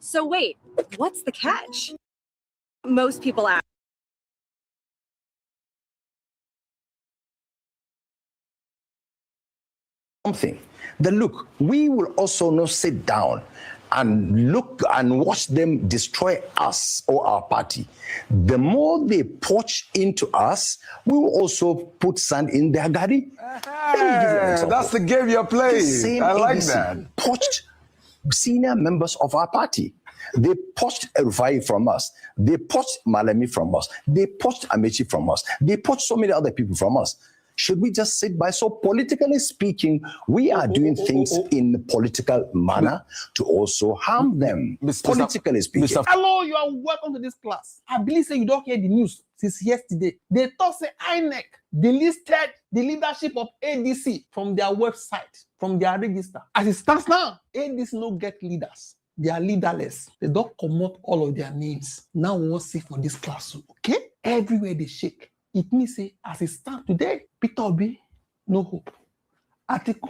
So wait, what's the catch? Most people ask. Something. Then look, we will also not sit down and look and watch them destroy us or our party. The more they poach into us, we will also put sand in their garden. That's the game you're playing. I like that. Poached senior members of our party. They poached Rufai from us. They poached Malemi from us. They poached Amechi from us. They poached so many other people from us. Should we just sit by? So politically speaking, we are doing things in a political manner to also harm them. Politically speaking. Hello, you are welcome to this class. I believe say you don't hear the news since yesterday. They thought say INEC delisted the leadership of ADC from their website, from their register. As it stands now, ADC no get leaders. They are leaderless. They don't promote all of their names. Now we want to see for this class, okay? Everywhere they shake. It means say, as it stands today, Peter Obi, no hope. Atiku,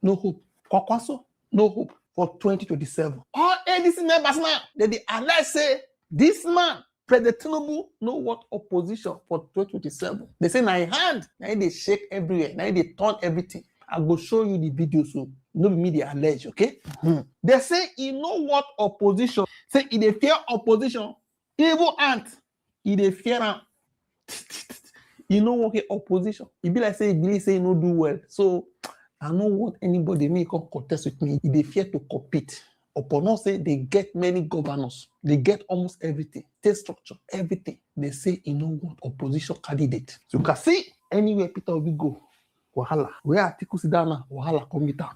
no hope. Kwakwaso, no hope for 2027. All ADC members now, they alert say, this man, President Tinubu, know what opposition for 2027. They say, now in hand, now they shake everywhere, now they turn everything. I go show you the video so no media allege, okay? They say you know what opposition. Say if they fear opposition, evil ant, if they fear am. You know what opposition. It be like say believe say no do well. So I don't want anybody may come contest with me. If they fear to compete. Upon us say they get many governors, they get almost everything, state structure, everything. They say you know what opposition candidate. So you can see anywhere Peter will go. Wahala. Where Atiku sit down now, Wahala come with down.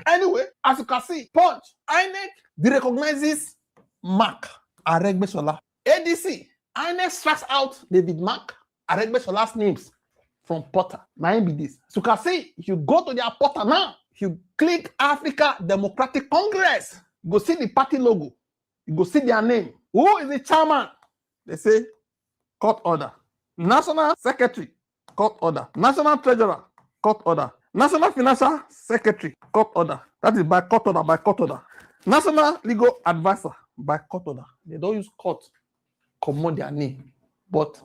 Anyway, as you can see, Punch, INEC, they recognizes Mark, Aregbesola. ADC, INEC strikes out David Mark, Aregbesola's names from Portal. Now be this. So you can see, if you go to their portal now, if you click Africa Democratic Congress, you go see the party logo. You go see their name. Who is the chairman? They say, court order. National Secretary, court order. National Treasurer, court order. National Financial Secretary, court order. That is by court order, by court order. National Legal Advisor, by court order. They don't use court, command their name. But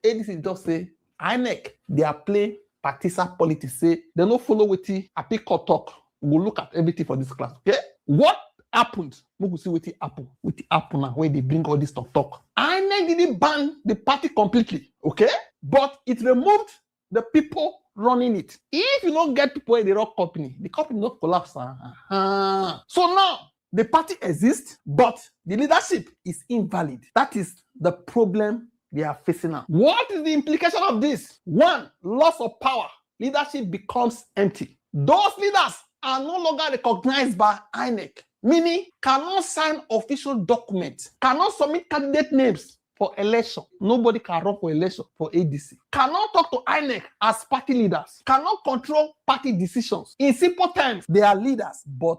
ADC just say, INEC, they are playing partisan politics. Say, they don't follow with the Api court talk. We'll look at everything for this class. Okay? What happened? We will see what happened. With the Apple now, when they bring all this talk. INEC didn't ban the party completely. Okay? But it removed the people running it. If you don't get people in the rock company, the company not collapse. So now the party exists, but the leadership is invalid. That is the problem they are facing now. What is the implication of this? One, loss of power. Leadership becomes empty. Those leaders are no longer recognized by INEC, meaning cannot sign official documents, cannot submit candidate names for election. Nobody can run for election for ADC. Cannot talk to INEC as party leaders. Cannot control party decisions. In simple terms, they are leaders, but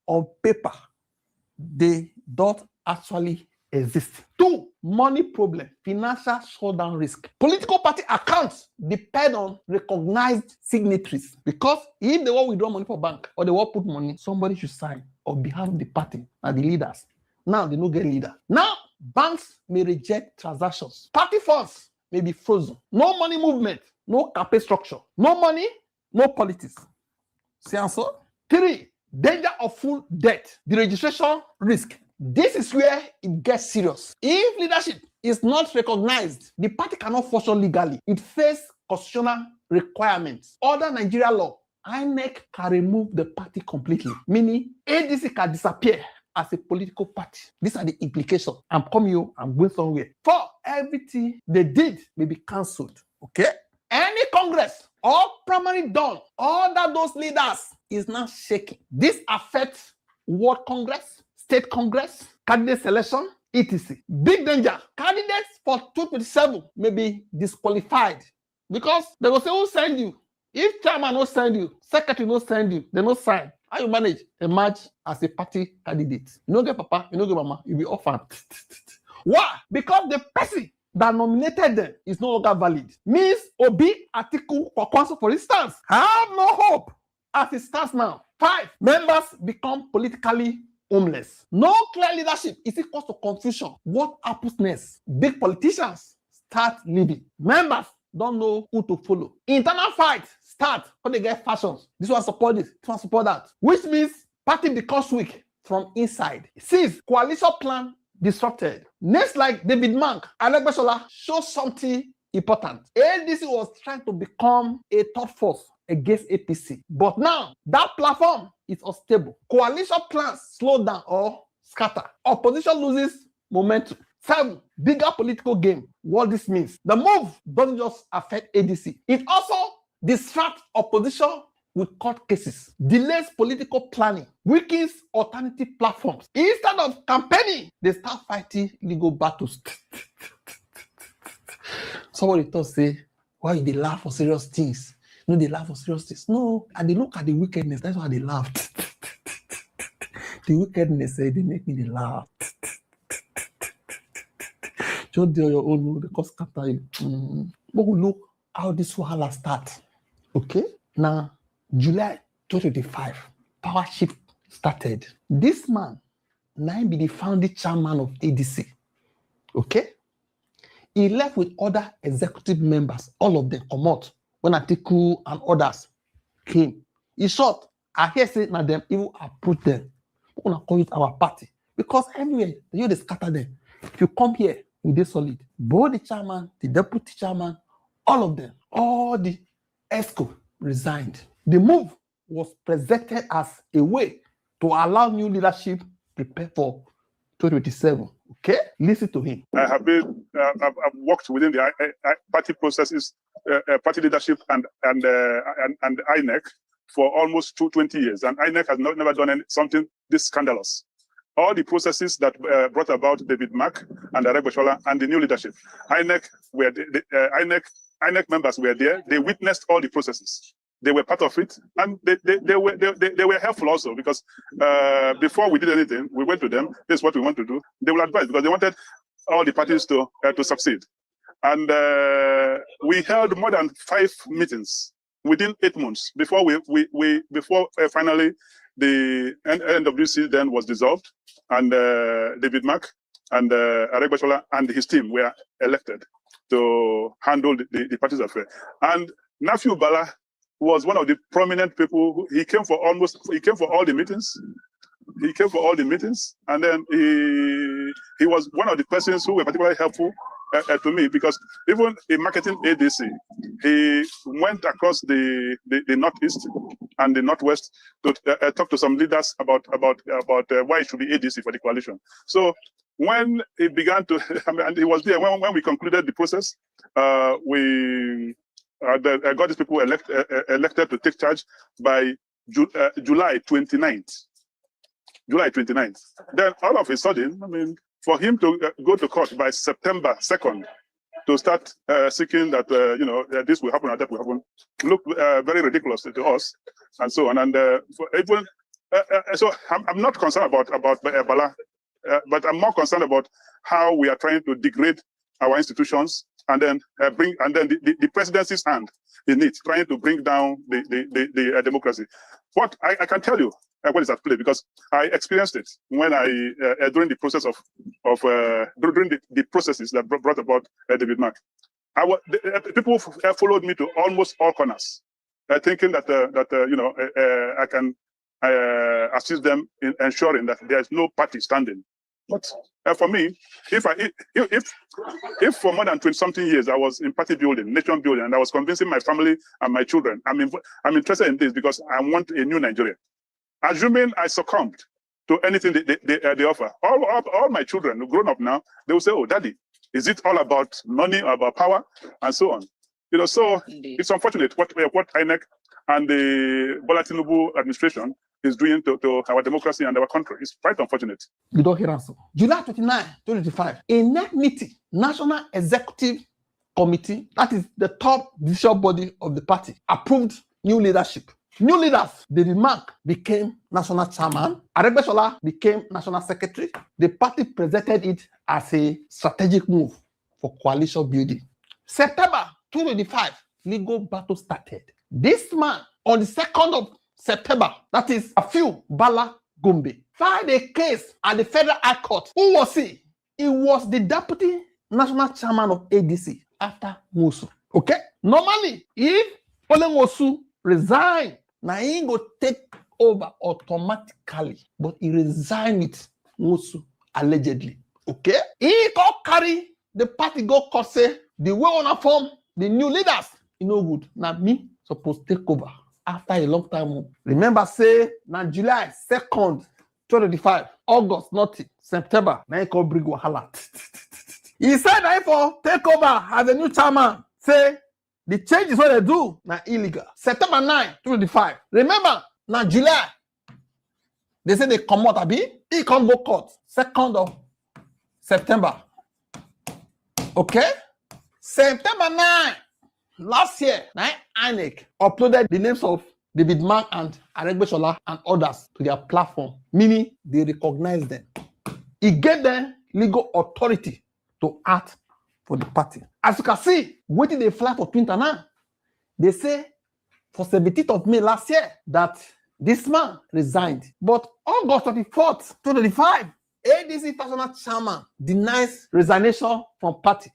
on paper, they don't actually exist. Two, money problem, financial shutdown risk. Political party accounts depend on recognized signatories because if they want to withdraw money for bank or they want to put money, somebody should sign on behalf of the party and the leaders. Now they don't get leader. Now, banks may reject transactions. Party funds may be frozen. No money movement, no campaign structure. No money, no politics. See answer? Three, danger of full debt. The registration risk. This is where it gets serious. If leadership is not recognized, the party cannot function legally. It faces constitutional requirements. Under Nigeria law, INEC can remove the party completely, meaning ADC can disappear as a political party. These are the implications. I'm coming here, I'm going somewhere. For everything they did may be cancelled. Okay? Any Congress or primary done, all that those leaders is now shaking. This affects World Congress, State Congress, candidate selection, etc. Big danger. Candidates for 2027 may be disqualified because they will say, who send you? If chairman no send you, secretary no send you, they no sign. How you manage? Emerge as a party candidate. You don't get papa, you don't get mama, you'll be orphaned. Why? Because the person that nominated them is no longer valid. Means Obi, Atiku, Kwakwaso, for instance, have no hope as it stands now. 5, members become politically homeless. No clear leadership is equal to confusion. What happens next? Big politicians start leading. Members don't know who to follow. Internal fights start when they get factions. This one support this one support that. Which means party becomes weak from inside. Since coalition plan disrupted. Next, like David Mark, Alegbesola shows something important. ADC was trying to become a third force against APC. But now, that platform is unstable. Coalition plans slow down or scatter. Opposition loses momentum. 7, bigger political game. What this means. The move doesn't just affect ADC. It also distracts opposition with court cases, delays political planning, weakens alternative platforms. Instead of campaigning, they start fighting legal battles. Somebody thought, say, why they laugh for serious things? No, they laugh for serious things. No, and they look at the wickedness. That's why they laughed. The wickedness, they make me laugh. Just do your own, the cost scatter you. But we look how this wahala start. Okay? Now, July 2025, power shift started. This man, now be the founding chairman of ADC. Okay? He left with other executive members, all of them come out when Atiku and others came. In short, I hear saying that them even approach them. We're going to call it our party. Because everywhere, you they scatter them. If you come here, we dey solid. Both the chairman, the deputy chairman, all of them, all the ESCO resigned. The move was presented as a way to allow new leadership prepare for 2027. Okay, listen to him. I've worked within the party processes, party leadership, and INEC for almost 20 years, and INEC has never done something this scandalous. All the processes that brought about David Mark and Aregbesola and the new leadership, INEC members were there. They witnessed all the processes. They were part of it, and they were helpful also, because before we did anything, we went to them. This is what we want to do. They will advise, because they wanted all the parties to succeed. And we held more than 5 meetings within 8 months before finally the NWC then was dissolved, and David Mark and Aregbesola and his team were elected to handle the party's affair. And Nafiu Bala was one of the prominent people. He came for all the meetings. He came for all the meetings, and then he was one of the persons who were particularly helpful to me, because even in marketing ADC, he went across the Northeast and the Northwest to talk to some leaders about why it should be ADC for the coalition. So when he began to, and he was there when we concluded the process, we got these people elected to take charge by July 29th. July 29th. Then all of a sudden, for him to go to court by September 2nd to start seeking that this will happen and that will happen, looked very ridiculous to us, and so on. And so I'm not concerned about Bala, but I'm more concerned about how we are trying to degrade our institutions, and then the presidency's hand in it, trying to bring down the democracy. What I can tell you what is at play, because I experienced it when during the process during the processes that brought about David Mark. People followed me to almost all corners, thinking that I can assist them in ensuring that there is no party standing. But for me, if for more than 20-something years I was in party building, nation building, and I was convincing my family and my children, I'm interested in this because I want a new Nigeria. Assuming I succumbed to anything they offer, all my children who grown up now, they will say, "Oh, Daddy, is it all about money, about power, and so on?" So indeed, it's unfortunate what INEC and the Bola Tinubu administration is doing to our democracy and our country. It's quite unfortunate. You don't hear answer. July 29, 2025, a NEC meeting, National Executive Committee, that is the top judicial body of the party, approved new leadership. New leaders, David Mark became national chairman, Aregbesola became national secretary. The party presented it as a strategic move for coalition building. September 2025, legal battle started. This man, on the 2nd of September, that is Nafiu Bala Gombe, filed a case at the Federal High Court. Who was he? He was the deputy national chairman of ADC after Nwosu. Okay? Normally, if Ole Nwosu resign, now he go take over automatically. But he resigned with Nwosu, allegedly. Okay? He go carry the party go court say, the way on form, the new leaders, no good. Now me supposed to take over after a long time. Remember, say, now July 2nd, 2025, August, nothing, September, now he can bring wahala. He said, I for take over as a new chairman. Say, the changes what they do, now illegal. September 9, 2025. Remember, now July, they say they come out, he can't go court. 2nd of September. Okay? September 9, last year, INEC uploaded the names of David Mark and Aregbesola and others to their platform, meaning they recognize them. It gave them legal authority to act for the party. As you can see, waiting they fly for Twitter now. They say for 17th of May last year that this man resigned. But August 24th, 2025, ADC personal chairman denies resignation from party.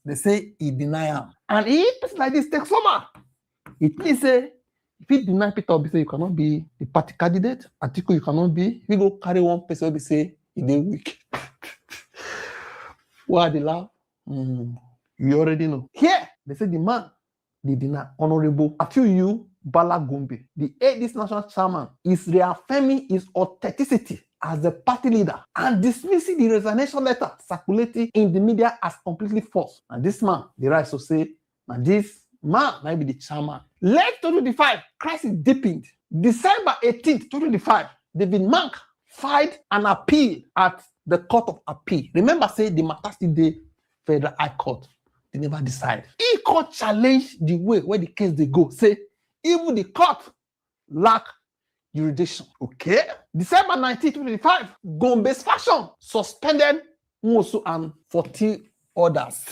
They say he denied him. And if person like this takes over, it means say, if he deny Peter Obi, say you cannot be the party candidate, Atiku you cannot be, we go carry one person Obi say he dey weak. Why the laugh? You already know. Here, they say the man, they deny Honorable Atiku Bala Gombe, the ADC national chairman, is reaffirming his authenticity as the party leader and dismissing the resignation letter circulating in the media as completely false. And this man, the right to say, and this man might be the chairman. Late 2025, crisis deepened. December 18th, 2025, David Mark filed an appeal at the Court of Appeal. Remember, say the matter still dey Federal High Court. They never decide. He court challenge the way where the case they go. Say, even the court lack jurisdiction. Okay? December 19, 2025, Gombe's fashion suspended Nwosu and 14 others.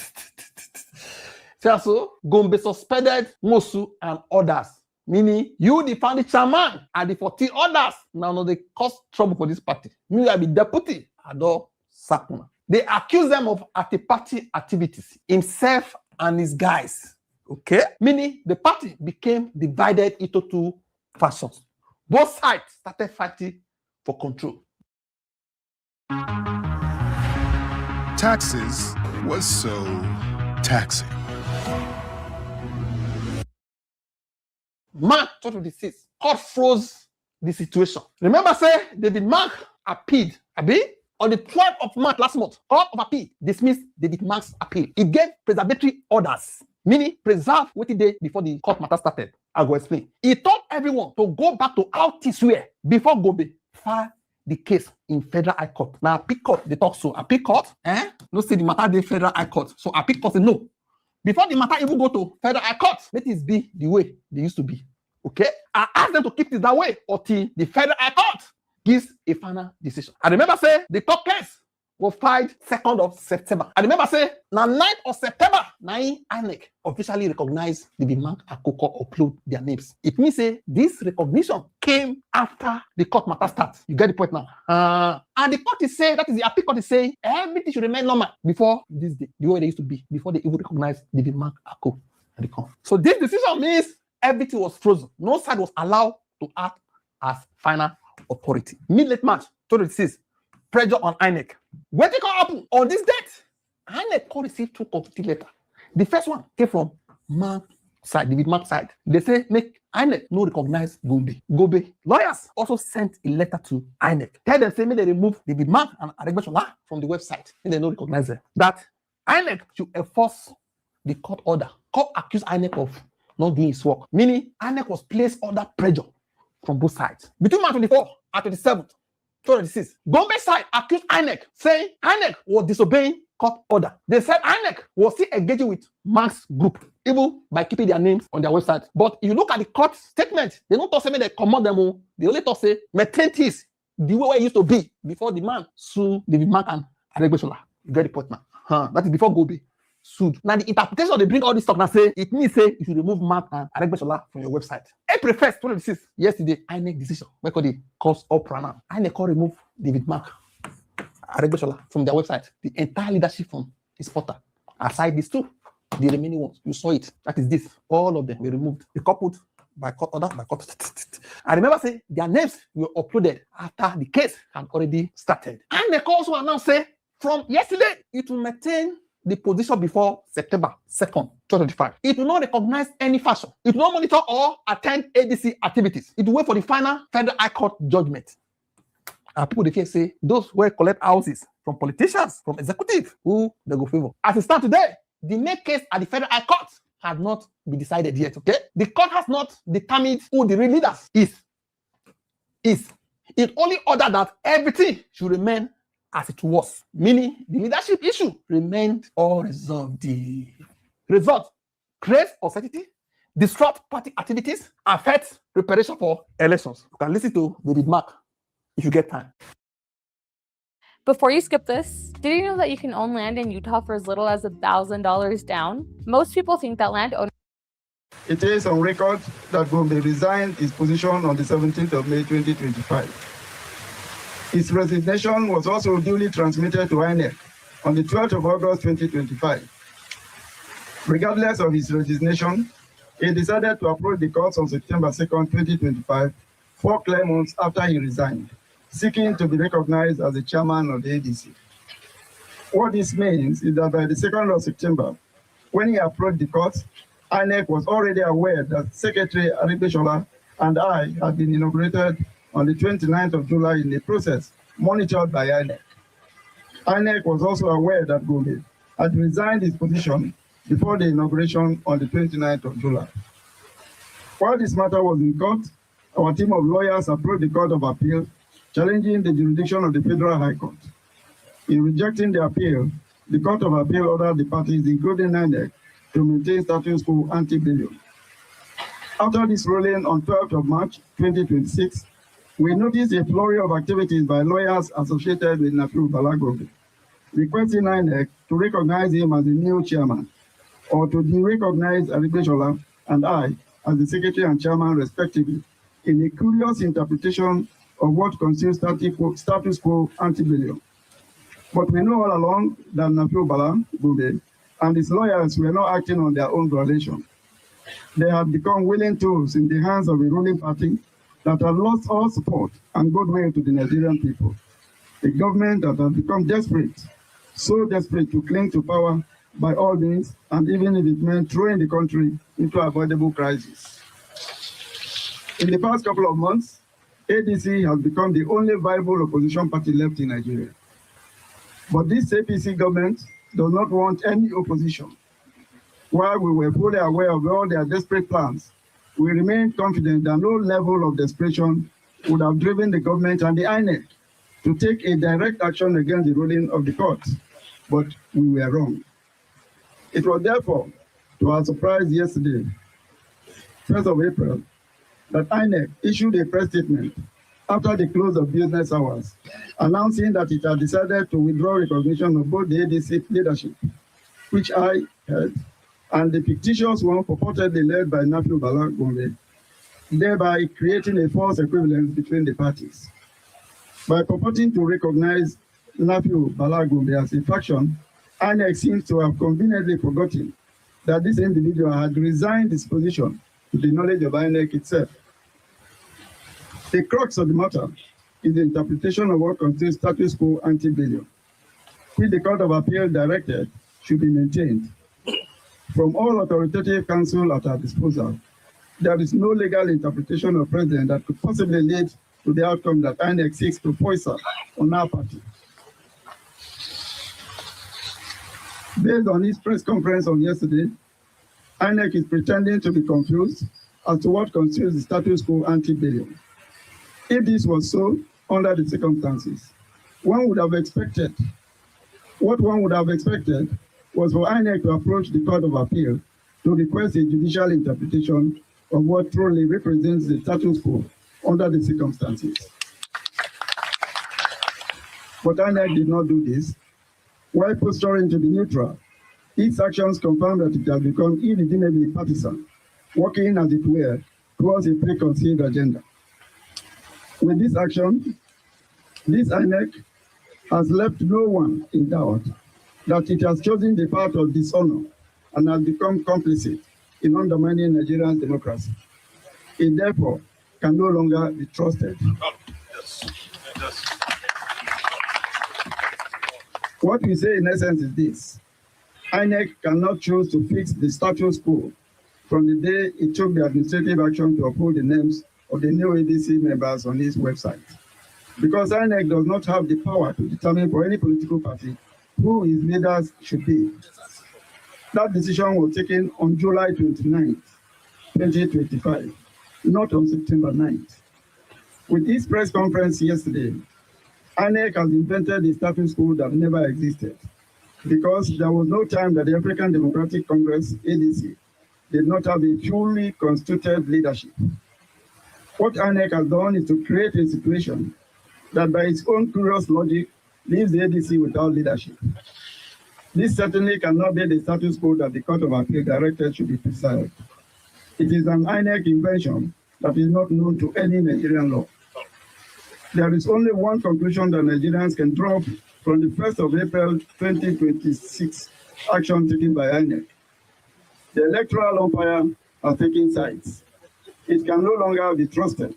So, Gombe suspended Nwosu and others. Meaning, you, the founding chairman, and the 14 others, now they cause trouble for this party. Me, I be deputy, Ado Sakuna. They accuse them of anti-party activities, himself and his guys. Okay? Meaning, the party became divided into two factions. Both sides started fighting for control. Taxes was so taxing. March 2026, court froze the situation. Remember, say David Mark appealed, on the 12th of March last month, Court of Appeal dismissed David Mark's appeal. It gave preservatory orders, meaning preserve what it did before the court matter started. I'll go explain. He told everyone to go back to how things were before Gombe filed the case in Federal High Court. Now, Appeal Court, they talk so. Appeal Court, no say the matter in Federal High Court. So Appeal Court say no. Before the matter even go to Federal High Court, let it be the way they used to be. Okay? I asked them to keep it that way until the Federal High Court gives a final decision. I remember say the top case was filed 2nd of September. I remember say now 9th of September, INEC officially recognized the Mark and Koko upload their names. It means say this recognition came after the court matter starts. You get the point now. And the court is saying, that is the Appeal Court is saying, everything should remain normal before this day, the way they used to be, before they even recognized the Mark and Koko at the court. So this decision means everything was frozen. No side was allowed to act as final authority. Mid-late March 2026, pressure on INEC. What can happen on this date? INEC could receive two conflicting letters. The first one came from Mark side, David Mark side. They say make INEC no recognize Gombe. Gombe lawyers also sent a letter to INEC. Tell them say may they remove David Mark and Aregbesola from the website. And they no recognize them. That INEC should enforce the court order. Court accused INEC of not doing its work. Meaning INEC was placed under pressure from both sides. Between March 24 and 27th, 2026, Gombe side accused INEC, saying INEC was disobeying court order. They said INEC was still engaging with Mark's group, even by keeping their names on their website. But if you look at the court statement, they don't talk say they command them. They only talk say maintain this the way it used to be before the man sued David Mark and Aregbesola. You get the point now. That is before Gombe sued. Now the interpretation they bring all this talk now say it means say you should remove Mark and Aregbesola from your website. April 1st, 2026, yesterday, INEC decision. We call the cause up now. INEC can remove David Mark, Aregbesola from their website. The entire leadership from his portal. Aside these two, the remaining ones, you saw it. That is this. All of them were removed. The coupled by court order, by court. I remember saying their names were uploaded after the case had already started. And they also announced say from yesterday, it will maintain the position before September 2nd, 2025. It will not recognize any fashion. It will not monitor or attend ADC activities. It will wait for the final Federal High Court judgment. And people they say those who collect houses from politicians, from executive, who they go favor. As it stands today, the next case at the Federal High Court has not been decided yet, okay? The court has not determined who the real leaders is. It only ordered that everything should remain as it was, meaning the leadership issue remained unresolved. The result creates uncertainty, disrupt party activities, affect preparation for elections. You can listen to David Mark if you get time. Before you skip this, did you know that you can own land in Utah for as little as $1,000 down? Most people think that landowner. It is on record that Gombe resigned his position on the 17th of May 2025. His resignation was also duly transmitted to INEC on the 12th of August 2025. Regardless of his resignation, he decided to approach the courts on September 2nd, 2025, 4 clear months after he resigned, seeking to be recognized as the chairman of the ADC. What this means is that by the 2nd of September, when he approached the court, INEC was already aware that Secretary Aregbesola and I had been inaugurated on the 29th of July in a process monitored by INEC. INEC was also aware that Gombe had resigned his position before the inauguration on the 29th of July. While this matter was in court, our team of lawyers approached the Court of Appeal, challenging the jurisdiction of the Federal High Court. In rejecting the appeal, the Court of Appeal ordered the parties, including INEC, to maintain status quo ante bellum. After this ruling on 12th of March 2026, we noticed a flurry of activities by lawyers associated with Nafiu Bala Gombe, requesting INEC to recognize him as the new chairman, or to derecognize Aregbesola and I as the secretary and chairman, respectively, in a curious interpretation of what constitutes status quo ante bellum. But we know all along that Nafiu Bala Gombe and his lawyers were not acting on their own violation. They had become willing tools in the hands of a ruling party that had lost all support and goodwill to the Nigerian people. A government that had become desperate, so desperate to cling to power by all means, and even if it meant throwing the country into avoidable crisis. In the past couple of months, ADC has become the only viable opposition party left in Nigeria. But this APC government does not want any opposition. While we were fully aware of all their desperate plans, we remain confident that no level of desperation would have driven the government and the INEC to take a direct action against the ruling of the court. But we were wrong. It was therefore, to our surprise yesterday, 1st of April, that INEC issued a press statement after the close of business hours, announcing that it had decided to withdraw recognition of both the ADC leadership, which I held, and the fictitious one purportedly led by Nafiu Bala Gombe, thereby creating a false equivalence between the parties. By purporting to recognize Nafiu Bala Gombe as a faction, INEC seems to have conveniently forgotten that this individual had resigned his position to the knowledge of INEC itself. The crux of the matter is the interpretation of what constitutes status quo ante bellum, which the Court of Appeal directed should be maintained. From all authoritative counsel at our disposal, there is no legal interpretation of precedent that could possibly lead to the outcome that INEC seeks to foist on our party. Based on his press conference on yesterday, INEC is pretending to be confused as to what constitutes the status quo ante bellum. If this was so, under the circumstances, one would have expected was for INEC to approach the Court of Appeal to request a judicial interpretation of what truly represents the status quo under the circumstances. But INEC did not do this. While posturing to be neutral, These actions confirm that it has become irredeemably partisan, working, as it were, towards a preconceived agenda. With this action, this INEC has left no one in doubt that it has chosen the path of dishonor and has become complicit in undermining Nigerian democracy. It therefore can no longer be trusted. What we say in essence is this: INEC cannot choose to fix the status quo from the day it took the administrative action to uphold the names of the new ADC members on its website. Because INEC does not have the power to determine for any political party who its leaders should be. That decision was taken on July 29th, 2025, not on September 9th. With this press conference yesterday, INEC has invented a status quo that never existed, because there was no time that the African Democratic Congress, ADC, did not have a fully constituted leadership. What INEC has done is to create a situation that by its own curious logic leaves the ADC without leadership. This certainly cannot be the status quo that the Court of Appeal directed should be preserved. It is an INEC invention that is not known to any Nigerian law. There is only one conclusion that Nigerians can draw from the 1st of April 2026 action taken by INEC. The electoral umpire are taking sides. It can no longer be trusted.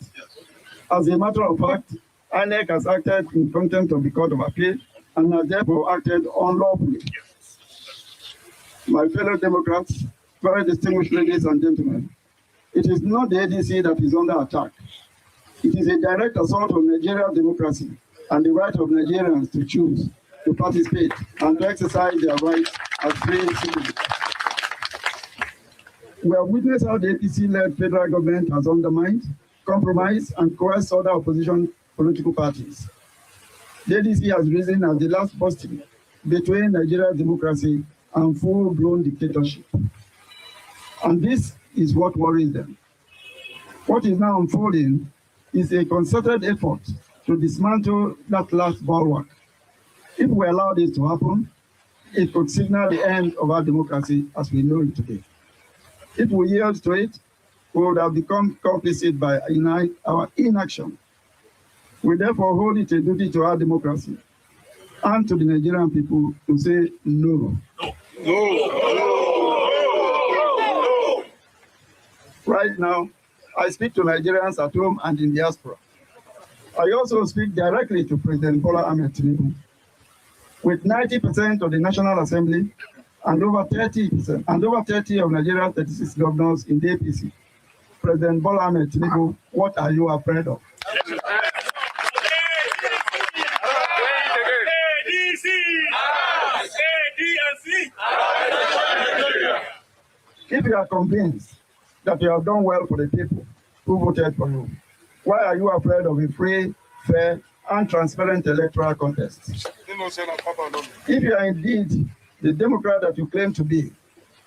As a matter of fact, INEC has acted in contempt of the Court of Appeal and has therefore acted unlawfully. My fellow Democrats, very distinguished ladies and gentlemen, it is not the ADC that is under attack. It is a direct assault on Nigerian democracy and the right of Nigerians to choose, to participate, and to exercise their rights as free citizens. We have witnessed how the APC-led federal government has undermined, compromised, and coerced other opposition political parties. The ADC has risen as the last bastion between Nigeria's democracy and full-blown dictatorship. And this is what worries them. What is now unfolding is a concerted effort to dismantle that last bulwark. If we allow this to happen, it could signal the end of our democracy as we know it today. If we yield to it, we would have become complicit by our inaction. We therefore hold it a duty to our democracy and to the Nigerian people to say no. No. Right now, I speak to Nigerians at home and in diaspora. I also speak directly to President Bola Ahmed Tinubu. With 90% of the National Assembly and over 30 of Nigeria's 36 governors in the APC, President Bola Ahmed Tinubu, what are you afraid of? If you are convinced that you have done well for the people who voted for you, why are you afraid of a free, fair, and transparent electoral contest? If you are indeed the Democrat that you claim to be,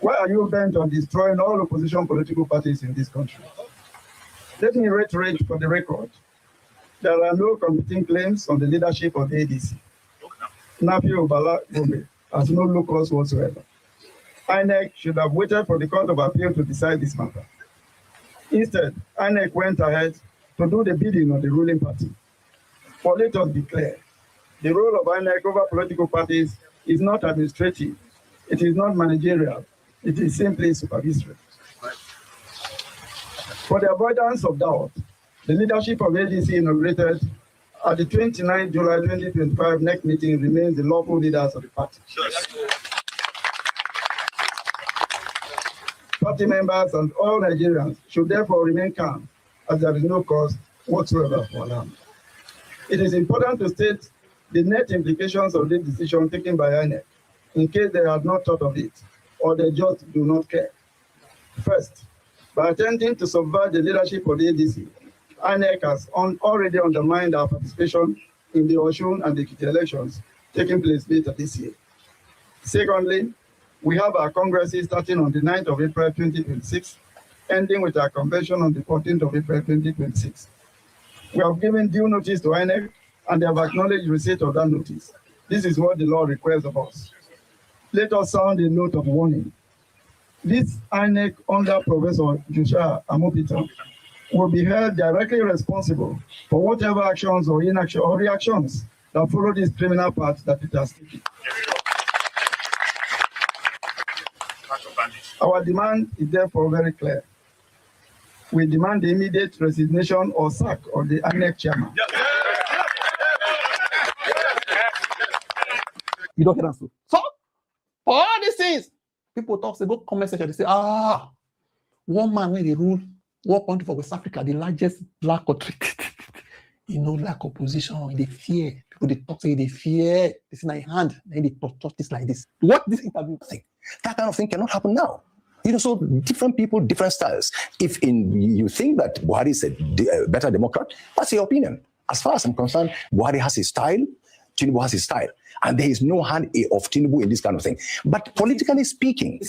why are you bent on destroying all opposition political parties in this country? Let me reiterate for the record, there are no competing claims on the leadership of the ADC. Nafi Bala Gombe has no locus whatsoever. INEC should have waited for the Court of Appeal to decide this matter. Instead, INEC went ahead to do the bidding of the ruling party. For let us be clear, the role of INEC over political parties is not administrative, it is not managerial, it is simply supervisory. For the avoidance of doubt, the leadership of ADC inaugurated at the 29th July 2025 NEC meeting remains the lawful leaders of the party. Party members and all Nigerians should therefore remain calm, as there is no cause whatsoever for alarm. It is important to state the net implications of this decision taken by INEC, in case they had not thought of it, or they just do not care. First, by attempting to subvert the leadership of the ADC, INEC has already undermined our participation in the Osun and the Ekiti elections taking place later this year. Secondly, we have our congresses starting on the 9th of April 2026, ending with our convention on the 14th of April 2026. We have given due notice to INEC and they have acknowledged receipt of that notice. This is what the law requires of us. let us sound a note of warning. This INEC under Professor Joshua Amopita will be held directly responsible for whatever actions or inaction or reactions that follow this criminal path that it has taken. Our demand is therefore very clear. We demand the immediate resignation or sack of the INEC chairman. You don't hear that. So, for all these things, people talk, say, go comment section, they say, one man when they rule one country for West Africa, the largest black country. Like opposition, they fear. People they talk, say they fear. They see my hand, and they talk this like this. What this interview like? That kind of thing cannot happen now. So different people, different styles. If you think that Buhari is a better Democrat, that's your opinion. As far as I'm concerned, Buhari has his style, Tinubu has his style. And there is no hand of Tinubu in this kind of thing. But politically speaking,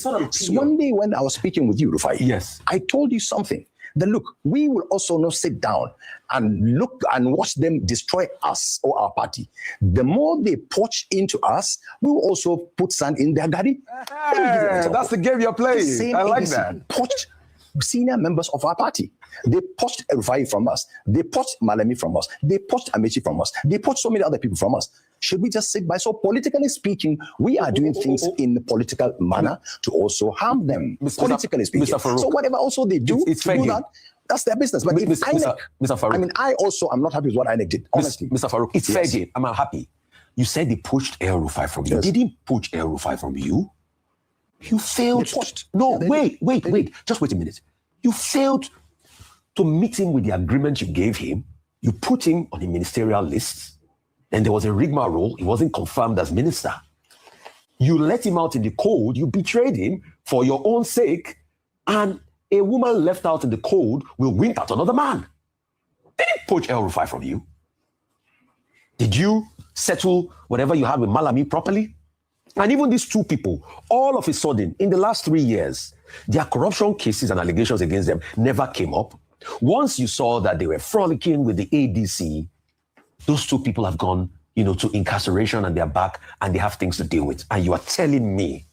one day when I was speaking with you, Rufai, yes, I told you something. That look, we will also not sit down and look and watch them destroy us or our party. The more they poach into us, we will also put sand in their garden. That's the game you're playing. I like that. Poached senior members of our party. They poached Rufai from us. They poached Malemi from us. They poached Amechi from us. They poached so many other people from us. Should we just sit by? So politically speaking, we are doing things in a political manner to also harm them. Politically speaking. So whatever also they do, it's fair do game. that, that's their business. But if INEC, Mr. Farouk, I mean, I also am not happy with what INEC did, honestly. Mr. Farouk, it's fair game. I'm unhappy. You said they poached El Rufai from you. Yes. They didn't poach El Rufai from you. You failed. No, wait. Just wait a minute. You failed to meet him with the agreement you gave him. You put him on the ministerial list. Then there was a rigmarole. He wasn't confirmed as minister. You let him out in the cold. You betrayed him for your own sake. And a woman left out in the cold will wink at another man. They didn't poach El Rufai from you. Did you settle whatever you had with Malami properly? And even these two people, all of a sudden, in the last 3 years, their corruption cases and allegations against them never came up. Once you saw that they were frolicking with the ADC, those two people have gone, to incarceration and they're back and they have things to deal with. And you are telling me,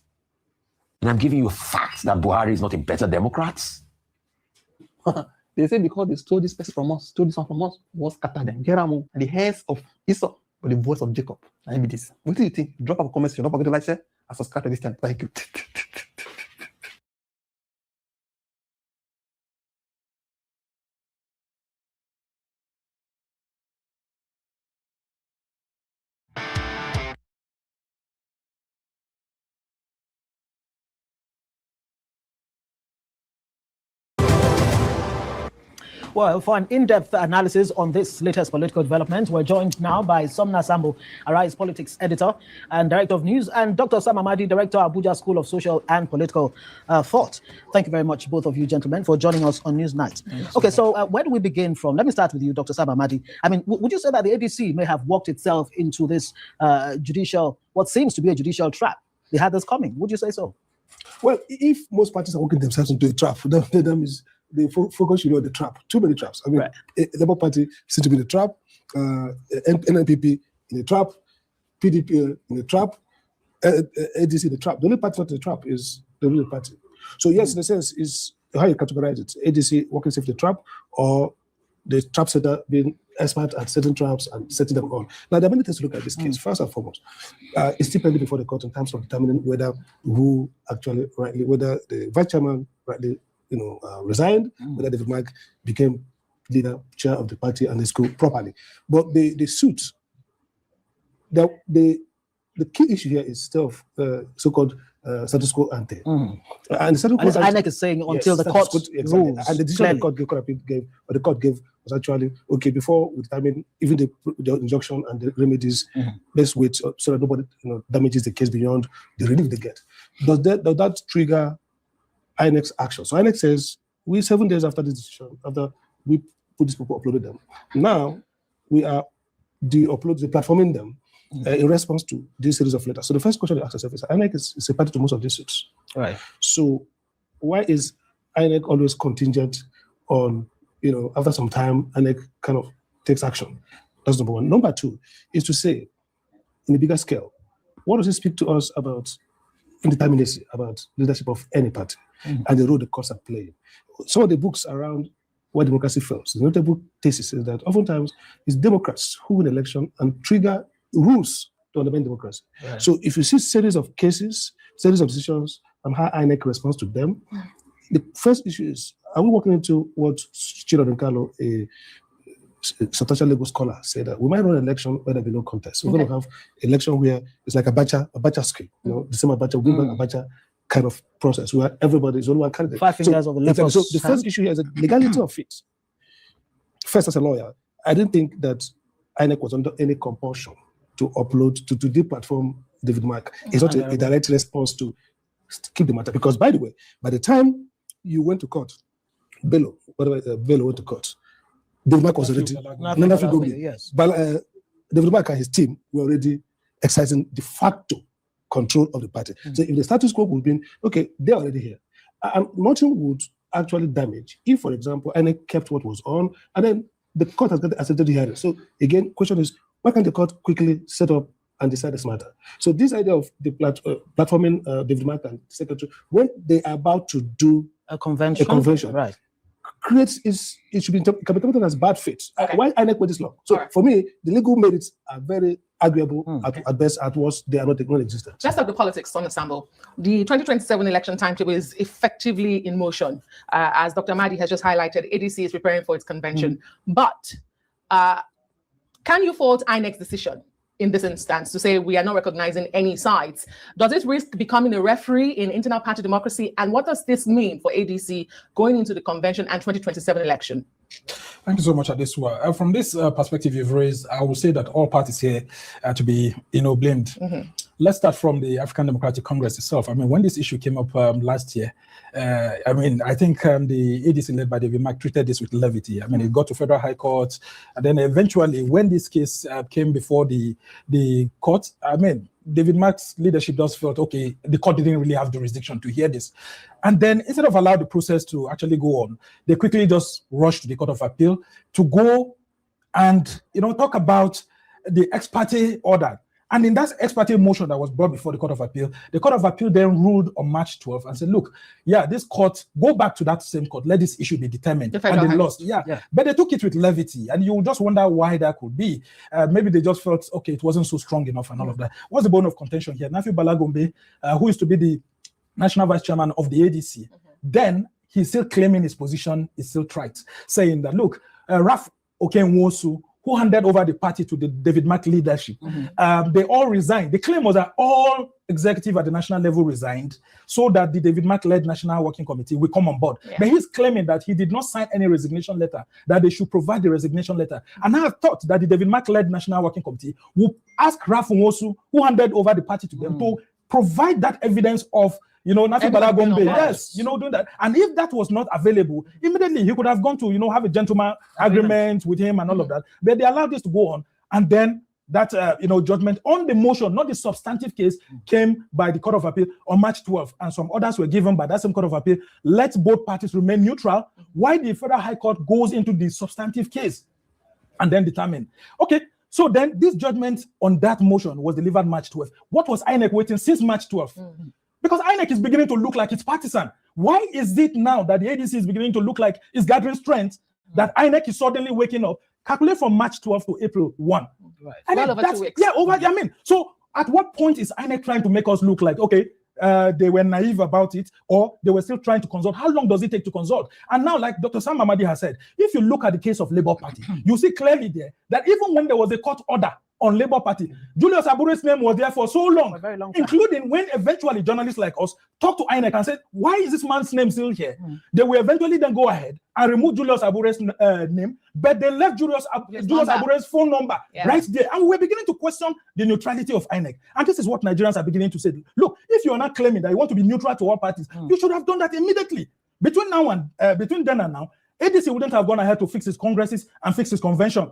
and I'm giving you a fact that Buhari is not a better Democrat? They say because they stole this person from us, stole this one from us, was scatter them. Geramu, and the hands of Esau, or the voice of Jacob. And this. What do you think? Drop a comment section. Don't forget to like, share, and subscribe to this channel. Thank you. Well, for an in-depth analysis on this latest political development, we're joined now by Somna Sambo, Arise Politics Editor and Director of News, and Dr. Sam Amadi, Director, Abuja School of Social and Political Thought. Thank you very much, both of you gentlemen, for joining us on Newsnight. Okay, so where do we begin from? Let me start with you, Dr. Sam Amadi. I mean, would you say that the ADC may have walked itself into this what seems to be a judicial trap? They had this coming. Would you say so? Well, if most parties are walking themselves into a trap, then the focus should be on the trap. Too many traps. I mean, the Labour Party seems to be in the trap, NNPP in the trap, PDP in the trap, ADC in the trap. The only party not in the trap is the ruling party. So yes, in a sense, is how you categorize it. ADC walking safe in the trap, or the trap setter being expert at setting traps and setting them on. Now, there are many things to look at this case. First and foremost, it's still pending before the court in terms of determining whether the vice chairman rightly resigned, whether David Mark became leader, chair of the party and the school properly. But the suit, the key issue here is still so-called status quo ante. And the status quo INEC is saying until the court rules. And the decision the court gave was actually, okay, before we determine even the injunction and the remedies, let's wait so that nobody damages the case beyond the relief they get. Does that trigger INEC's action? So INEC says, 7 days after this decision, after we put these people, uploaded them, now we are platforming them in response to this series of letters. So the first question to ask yourself is, INEC is a party to most of these suits. Right. So why is INEC always contingent on, after some time, INEC kind of takes action? That's number one. Number two is to say, in a bigger scale, what does it speak to us about indeterminacy about leadership of any party and the role the courts are playing. Some of the books around why democracy fails, the notable thesis is that oftentimes it's Democrats who win election and trigger rules to undermine democracy. Right. So if you see series of cases, series of decisions, and how INEC responds to them, the first issue is, are we walking into what Chiro Nkalo, a substantial legal scholar, said that we might run an election where there be no contest. We're going to have election where it's like a Abacha scheme, the same Abacha, we'll bring back Abacha kind of process where everybody is only one candidate. 5 fingers on the left. So the first issue here is the legality of it. First, as a lawyer, I didn't think that INEC was under any compulsion to upload, to deplatform David Mark. It's not a direct response to keep the matter. Because, by the way, by the time you went to court, Bello went to court, David Mark was already, yes. But David Mark and his team were already exercising de facto control of the party. So if the status quo would be, okay, they're already here. And nothing would actually damage if, for example, INEC kept what was on, and then the court has got accepted the hearing. So again, question is, why can't the court quickly set up and decide this matter? So this idea of the platforming David Mark and the secretary, when they are about to do a convention, right, creates it should be can be interpreted as bad faith. Why INEC wait this long? So for me, the legal merits are very arguable at best. At worst, they are not existent. Let's talk the politics, on Sambo. The 2027 election timetable is effectively in motion. As Dr. Mahdi has just highlighted, ADC is preparing for its convention. But can you fault INEC's decision in this instance to say we are not recognizing any sides? Does it risk becoming a referee in internal party democracy? And what does this mean for ADC going into the convention and 2027 election? Thank you so much, Adesua. From this perspective you've raised, I will say that all parties here are to be, blamed. Let's start from the African Democratic Congress itself. I mean, when this issue came up last year, I think the ADC led by David Mark treated this with levity. I mean, it got to Federal High Court, and then eventually, when this case came before the court, David Mark's leadership just felt, okay, the court didn't really have jurisdiction to hear this. And then instead of allowing the process to actually go on, they quickly just rushed to the Court of Appeal to go and, talk about the ex parte order. And in that ex parte motion that was brought before the Court of Appeal, the Court of Appeal then ruled on March 12th and said, look, this court, go back to that same court, let this issue be determined. And they lost. But they took it with levity. And you just wonder why that could be. Maybe they just felt, okay, it wasn't so strong enough and all of that. What's the bone of contention here? Nafi Balagombe, who is to be the national vice chairman of the ADC, then he's still claiming his position is still trite, saying that, look, Raf Okenwosu, who handed over the party to the David Mark leadership, they all resigned. The claim was that all executive at the national level resigned so that the David Mark-led National Working Committee will come on board. But he's claiming that he did not sign any resignation letter, that they should provide the resignation letter. And I have thought that the David Mark-led National Working Committee will ask Raf Nwosu, who handed over the party to them, to provide that evidence of Nafi Balagombe, doing that. And if that was not available, immediately he could have gone to, have a gentleman agreement with him and all of that. But they allowed this to go on. And then that, judgment on the motion, not the substantive case, came by the Court of Appeal on March 12th. And some orders were given by that same Court of Appeal. Let both parties remain neutral while the Federal High Court goes into the substantive case and then determine. Okay, so then this judgment on that motion was delivered March 12th. What was INEC waiting since March 12th? Because INEC is beginning to look like it's partisan. Why is it now that the ADC is beginning to look like it's gathering strength that INEC is suddenly waking up? Calculate from March 12th to April 1. Right. Well over 2 weeks. So at what point is INEC trying to make us look like, okay, they were naive about it, or they were still trying to consult? How long does it take to consult? And now, like Dr. Sam Mamadi has said, if you look at the case of Labour Party, you see clearly there that even when there was a court order on Labour Party, Julius Abure's name was there for so long, including when eventually journalists like us talked to INEC and said, why is this man's name still here? They will eventually then go ahead and remove Julius Abure's name, but they left Julius Abure's phone number right there. And we're beginning to question the neutrality of INEC. And this is what Nigerians are beginning to say. Look, if you're not claiming that you want to be neutral to all parties, you should have done that immediately. Between then and now, ADC wouldn't have gone ahead to fix its congresses and fix its convention.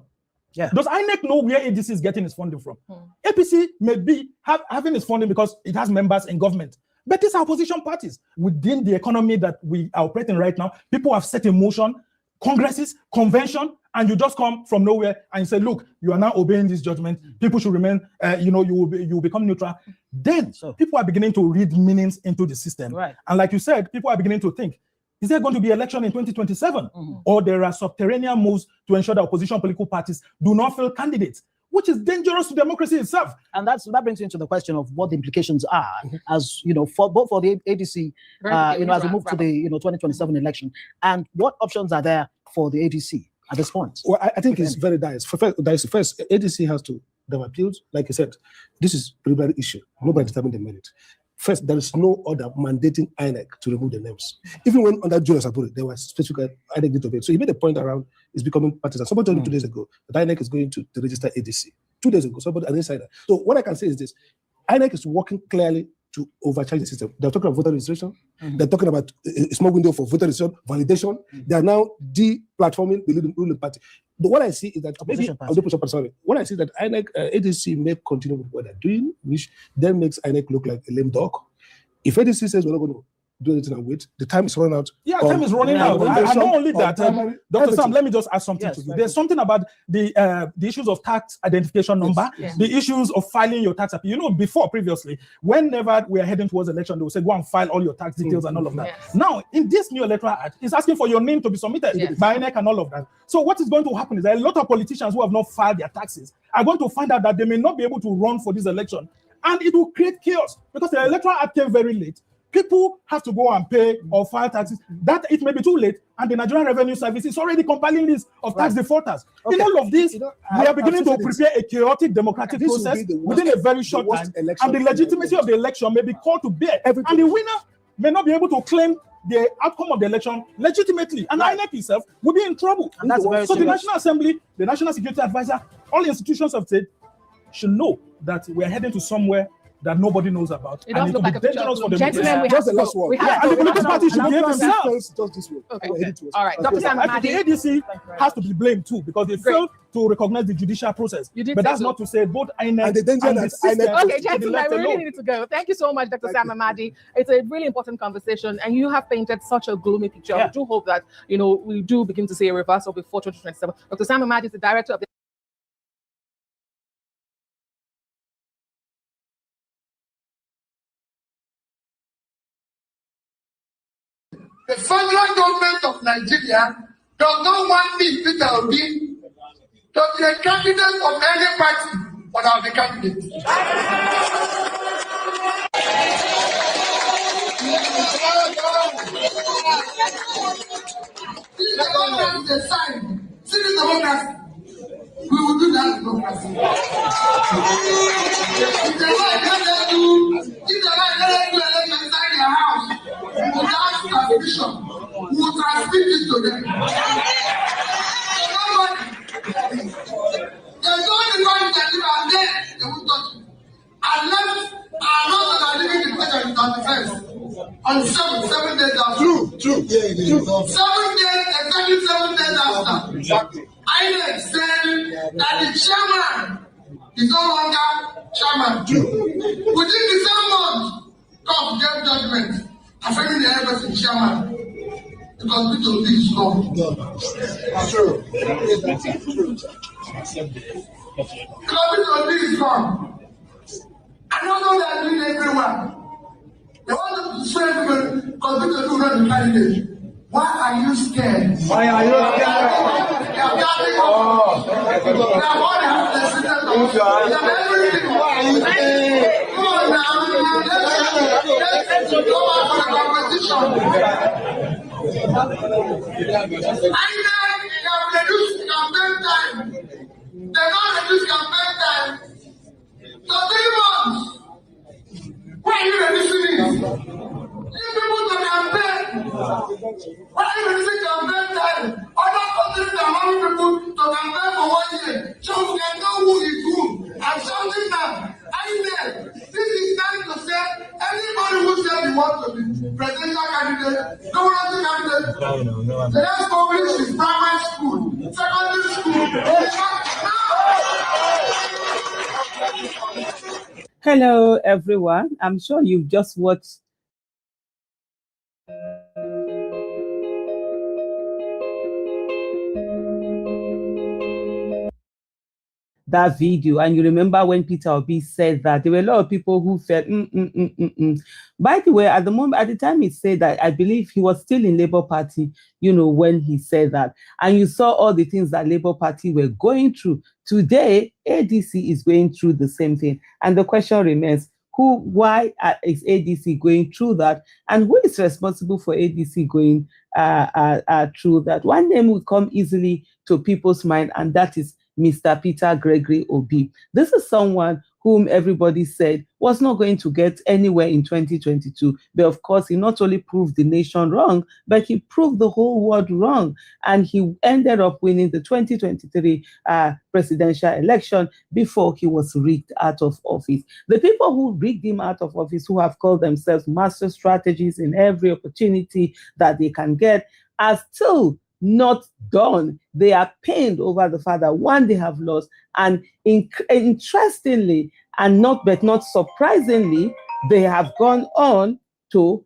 Does INEC know where ADC is getting its funding from? APC may be having its funding because it has members in government. But these are opposition parties. Within the economy that we are operating right now, people have set in motion congresses, convention, and you just come from nowhere and say, look, you are now obeying this judgment. People should remain, you will become neutral. Then people are beginning to read meanings into the system. Right. And like you said, people are beginning to think, is there going to be election in 2027? Or there are subterranean moves to ensure that opposition political parties do not field candidates, which is dangerous to democracy itself. And that brings you into the question of what the implications are, as you know, for both for the ADC, as we move to the 2027 election, and what options are there for the ADC at this point? Well, I think it's very dicey. First, ADC has to have appeals. Like I said, this is a preliminary issue. Nobody determined the merit. First, there is no order mandating INEC to remove the names. Even when under Julius Aburi, there was specific INEC did obey. So he made a point around it's becoming partisan. Somebody told me 2 days ago that INEC is going to register ADC. 2 days ago, somebody an insider. So what I can say is this: INEC is working clearly to overcharge the system. They're talking about voter registration. They're talking about a small window for voter registration, validation. They are now de-platforming the ruling party. But what I see is that what I see is that INEC, ADC may continue with what they're doing, which then makes INEC look like a lame dog. If ADC says we're not going to do anything and wait, the time is running out. Yeah, time is running out. And not only that, Dr. Sam, let me just add something to you. There's something about the issues of tax identification number, the issues of filing your tax appeal. You know, previously, whenever we are heading towards election, they will say, go and file all your tax details and all of that. Now, in this new electoral act, it's asking for your name to be submitted by INEC and all of that. So what is going to happen is that a lot of politicians who have not filed their taxes are going to find out that they may not be able to run for this election. And it will create chaos because the electoral act came very late. People have to go and pay or file taxes. That it may be too late, and the Nigerian Revenue Service is already compiling list of tax defaulters. Okay. In all of this, we are beginning to prepare a chaotic democratic process within a very short time, and the legitimacy of the election may be called to bear. And the winner may not be able to claim the outcome of the election legitimately, and INEC itself will be in trouble. And that's very so the National Assembly, the National Security Advisor, all institutions of state should know that we're heading to somewhere that nobody knows about. It does look like a dangerous for Gentlemen, just the last one. And the political party should behave themselves. Just this way. Okay. All right. Dr. Sam The Mahdi. ADC has to be blamed too because they failed to recognize the judicial process. But that's not to say both INEC and the danger that INEC. Okay, gentlemen, we really need to go. Thank you so much, Dr. Sam Mahdi. It's a really important conversation, and you have painted such a gloomy picture. We do hope that we do begin to see a reversal before 2027. Dr. Sam Mahdi is the director of the The federal government of Nigeria does not want me, Peter Obi, to be a candidate of any party, but I'll be candidate. This is democracy, a sign. See this democracy. We will do that democracy. If the right doesn't do election inside their house, without transmission, we will transmit it to them. There's no anybody that live out there, they will touch it. Unless our laws are living in the first. On 7 days after. True. 7 days, exactly 7 days after. Exactly. INEC said that the chairman is no longer chairman. Within the same month, God gave judgment affecting the embassy chairman because Peter Obi is gone. True. Because Peter Obi is gone. I don't know that doing everywhere. They want to swear people because Peter Obi run the candidate. Why are you scared? Why are you scared? They are gathering up. They are all the citizens of they are everything. Why are you scared? Come on now. Let's go out for the competition. They have reduced campaign time. They don't reduce campaign time. So 3 months. Why are you reducing it? You people to campaign. Why are you reducing campaign time? Other countries are allowing people to campaign for 1 year. So we can know who is who. I'm shouting now. This is time to say anybody who says he wants to be presidential candidate, governorship candidate, let's publish his primary school, secondary school. Hello, everyone. I'm sure you've just watched that video, and you remember when Peter Obi said that, there were a lot of people who felt, By the way, at the time he said that, I believe he was still in Labour Party, when he said that. And you saw all the things that Labour Party were going through. Today, ADC is going through the same thing. And the question remains, why is ADC going through that? And who is responsible for ADC going through that? One name will come easily to people's mind, and that is Mr. Peter Gregory Obi. This is someone whom everybody said was not going to get anywhere in 2022. But of course, he not only proved the nation wrong, but he proved the whole world wrong. And he ended up winning the 2023 presidential election before he was rigged out of office. The people who rigged him out of office, who have called themselves master strategists in every opportunity that they can get, are still not done. They are pained over the fact that, one, they have lost, and interestingly, and not surprisingly, they have gone on to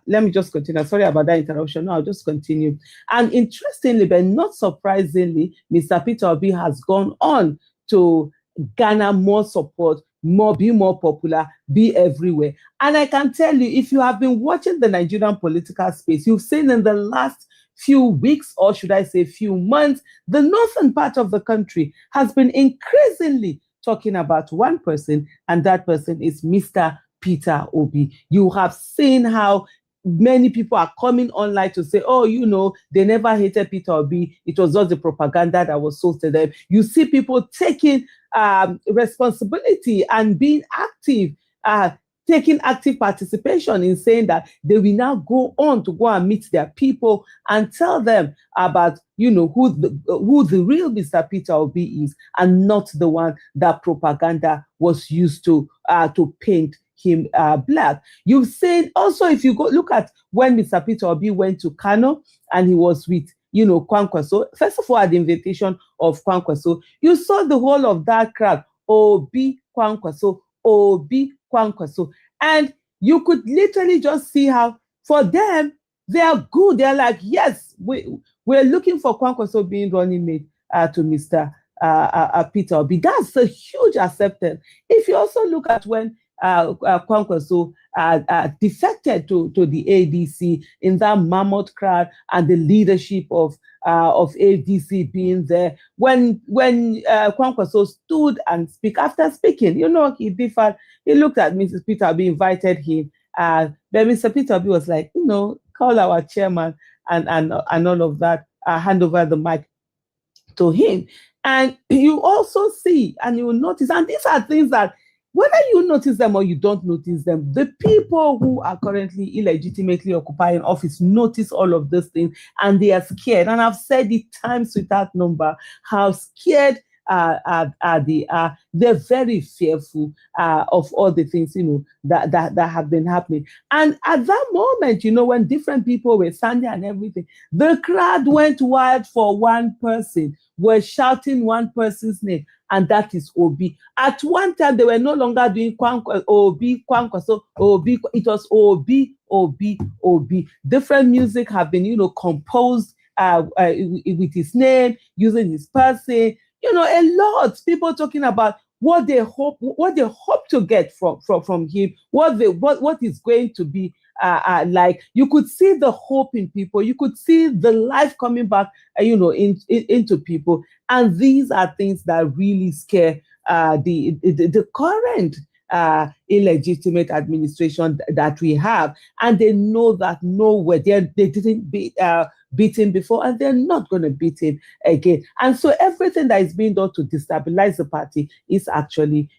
let me just continue. Sorry about that interruption. No, I'll just continue. And interestingly, but not surprisingly, Mr. Peter Obi has gone on to garner more support, be more popular, be everywhere. And I can tell you, if you have been watching the Nigerian political space, you've seen in the last few weeks, or should I say few months, the northern part of the country has been increasingly talking about one person, and that person is Mr. Peter Obi. You have seen how many people are coming online to say, they never hated Peter Obi. It was just the propaganda that was sold to them. You see people taking responsibility and being active, taking active participation in saying that they will now go and meet their people and tell them about, who the real Mr. Peter Obi is, and not the one that propaganda was used to paint him black. You've seen also, if you go look at when Mr. Peter Obi went to Kano and he was with Kwankwaso, first of all, at the invitation of Kwankwaso, you saw the whole of that crowd, Obi Kwankwaso, Obi Kwankwaso. And you could literally just see how, for them, they are good. They're like, yes, we're looking for Kwankwaso being running mate to Mr. Peter Obi. That's a huge acceptance. If you also look at when Kwankwaso defected to the ADC in that mammoth crowd, and the leadership of ADC being there, when Kwankwaso stood and speak, after speaking, he differed. He looked at Mrs. Peter Obi, invited him, but Mr. Peter Obi was like, call our chairman and all of that, hand over the mic to him. And you also see, and you will notice, and these are things that, whether you notice them or you don't notice them, the people who are currently illegitimately occupying office notice all of these things, and they are scared. And I've said it times without number, how scared they are. They're very fearful of all the things, that have been happening. And at that moment, when different people were standing and everything, the crowd went wild for one person, were shouting one person's name, and that is Obi. At one time, they were no longer doing Obi, Kwankwaso, Obi. It was Obi, Obi, Obi. Different music have been, composed with his name, using his person. A lot. People talking about what they hope to get from him, what is going to be like. You could see the hope in people. You could see the life coming back, into people. And these are things that really scare the current illegitimate administration that we have. And they know that nowhere they didn't beat him before, and they're not going to beat him again. And so everything that is being done to destabilize the party is actually,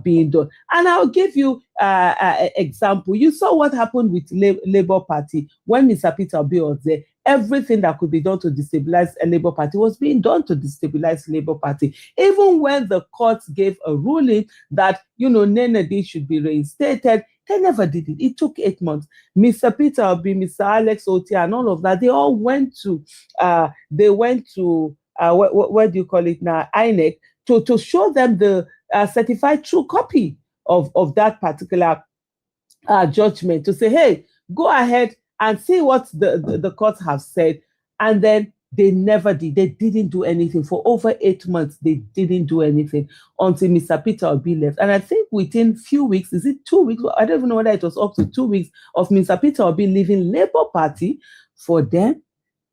being done. And I'll give you an example. You saw what happened with Labour Party when Mr. Peter Obi was there. Everything that could be done to destabilize a Labour Party was being done to destabilize Labour Party. Even when the courts gave a ruling that, Nenedi should be reinstated, they never did it. It took 8 months. Mr. Peter Obi, Mr. Alex Oti, and all of that, they all went to, what do you call it now, INEC, to show them the certified true copy of that particular judgment, to say, hey, go ahead and see what the courts have said. And then They never did. They didn't do anything. For over 8 months, they didn't do anything until Mr. Peter Obi left. And I think within few weeks, is it 2 weeks? I don't even know whether it was up to 2 weeks of Mr. Peter Obi leaving Labour Party for them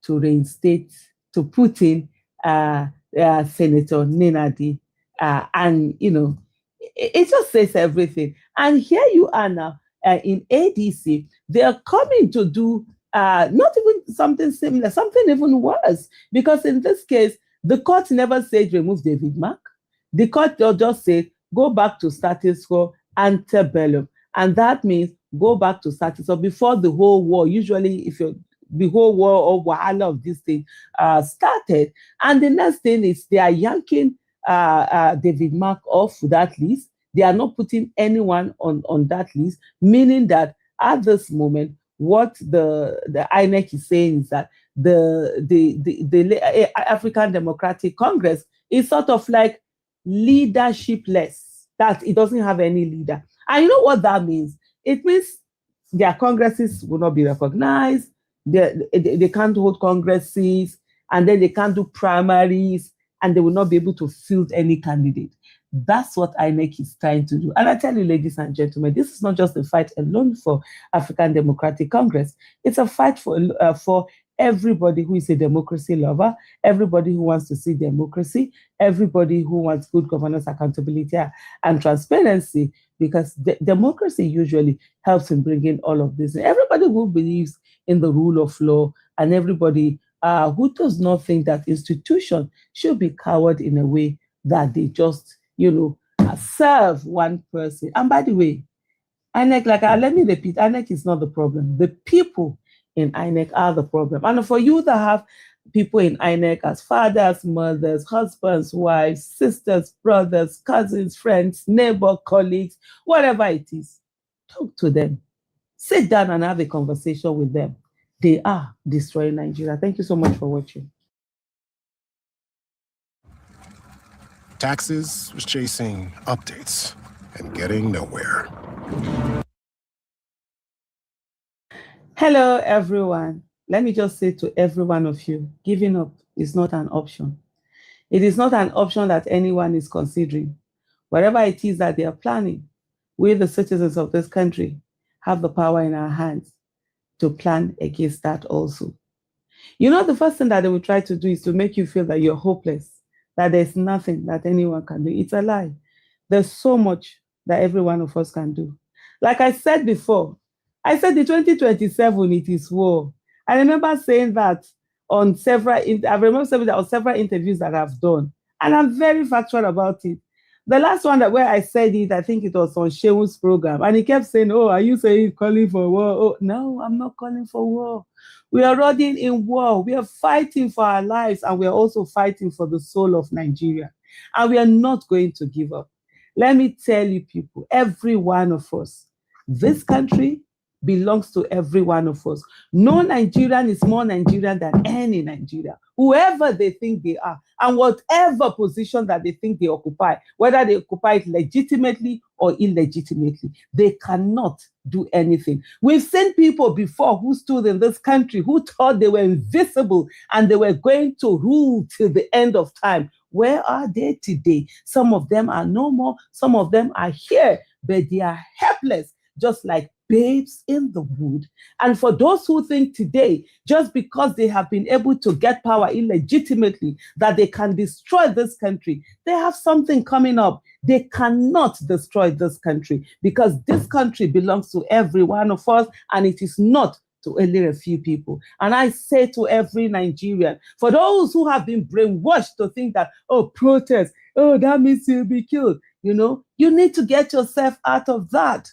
to reinstate, to put in Senator Nenadi. And, you know, it just says everything. And here you are now in ADC. They are coming to do not even something similar, something even worse. Because in this case, the court never said remove David Mark. The court just said go back to status quo antebellum. And that means go back to status quo before the whole war. Usually, if you're the whole war or wahala of this thing started. And the next thing is they are yanking David Mark off that list. They are not putting anyone on that list, meaning that at this moment, what the INEC is saying is that the African Democratic Congress is sort of like leadership-less, that it doesn't have any leader. And you know what that means? It means their congresses will not be recognized, they can't hold congresses, and then they can't do primaries, and they will not be able to field any candidate. That's what INEC is trying to do. And I tell you, ladies and gentlemen, this is not just a fight alone for African Democratic Congress. It's a fight for everybody who is a democracy lover, everybody who wants to see democracy, everybody who wants good governance, accountability, and transparency, because democracy usually helps in bringing all of this. Everybody who believes in the rule of law and everybody who does not think that institutions should be cowered in a way that they just, serve one person. And by the way, INEC, let me repeat, INEC is not the problem. The people in INEC are the problem. And for you that have people in INEC as fathers, mothers, husbands, wives, sisters, brothers, cousins, friends, neighbor, colleagues, whatever it is, talk to them. Sit down and have a conversation with them. They are destroying Nigeria. Thank you so much for watching. Taxes was chasing updates and getting nowhere. Hello, everyone. Let me just say to every one of you, giving up is not an option. It is not an option that anyone is considering. Whatever it is that they are planning, we, the citizens of this country, have the power in our hands to plan against that also. The first thing that they will try to do is to make you feel that you're hopeless, that there's nothing that anyone can do. It's a lie. There's so much that every one of us can do. Like I said before, I said the 2027, it is war. I remember saying that on several interviews that I've done, and I'm very factual about it. The last one where I said it, I think it was on Shewun's program, and he kept saying, "Oh, are you saying calling for war?" Oh, no, I'm not calling for war. We are already in war. We are fighting for our lives, and we are also fighting for the soul of Nigeria. And we are not going to give up. Let me tell you, people, every one of us, this country belongs to every one of us. No Nigerian is more Nigerian than any Nigerian, whoever they think they are, and whatever position that they think they occupy, whether they occupy it legitimately or illegitimately, they cannot do anything. We've seen people before who stood in this country who thought they were invisible and they were going to rule till the end of time. Where are they today? Some of them are no more, some of them are here, but they are helpless, just like babes in the wood. And for those who think today, just because they have been able to get power illegitimately, that they can destroy this country, they have something coming up. They cannot destroy this country, because this country belongs to every one of us, and it is not to only a few people. And I say to every Nigerian, for those who have been brainwashed to think that, protest, that means you'll be killed, you need to get yourself out of that.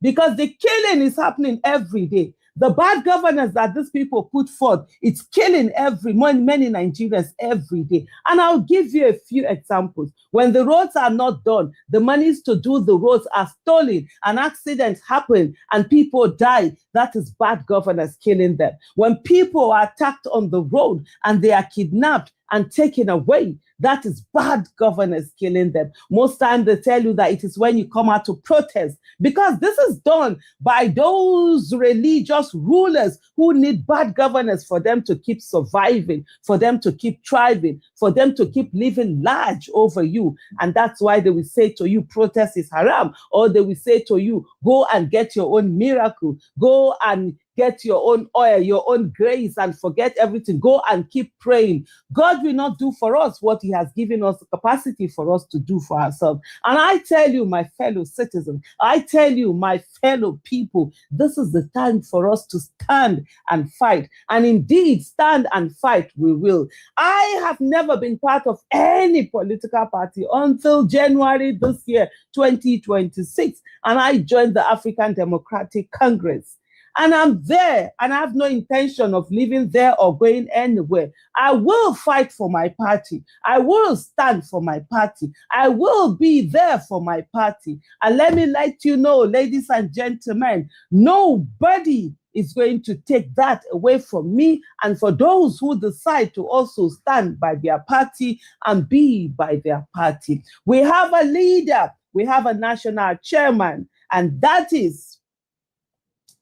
Because the killing is happening every day. The bad governance that these people put forth, it's killing many Nigerians every day. And I'll give you a few examples. When the roads are not done, the monies to do the roads are stolen, and accidents happen and people die. That is bad governance killing them. When people are attacked on the road and they are kidnapped and taken away. That is bad governance killing them. Most times they tell you that it is when you come out to protest, because this is done by those religious rulers who need bad governance for them to keep surviving, for them to keep thriving, for them to keep living large over you. And that's why they will say to you, protest is haram, or they will say to you, go and get your own miracle, go and get your own oil, your own grace, and forget everything. Go and keep praying. God will not do for us what he has given us the capacity for us to do for ourselves. And I tell you, my fellow citizens, I tell you, my fellow people, this is the time for us to stand and fight. And indeed, stand and fight we will. I have never been part of any political party until January this year, 2026. And I joined the African Democratic Congress. And I'm there, and I have no intention of leaving there or going anywhere. I will fight for my party. I will stand for my party. I will be there for my party. And let me let you know, ladies and gentlemen, nobody is going to take that away from me and for those who decide to also stand by their party and be by their party. We have a leader. We have a national chairman, and that is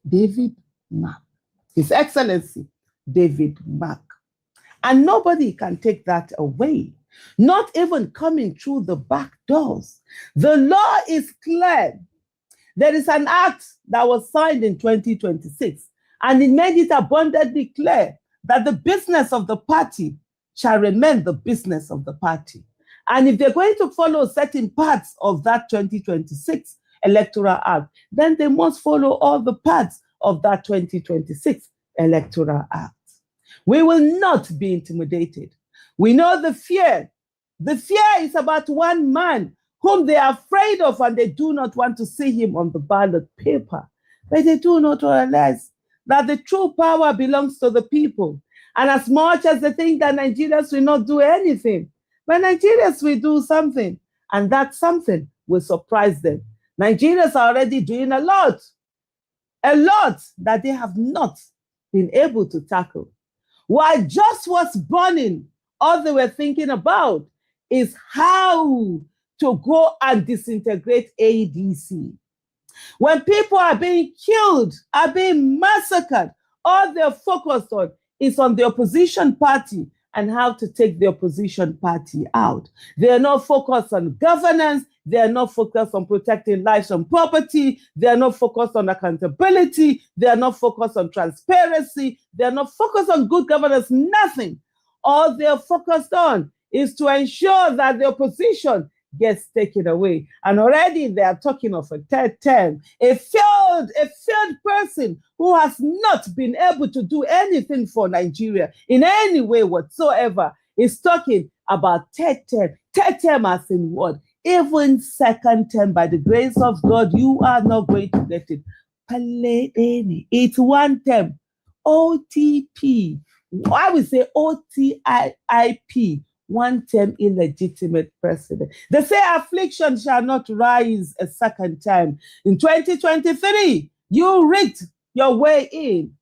David Mark, His Excellency David Mark. And nobody can take that away, not even coming through the back doors. The law is clear. There is an act that was signed in 2026, and it made it abundantly clear that the business of the party shall remain the business of the party. And if they're going to follow certain parts of that 2026 Electoral Act, then they must follow all the parts of that 2026 Electoral Act. We will not be intimidated. We know the fear. The fear is about one man whom they are afraid of, and they do not want to see him on the ballot paper. But they do not realize that the true power belongs to the people. And as much as they think that Nigerians will not do anything, but Nigerians will do something, and that something will surprise them. Nigerians are already doing a lot that they have not been able to tackle. While Jos was burning, all they were thinking about is how to go and disintegrate ADC. When people are being killed, are being massacred, all they're focused on is on the opposition party and how to take the opposition party out. They are not focused on governance. They are not focused on protecting lives and property. They are not focused on accountability. They are not focused on transparency. They are not focused on good governance, nothing. All they are focused on is to ensure that the opposition gets taken away. And already they are talking of a third term. A failed person who has not been able to do anything for Nigeria in any way whatsoever is talking about third term. Third term as in what? Even second term, by the grace of God, you are not going to get it. It's one term. OTP. I would say OTIP. One term illegitimate president. They say affliction shall not rise a second time. In 2023, you rigged your way in,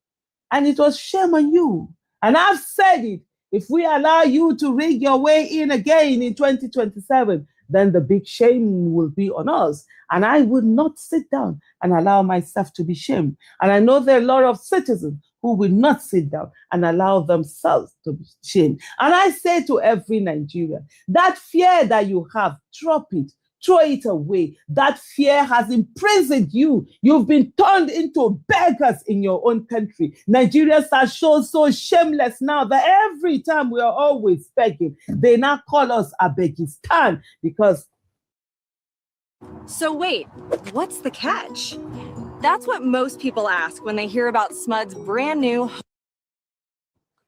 and it was shame on you. And I've said it, if we allow you to rig your way in again in 2027, then the big shame will be on us. And I would not sit down and allow myself to be shamed. And I know there are a lot of citizens who will not sit down and allow themselves to be shamed. And I say to every Nigerian, that fear that you have, drop it, throw it away. That fear has imprisoned you. You've been turned into beggars in your own country. Nigerians are so shameless now that every time we are always begging, they now call us Abegistan because. So wait, what's the catch? That's what most people ask when they hear about SMUD's brand new.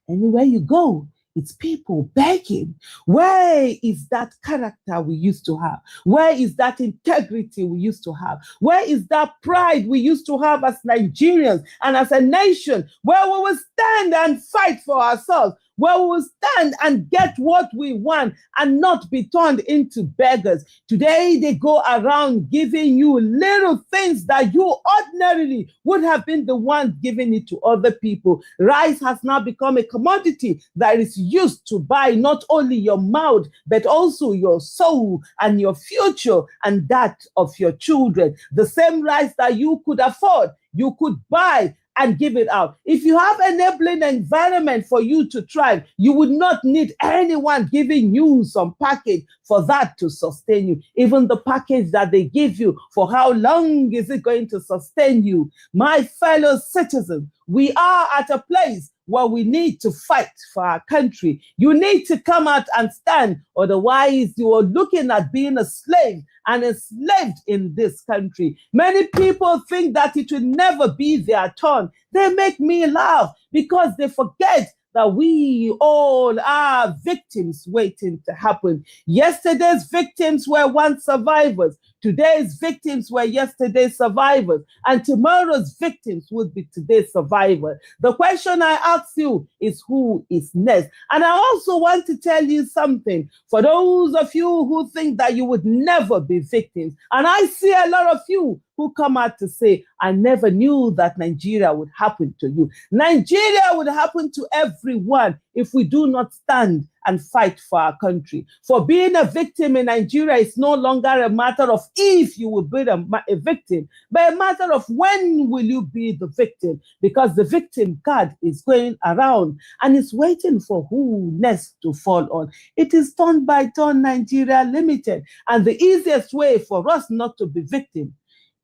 Anywhere you go, it's people begging. Where is that character we used to have? Where is that integrity we used to have? Where is that pride we used to have as Nigerians and as a nation, where we will stand and fight for ourselves? where we will stand and get what we want and not be turned into beggars. Today, they go around giving you little things that you ordinarily would have been the one giving it to other people. Rice has now become a commodity that is used to buy not only your mouth, but also your soul and your future and that of your children. The same rice that you could afford, you could buy and give it out. If you have enabling environment for you to thrive, you would not need anyone giving you some package for that to sustain you. Even the package that they give you, for how long is it going to sustain you? My fellow citizens, we are at a place where we need to fight for our country. You need to come out and stand, otherwise you are looking at being a slave and enslaved in this country. Many people think that it will never be their turn. They make me laugh because they forget that we all are victims waiting to happen. Yesterday's victims were once survivors. Today's victims were yesterday's survivors. And tomorrow's victims would be today's survivors. The question I ask you is, who is next? And I also want to tell you something. For those of you who think that you would never be victims, and I see a lot of you who come out to say, I never knew that Nigeria would happen to you. Nigeria would happen to everyone if we do not stand and fight for our country. For being a victim in Nigeria is no longer a matter of if you will be a victim, but a matter of when will you be the victim, because the victim card is going around and is waiting for who next to fall on. It is Turn by Turn Nigeria Limited. And the easiest way for us not to be victims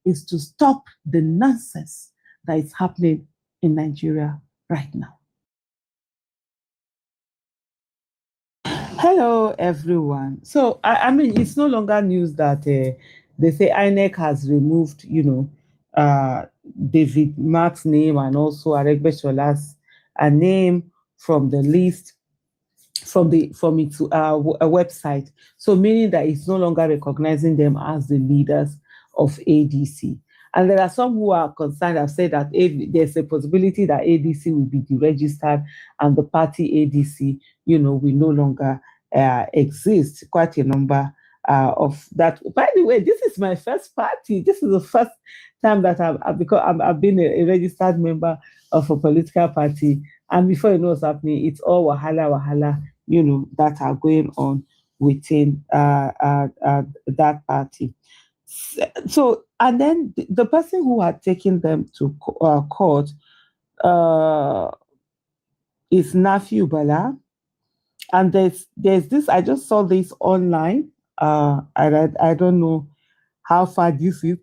is to stop the nonsense that is happening in Nigeria right now. Hello, everyone. So, I mean, it's no longer news that they say INEC has removed, David Mark's name and also Aregbesol's name from the list, from its website. So, meaning that it's no longer recognizing them as the leaders of ADC. And there are some who are concerned, have said that there's a possibility that ADC will be deregistered and the party ADC, will no longer exist. Quite a number of that. By the way, this is my first party. This is the first time that I've been a registered member of a political party. And before you know what's happening, it's all wahala, that are going on within that party. So, and then the person who had taken them to court is Nafiu Bala. And there's this, I just saw this online. I don't know how far this is,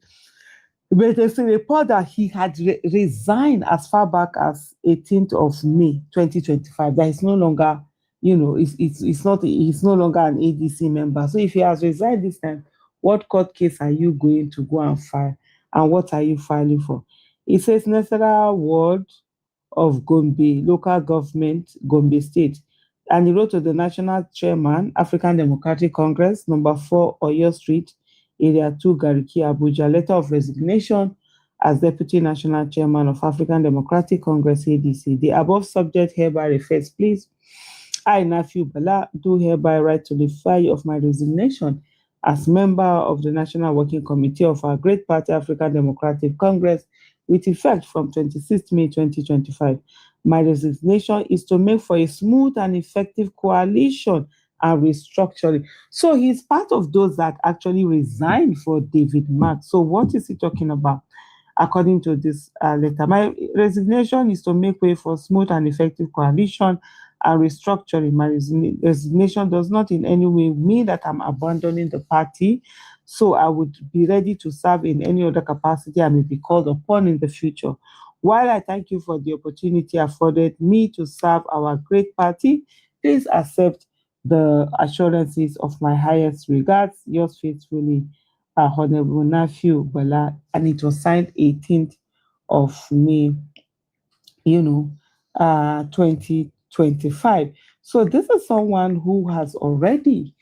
but there's a report that he had resigned as far back as 18th of May, 2025. That is no longer, he's no longer an ADC member. So if he has resigned this time, what court case are you going to go and file? And what are you filing for? It says Nasara Ward of Gombe, local government, Gombe State. And he wrote to the national chairman, African Democratic Congress, number 4, Oyo Street, Area 2, Gariki, Abuja, letter of resignation as Deputy National Chairman of African Democratic Congress, ADC. The above subject hereby refers, please. I, Nafiu Bala, do hereby write to the file of my resignation as member of the National Working Committee of our great party, African Democratic Congress, with effect from 26 May 2025. My resignation is to make for a smooth and effective coalition and restructuring. So he's part of those that actually resigned for David Mark. So what is he talking about? According to this letter, my resignation is to make way for smooth and effective coalition and restructuring. My resignation does not in any way mean that I'm abandoning the party. So I would be ready to serve in any other capacity I may be called upon in the future. While I thank you for the opportunity afforded me to serve our great party, please accept the assurances of my highest regards. Yours faithfully, Honorable Nafiu Bala, and it was signed 18th of May, 2025. So this is someone who has already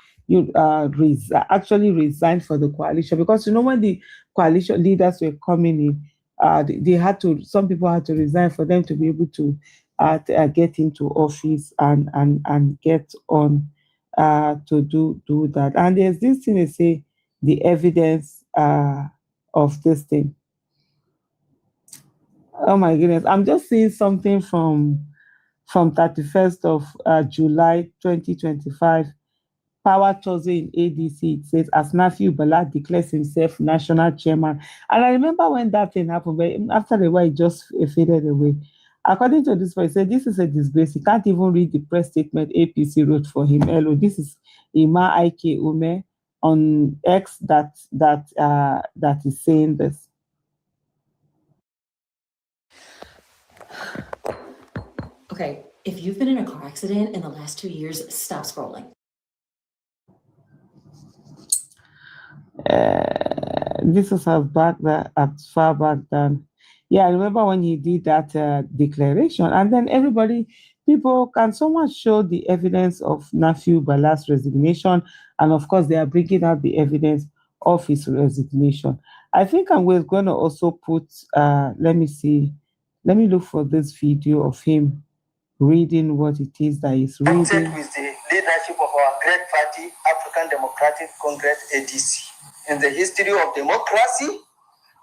actually resigned for the coalition, because when the coalition leaders were coming in, some people had to resign for them to be able to get into office and get on to do that. And there's this thing they say, the evidence of this thing. Oh my goodness, I'm just seeing something from 31st of July 2025. Power Thursday in ADC. It says, as Nafiu Bala declares himself national chairman. And I remember when that thing happened, but after a while, it just faded away. According to this, it said, this is a disgrace. He can't even read the press statement APC wrote for him. Hello, this is Ima Ike Ume on X that is saying this. Okay, if you've been in a car accident in the last 2 years, stop scrolling. This is as far back than, yeah, I remember when he did that declaration, and then people can so much show the evidence of Nafiu Bala's resignation, and of course they are bringing out the evidence of his resignation. I think we're going to also put, let me look for this video of him reading what it is that he's reading. With the leadership of our great party, African Democratic Congress, ADC. In the history of democracy,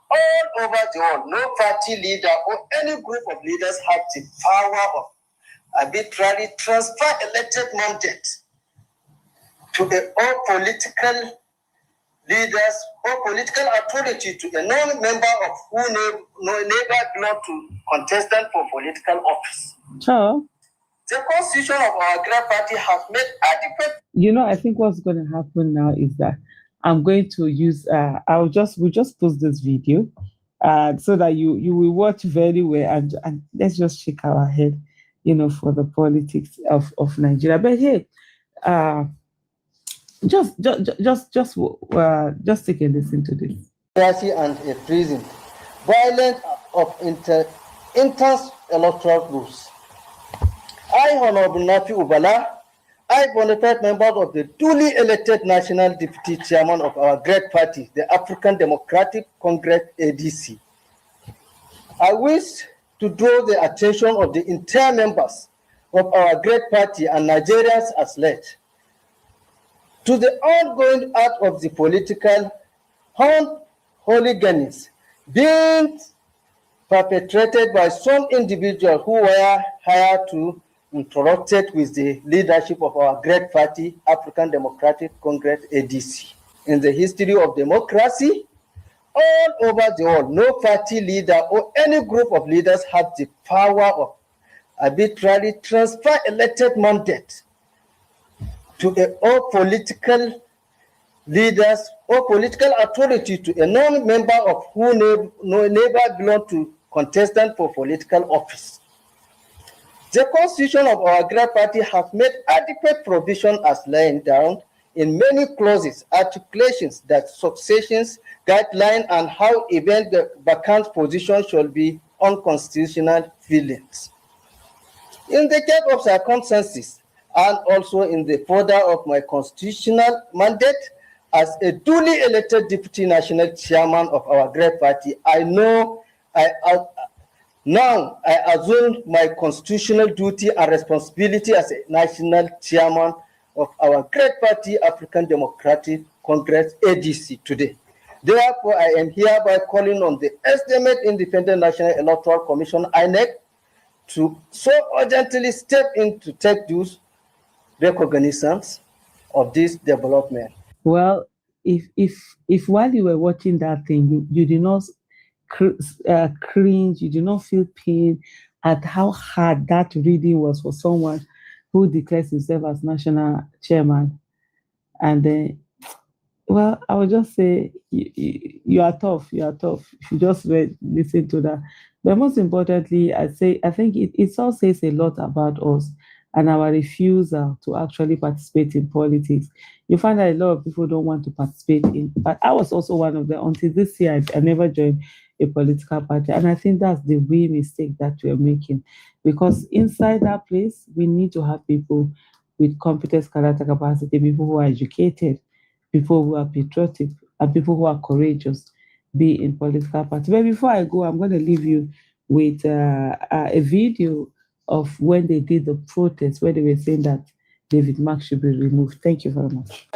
all over the world, no party leader or any group of leaders have the power of arbitrarily transfer elected mandate to all political leaders or political authority to a non-member of who never belong to contestant for political office. Sure. The constitution of our great party has made adequate. I think what's going to happen now is that I'm going to use, we'll just post this video so that you will watch very well, and let's just shake our head, for the politics of Nigeria. But hey, just take a listen to this. And a prison, violence of intense electoral rules. I, Honorable Nafiu Ubala, I, qualified members of the duly elected National Deputy Chairman of our great party, the African Democratic Congress, ADC. I wish to draw the attention of the entire members of our great party and Nigerians as late to the ongoing act of the political hooligans being perpetrated by some individuals who were hired to interrupted with the leadership of our great party, African Democratic Congress, ADC. In the history of democracy, all over the world, no party leader or any group of leaders have the power of arbitrarily transfer elected mandate to all political leaders or political authority to a non-member of who never belong to contestant for political office. The constitution of our great party has made adequate provision as laying down in many clauses, articulations that successions, guidelines, and how even the vacant position shall be unconstitutional feelings. In the case of circumstances, and also in the further of my constitutional mandate as a duly elected deputy national chairman of our great party, Now, I assume my constitutional duty and responsibility as a national chairman of our great party, African Democratic Congress, ADC, today. Therefore, I am hereby calling on the estimate Independent National Electoral Commission, INEC, to so urgently step in to take those recognitions of this development. Well, if while you were watching that thing, you did not cringe, you do not feel pain at how hard that reading was for someone who declares himself as national chairman. And well, I would just say you are tough. You are tough. If you just listen to that. But most importantly, I think it all says a lot about us and our refusal to actually participate in politics. You find that a lot of people don't want to participate in, but I was also one of them. Until this year, I never joined a political party. And I think that's the real mistake that we're making. Because inside that place, we need to have people with competence, character, capacity, people who are educated, people who are patriotic, and people who are courageous, be in political party. But before I go, I'm going to leave you with a video of when they did the protest, where they were saying that David Mark should be removed. Thank you very much.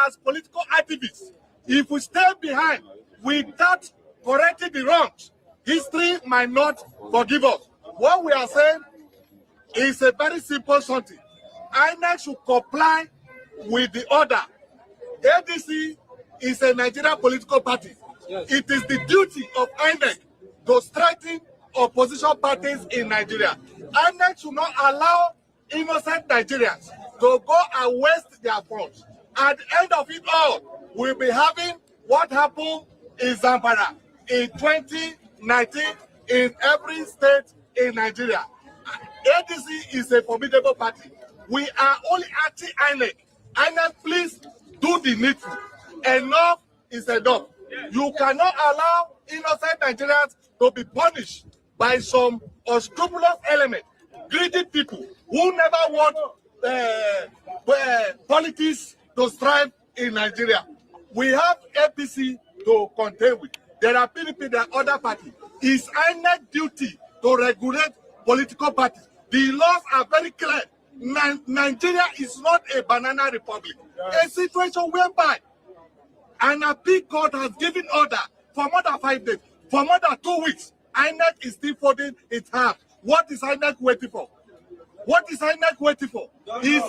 As political activists, if we stay behind without correcting the wrongs, history might not forgive us. What we are saying is a very simple something. INEC should comply with the order. ADC is a Nigerian political party. Yes. It is the duty of INEC to strengthen opposition parties in Nigeria. INEC should not allow innocent Nigerians to go and waste their funds. At the end of it all, we'll be having what happened in Zamfara in 2019 in every state in Nigeria. ADC is a formidable party. We are only anti-INEC. INEC, please do the needful. Enough is enough. You cannot allow innocent Nigerians to be punished by some unscrupulous element, greedy people who never want politics to strive in Nigeria. We have APC to contend with. There are PDP, there are other parties. It's INEC duty to regulate political parties. The laws are very clear. Nigeria is not a banana republic. A situation whereby an appeal court has given order for more than 5 days, for more than 2 weeks. INEC is still folding its hands. What is INEC waiting for? What is INEC waiting for? Is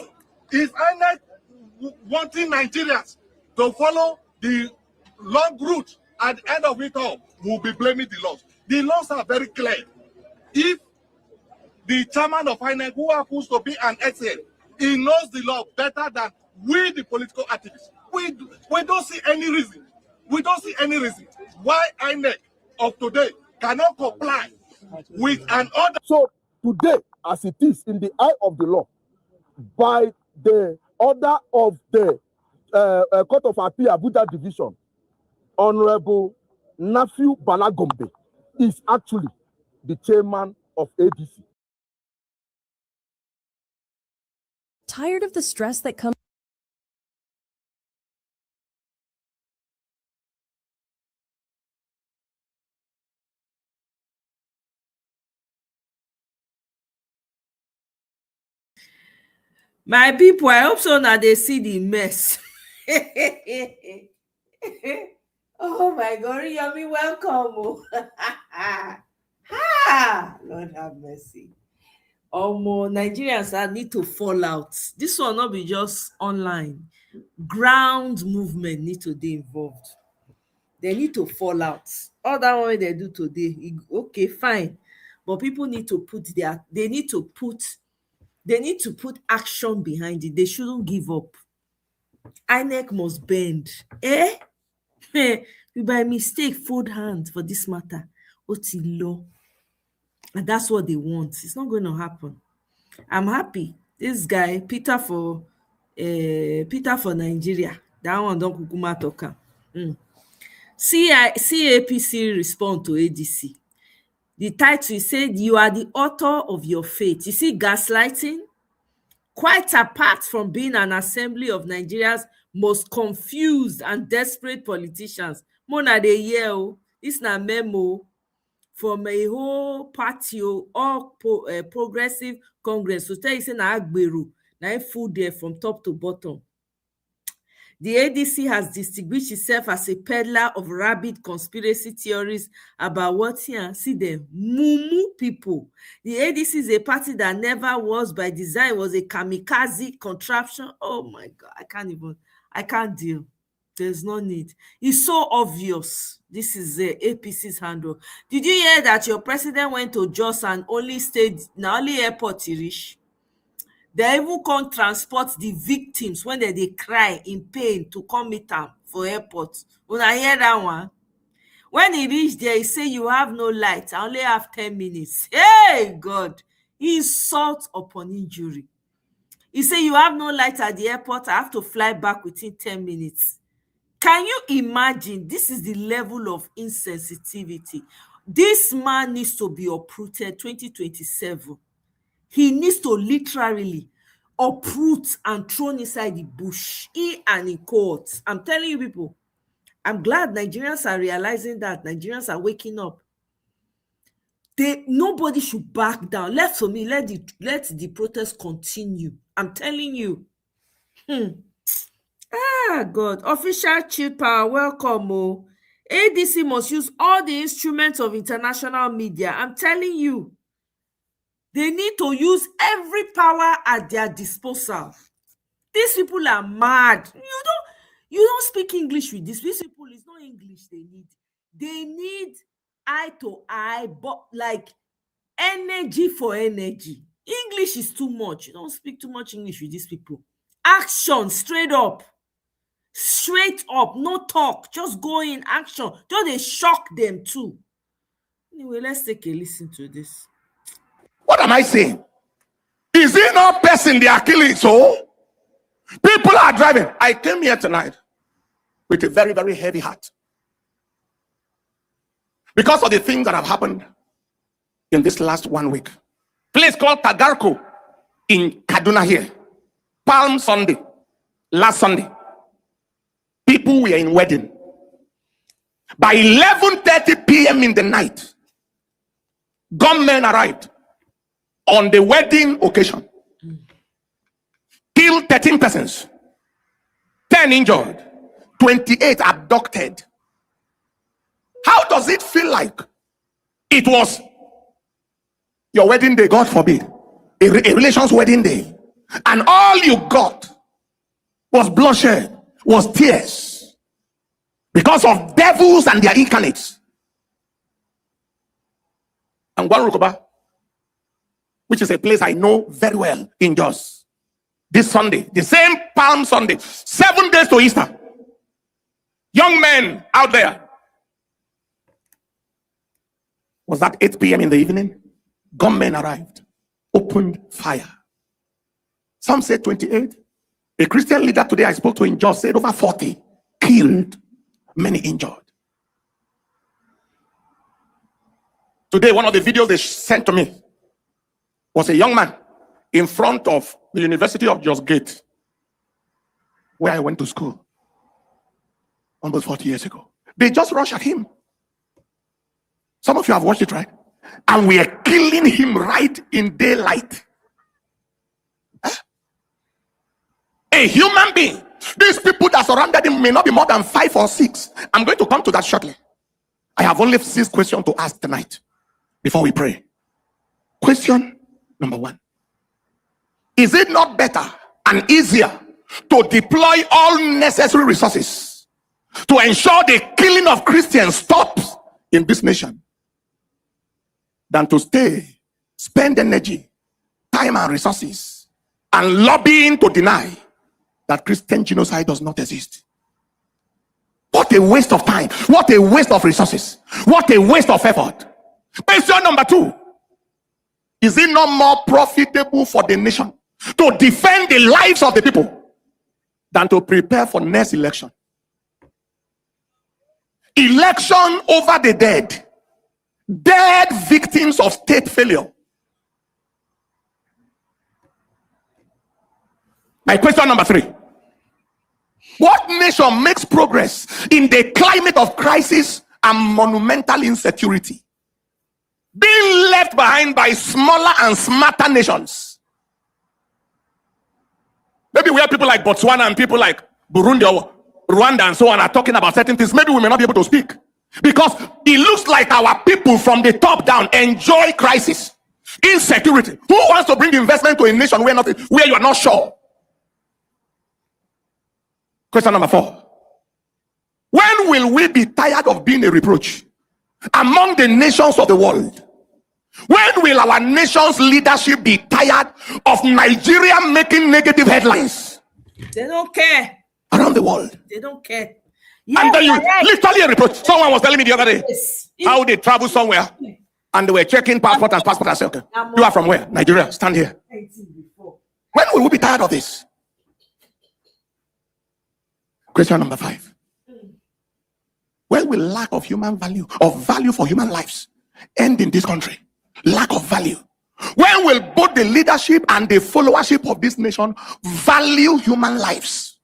INEC wanting Nigerians to follow the long route? At the end of it all, we'll be blaming the laws. The laws are very clear. If the chairman of INEC, who happens to be an excellent, he knows the law better than we, the political activists. We don't see any reason. We don't see any reason why INEC of today cannot comply with an order. So today, as it is in the eye of the law, by the order of the Court of Appeal Abuja Division, Honorable Nafiu Balagombe is actually the chairman of ADC. Tired of the stress that comes? My people, I hope so now they see the mess. Oh my God, Yomi, welcome. Lord have mercy. Nigerians need to fall out. This will not be just online. Ground movement need to be involved. They need to fall out. All that one they do today, okay, fine. But people need to they need to put action behind it. They shouldn't give up. INEC must bend. We by mistake fold hands for this matter. What's the law? And that's what they want. It's not going to happen. I'm happy. This guy, Peter for Nigeria. That one don't kukuma talk. CAPC respond to ADC. The title said, "You are the author of your fate." You see, gaslighting, quite apart from being an assembly of Nigeria's most confused and desperate politicians. Mona de yell, this na memo from a whole party, all progressive Congress. So tell you say na Agberu, na full there from top to bottom. The ADC has distinguished itself as a peddler of rabid conspiracy theories about what here. See them, mumu people. The ADC is a party that never was by design, was a kamikaze contraption. Oh my God, I can't deal. There's no need. It's so obvious. This is the APC's handle. Did you hear that your president went to Jos and only stayed na only airport he reach? They even can't transport the victims when they cry in pain to come meet them for airport. When I hear that one, when he reached there, he say, "You have no light. I only have 10 minutes. Hey, God. Insult upon injury. He say, "You have no light at the airport. I have to fly back within 10 minutes. Can you imagine? This is the level of insensitivity. This man needs to be uprooted 2027. He needs to literally uproot and thrown inside the bush. He and in court. I'm telling you people, I'm glad Nigerians are realizing that. Nigerians are waking up. Nobody should back down. Let the protest continue. I'm telling you. Ah, God. Official chill power, welcome. Oh. ADC must use all the instruments of international media. I'm telling you. They need to use every power at their disposal. These people are mad. You don't speak English with these people. It's not English they need. They need eye to eye, but like energy for energy. English is too much. You don't speak too much English with these people. Action, straight up. Straight up, no talk. Just go in action. Just they shock them too. Anyway, let's take a listen to this. What am I saying? Is it not person they are killing? So people are driving. I came here tonight with a very, very heavy heart because of the things that have happened in this last 1 week. Place called Tagarko in Kaduna here. Palm Sunday, last Sunday. People were in wedding. By 11:30 p.m. in the night, gunmen arrived on the wedding occasion. Killed 13 persons, 10 injured, 28 abducted. How does it feel like it was your wedding day, God forbid, a relation's wedding day, and all you got was bloodshed, was tears, because of devils and their incarnates? And Gwarukoba, which is a place I know very well in Jos, this Sunday, the same Palm Sunday, 7 days to Easter, young men out there. Was that 8 p.m. in the evening? Gunmen arrived, opened fire. Some said 28. A Christian leader today I spoke to in Jos said over 40 killed, many injured. Today, one of the videos they sent to me was a young man in front of the University of Jos Gate, where I went to school almost 40 years ago. They just rushed at him. Some of you have watched it, right? And we are killing him right in daylight. A human being. These people that surrounded him may not be more than 5 or 6. I'm going to come to that shortly. I have only 6 questions to ask tonight before we pray. Question number 1. Is it not better and easier to deploy all necessary resources to ensure the killing of Christians stops in this nation than to spend energy, time and resources and lobbying to deny that Christian genocide does not exist? What a waste of time. What a waste of resources. What a waste of effort. Question number 2. Is it not more profitable for the nation to defend the lives of the people than to prepare for next election? Election over the dead. Dead victims of state failure. My question number 3. What nation makes progress in the climate of crisis and monumental insecurity, being left behind by smaller and smarter nations? Maybe where people like Botswana and people like Burundi or Rwanda and so on are talking about certain things, maybe we may not be able to speak, because it looks like our people from the top down enjoy crisis, insecurity. Who wants to bring investment to a nation where you are not sure? Question number 4. When will we be tired of being a reproach among the nations of the world? When will our nation's leadership be tired of Nigeria making negative headlines? They don't care. Around the world. They don't care. And then you literally a reproach. Someone was telling me the other day how they travel somewhere and they were checking passport and passport. I said, okay, you are from where? Nigeria. Stand here. When will we be tired of this? Question number 5. When will lack of human value, of value for human lives, end in this country? Lack of value. When will both the leadership and the followership of this nation value human lives?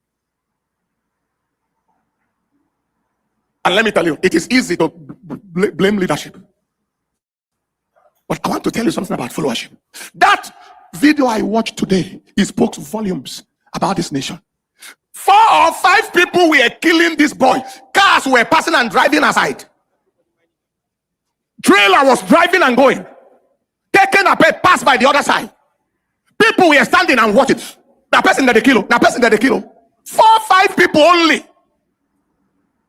And let me tell you, it is easy to blame leadership. But I want to tell you something about followership. That video I watched today, it spoke volumes about this nation. 4 or 5 people were killing this boy. Cars were passing and driving aside. Trailer was driving and going. Taking a pass by the other side. People were standing and watching. That person that they kill. That person that they kill. 4 or 5 people only.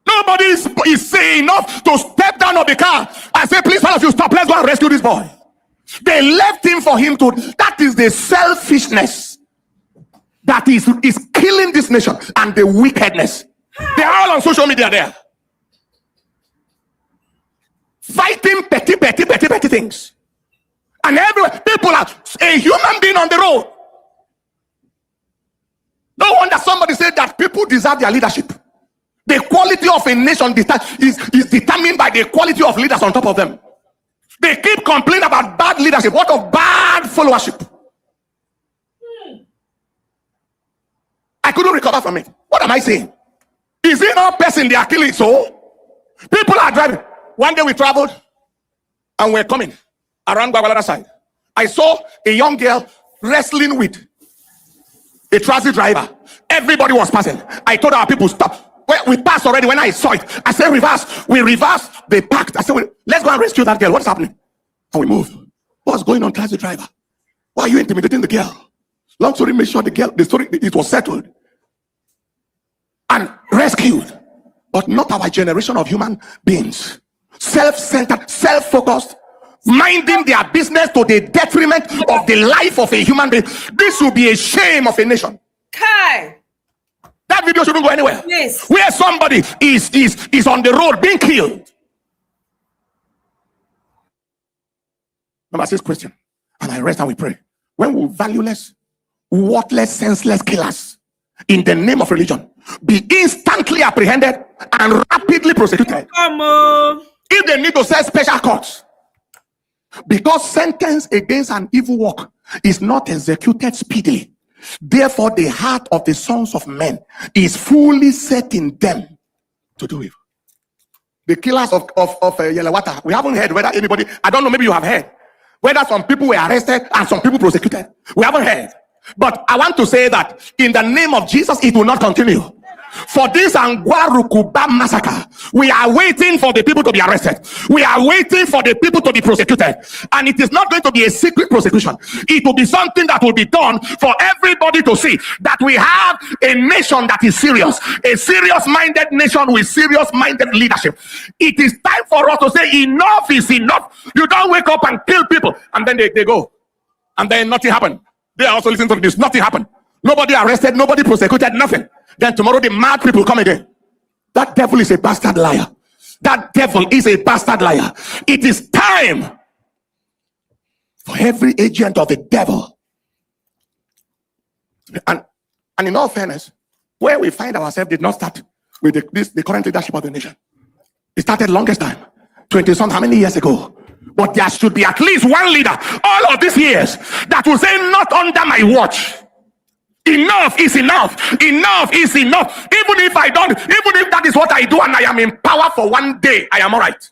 Nobody is saying enough to step down of the car and say, please, all of you, stop. Let's go and rescue this boy. They left him for him to. That is the selfishness that is killing this nation, and the wickedness. They are all on social media there. Fighting petty things. And everywhere, people are a human being on the road. No wonder somebody said that people deserve their leadership. The quality of a nation is determined by the quality of leaders on top of them. They keep complaining about bad leadership. What of bad followership? I couldn't recover from it. What am I saying? Is it not person they are killing? So people are driving. One day we traveled and we're coming around Gwagwalada side. I saw a young girl wrestling with a transit driver. Everybody was passing. I told our people, stop. We passed already. When I saw it, I said reverse. We reversed. They packed. I said, let's go and rescue that girl. What's happening? And we moved. What's going on, transit driver? Why are you intimidating the girl? Long story, make sure the story, it was settled and rescued. But not our generation of human beings. Self-centered, self-focused, minding their business to the detriment of the life of a human being. This will be a shame of a nation. Kai. That video shouldn't go anywhere. Yes. Where somebody is on the road being killed. Number 6 question. And I rest and we pray. When will valueless, worthless, senseless killers in the name of religion be instantly apprehended and rapidly prosecuted? Come on. If they need to set special courts, because sentence against an evil work is not executed speedily, therefore the heart of the sons of men is fully set in them to do evil. The killers of Yelawata, we haven't heard whether anybody, I don't know, maybe you have heard, whether some people were arrested and some people prosecuted. We haven't heard. But I want to say that in the name of Jesus, it will not continue. For this Angwarukuba massacre, we are waiting for the people to be arrested. We are waiting for the people to be prosecuted. And it is not going to be a secret prosecution. It will be something that will be done for everybody to see that we have a nation that is serious. A serious-minded nation with serious-minded leadership. It is time for us to say enough is enough. You don't wake up and kill people and then they go. And then nothing happened. They are also listening to this. Nothing happened. Nobody arrested, nobody prosecuted, nothing. Then tomorrow the mad people come again. That devil is a bastard liar. That devil is a bastard liar. It is time for every agent of the devil. And in all fairness, where we find ourselves did not start with the current leadership of the nation. It started longest time. 20-some, how many years ago? But there should be at least one leader all of these years that will say, not under my watch. Enough is enough. Enough is enough. Even if that is what I do and I am in power for one day, I am all right.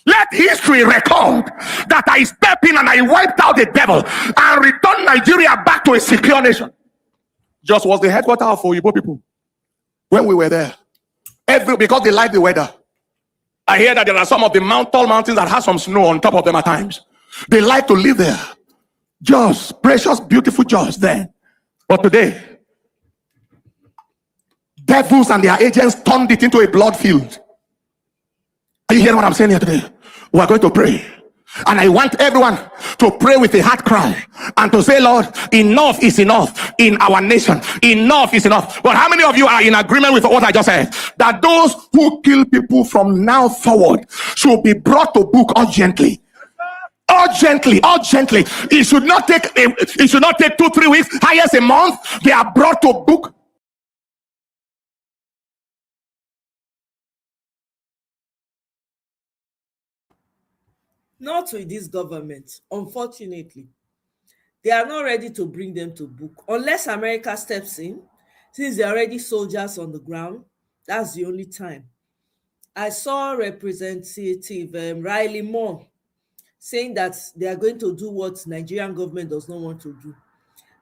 Let history record that I stepped in and I wiped out the devil and returned Nigeria back to a secure nation. Just was the headquarters of Oyibo people when we were there. Because they like the weather. I hear that there are some of the tall mountains that have some snow on top of them at times. They like to live there. Just precious, beautiful Jos there. But today, devils and their agents turned it into a blood field. Are you hearing what I'm saying here today? We are going to pray. And I want everyone to pray with a heart cry and to say, Lord, enough is enough in our nation. Enough is enough. But how many of you are in agreement with what I just said? That those who kill people from now forward should be brought to book urgently. Urgently. It should not take 2-3 weeks, highest a month. They are brought to book. Not with this government, unfortunately. They are not ready to bring them to book. Unless America steps in, since they're already soldiers on the ground, that's the only time. I saw Representative Riley Moore saying that they are going to do what Nigerian government does not want to do.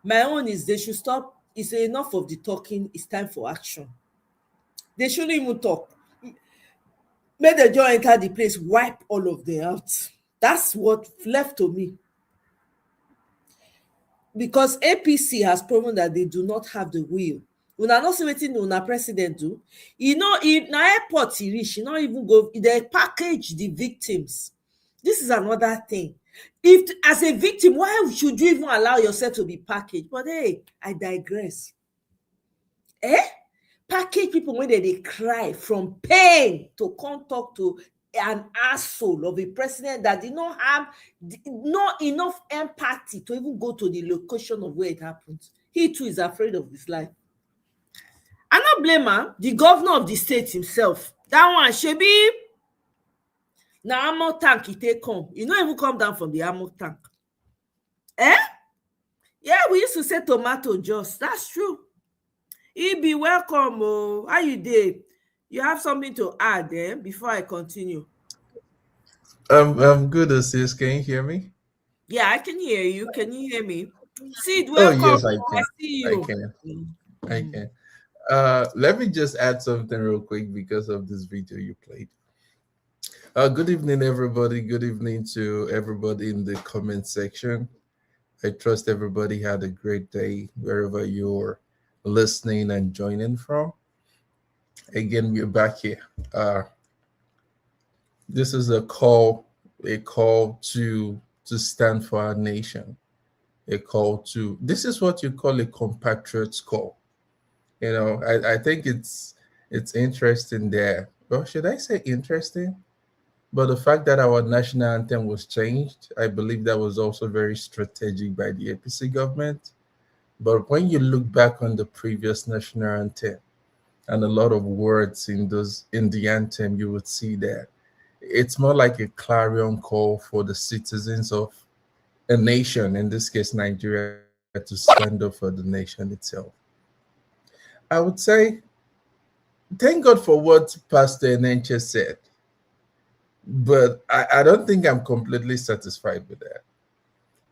My own is they should stop. It's enough of the talking. It's time for action. They shouldn't even talk. Make the jaw enter the place, wipe all of them out. That's what left to me. Because APC has proven that they do not have the will. Una not see wetin una president do. If na airport he reach, not even go. They package the victims. This is another thing. If as a victim, why should you even allow yourself to be packaged? But hey, I digress. Package people when they cry from pain to come talk to an asshole of a president that did not have not enough empathy to even go to the location of where it happened. He too is afraid of his life. I not blame her, the governor of the state himself. That one, Shebi, na ammo tank he take come. He not even come down from the ammo tank. Yeah, we used to say tomato Jos. That's true. He be welcome. Oh, how you did? You have something to add before I continue? I'm good, sis. Can you hear me? Yeah, I can hear you. Can you hear me? Sid, Oh, welcome. yes, I can. See you. I can. Let me just add something real quick because of this video you played. Good evening, everybody. Good evening to everybody in the comment section. I trust everybody had a great day wherever you're listening and joining from. Again, we're back here. This is a call to stand for our nation. This is what you call a compatriots call. You know, I think it's interesting there. Well, should I say interesting? But the fact that our national anthem was changed, I believe that was also very strategic by the APC government. But when you look back on the previous national anthem and a lot of words in the anthem, you would see that it's more like a clarion call for the citizens of a nation, in this case Nigeria, to stand up for the nation itself. I would say, thank God for what Pastor Enenche said, but I don't think I'm completely satisfied with that.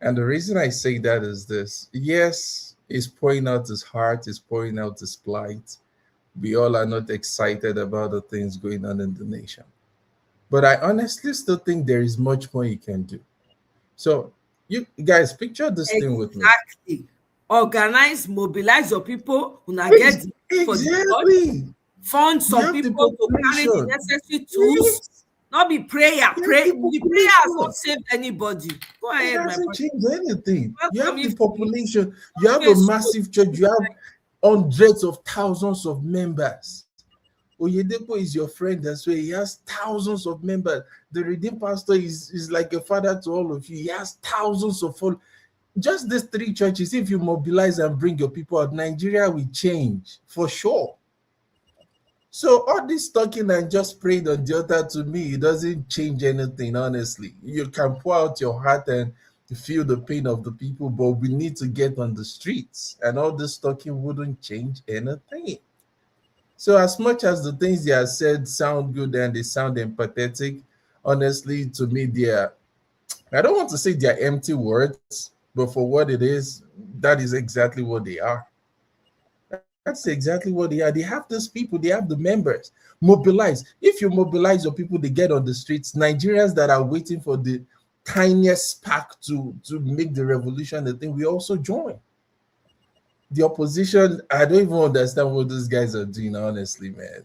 And the reason I say that is this. Yes, he's pouring out his heart, he's pouring out his plight. We all are not excited about the things going on in the nation. But I honestly still think there is much more you can do. So you guys, picture this thing with me. Exactly. Organize, mobilize your people. Una get for the fund some people to carry the necessary tools. Not be prayer. The prayer has not saved anybody. Go ahead, it doesn't change anything. Welcome You have the population, you have a massive church, you have hundreds of thousands of members. Oyedepo is your friend as well. He has thousands of members. The Redeemed Pastor is like a father to all of you. He has thousands of followers. Just these three churches, if you mobilize and bring your people out, Nigeria will change for sure. So all this talking and just praying on the altar, to me, it doesn't change anything, honestly. You can pour out your heart and feel the pain of the people, but we need to get on the streets. And all this talking wouldn't change anything. So as much as the things they have said sound good and they sound empathetic, honestly, to me, I don't want to say they're empty words, but for what it is, that is exactly what they are. That's exactly what they are. They have those people, they have the members. Mobilize. If you mobilize your people, they get on the streets. Nigerians that are waiting for the tiniest spark to make the revolution, the thing, we also join. the opposition, I don't even understand what these guys are doing, honestly, man.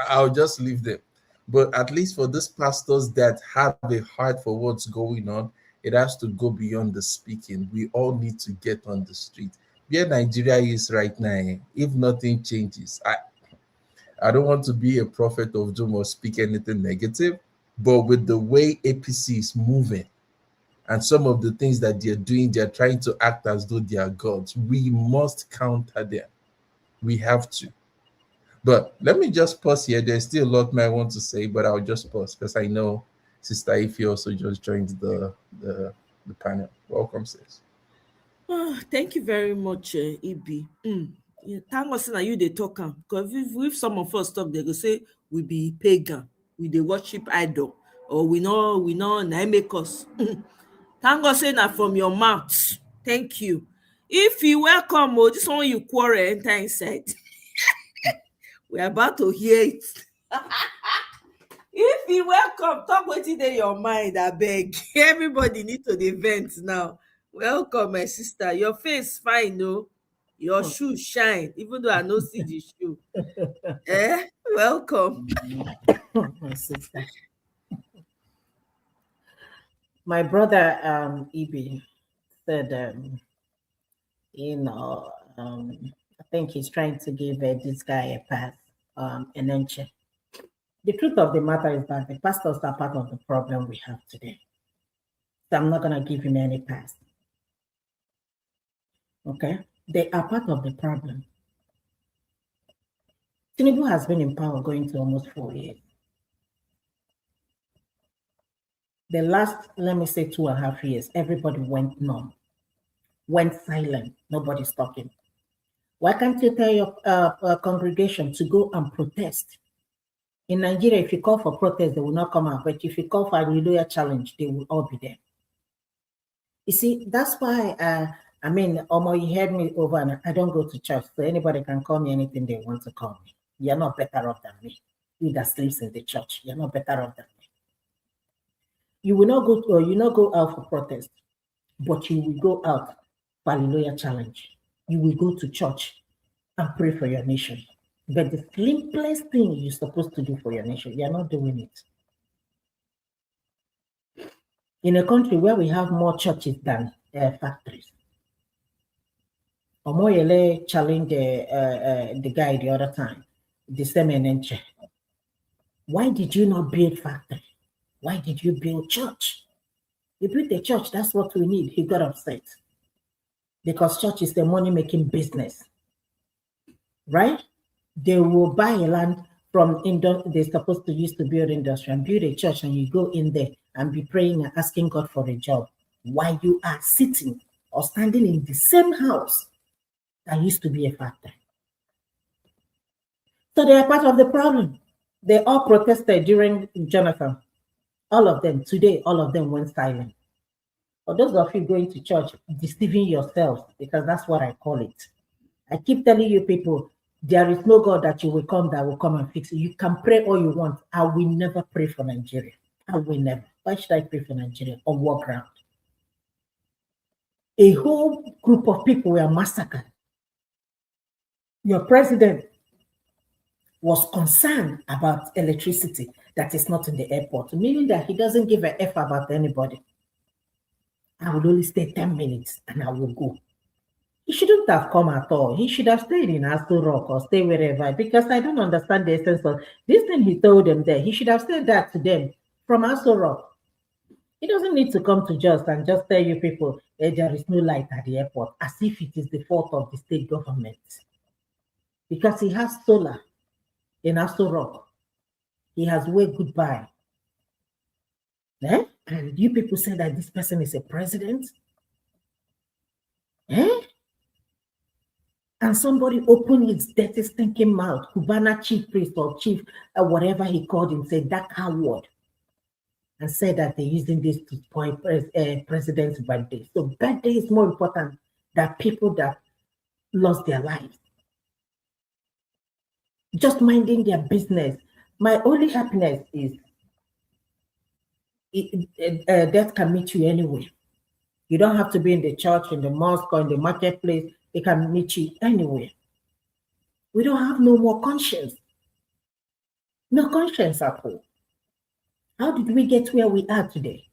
I'll just leave them. But at least for these pastors that have a heart for what's going on, it has to go beyond the speaking. We all need to get on the street. Where Nigeria is right now, if nothing changes, I don't want to be a prophet of doom or speak anything negative, but with the way APC is moving and some of the things that they're doing, they're trying to act as though they are gods. We must counter them. We have to. But let me just pause here. There's still a lot more I want to say, but I'll just pause because I know Sister Ify also just joined the panel. Welcome, sis. Oh, thank you very much, Ibi. Yeah, thank God say you they talk because if some of us talk, they go say we be pagan, we they worship idol, or we know na make us. Thank God say na from your mouth. Thank you. If you welcome, this one you quarrel enter inside. We're about to hear it. If you welcome, talk what's in your mind, I beg. Everybody need to the vent now. Welcome, my sister. Your face fine, no? Your shoe shine, even though I no see the shoe. Welcome. My sister. My brother Ibi said, I think he's trying to give this guy a pass, an enche. The truth of the matter is that the pastors are part of the problem we have today. So I'm not going to give him any pass. Okay? They are part of the problem. Tinubu has been in power going to almost 4 years. The last, let me say 2.5 years, everybody went numb, went silent. Nobody's talking. Why can't you tell your congregation to go and protest? In Nigeria, if you call for protest, they will not come out. But if you call for a Hallelujah challenge, they will all be there. You see, that's why, Omo, you heard me over, and I don't go to church, so anybody can call me anything they want to call me. You're not better off than me. You that sleeps in the church, you're not better off than me. You will not go out for protest, but you will go out for Hallelujah challenge. You will go to church and pray for your nation. But the simplest thing you're supposed to do for your nation, you're not doing it. In a country where we have more churches than factories, Omoyele challenged the guy the other time, the same Enenche. Why did you not build factory? Why did you build church? You built a church, that's what we need. He got upset. Because church is the money-making business. Right? They will buy a land from they're supposed to use to build industry and build a church, and you go in there and be praying and asking God for a job while you are sitting or standing in the same house that used to be a factory. So they are part of the problem. They all protested during Jonathan. All of them. Today, all of them went silent. For those of you going to church, deceiving yourselves, because that's what I call it. I keep telling you people, there is no God that will come and fix it. You can pray all you want. I will never pray for Nigeria. I will never. Why should I pray for Nigeria on war ground? A whole group of people were massacred. Your president was concerned about electricity that is not in the airport, meaning that he doesn't give a F about anybody. I will only stay 10 minutes and I will go. He shouldn't have come at all. He should have stayed in Aston Rock or stay wherever, because I don't understand the essence of this thing he told them there. He should have said that to them from Aston Rock. He doesn't need to come to Jos and just tell you people there is no light at the airport, as if it is the fault of the state government. Because he has solar in Aston Rock. He has waved goodbye. And you people say that this person is a president? And somebody opened his dirty stinking mouth, Cubana chief priest or chief, whatever he called him, said that word, and said that they're using this to spoil president's birthday. So birthday is more important than people that lost their lives. Just minding their business. My only happiness is death can meet you anyway. You don't have to be in the church, in the mosque, or in the marketplace. it can meet you anywhere. We don't have no more conscience. No conscience at all. How did we get where we are today?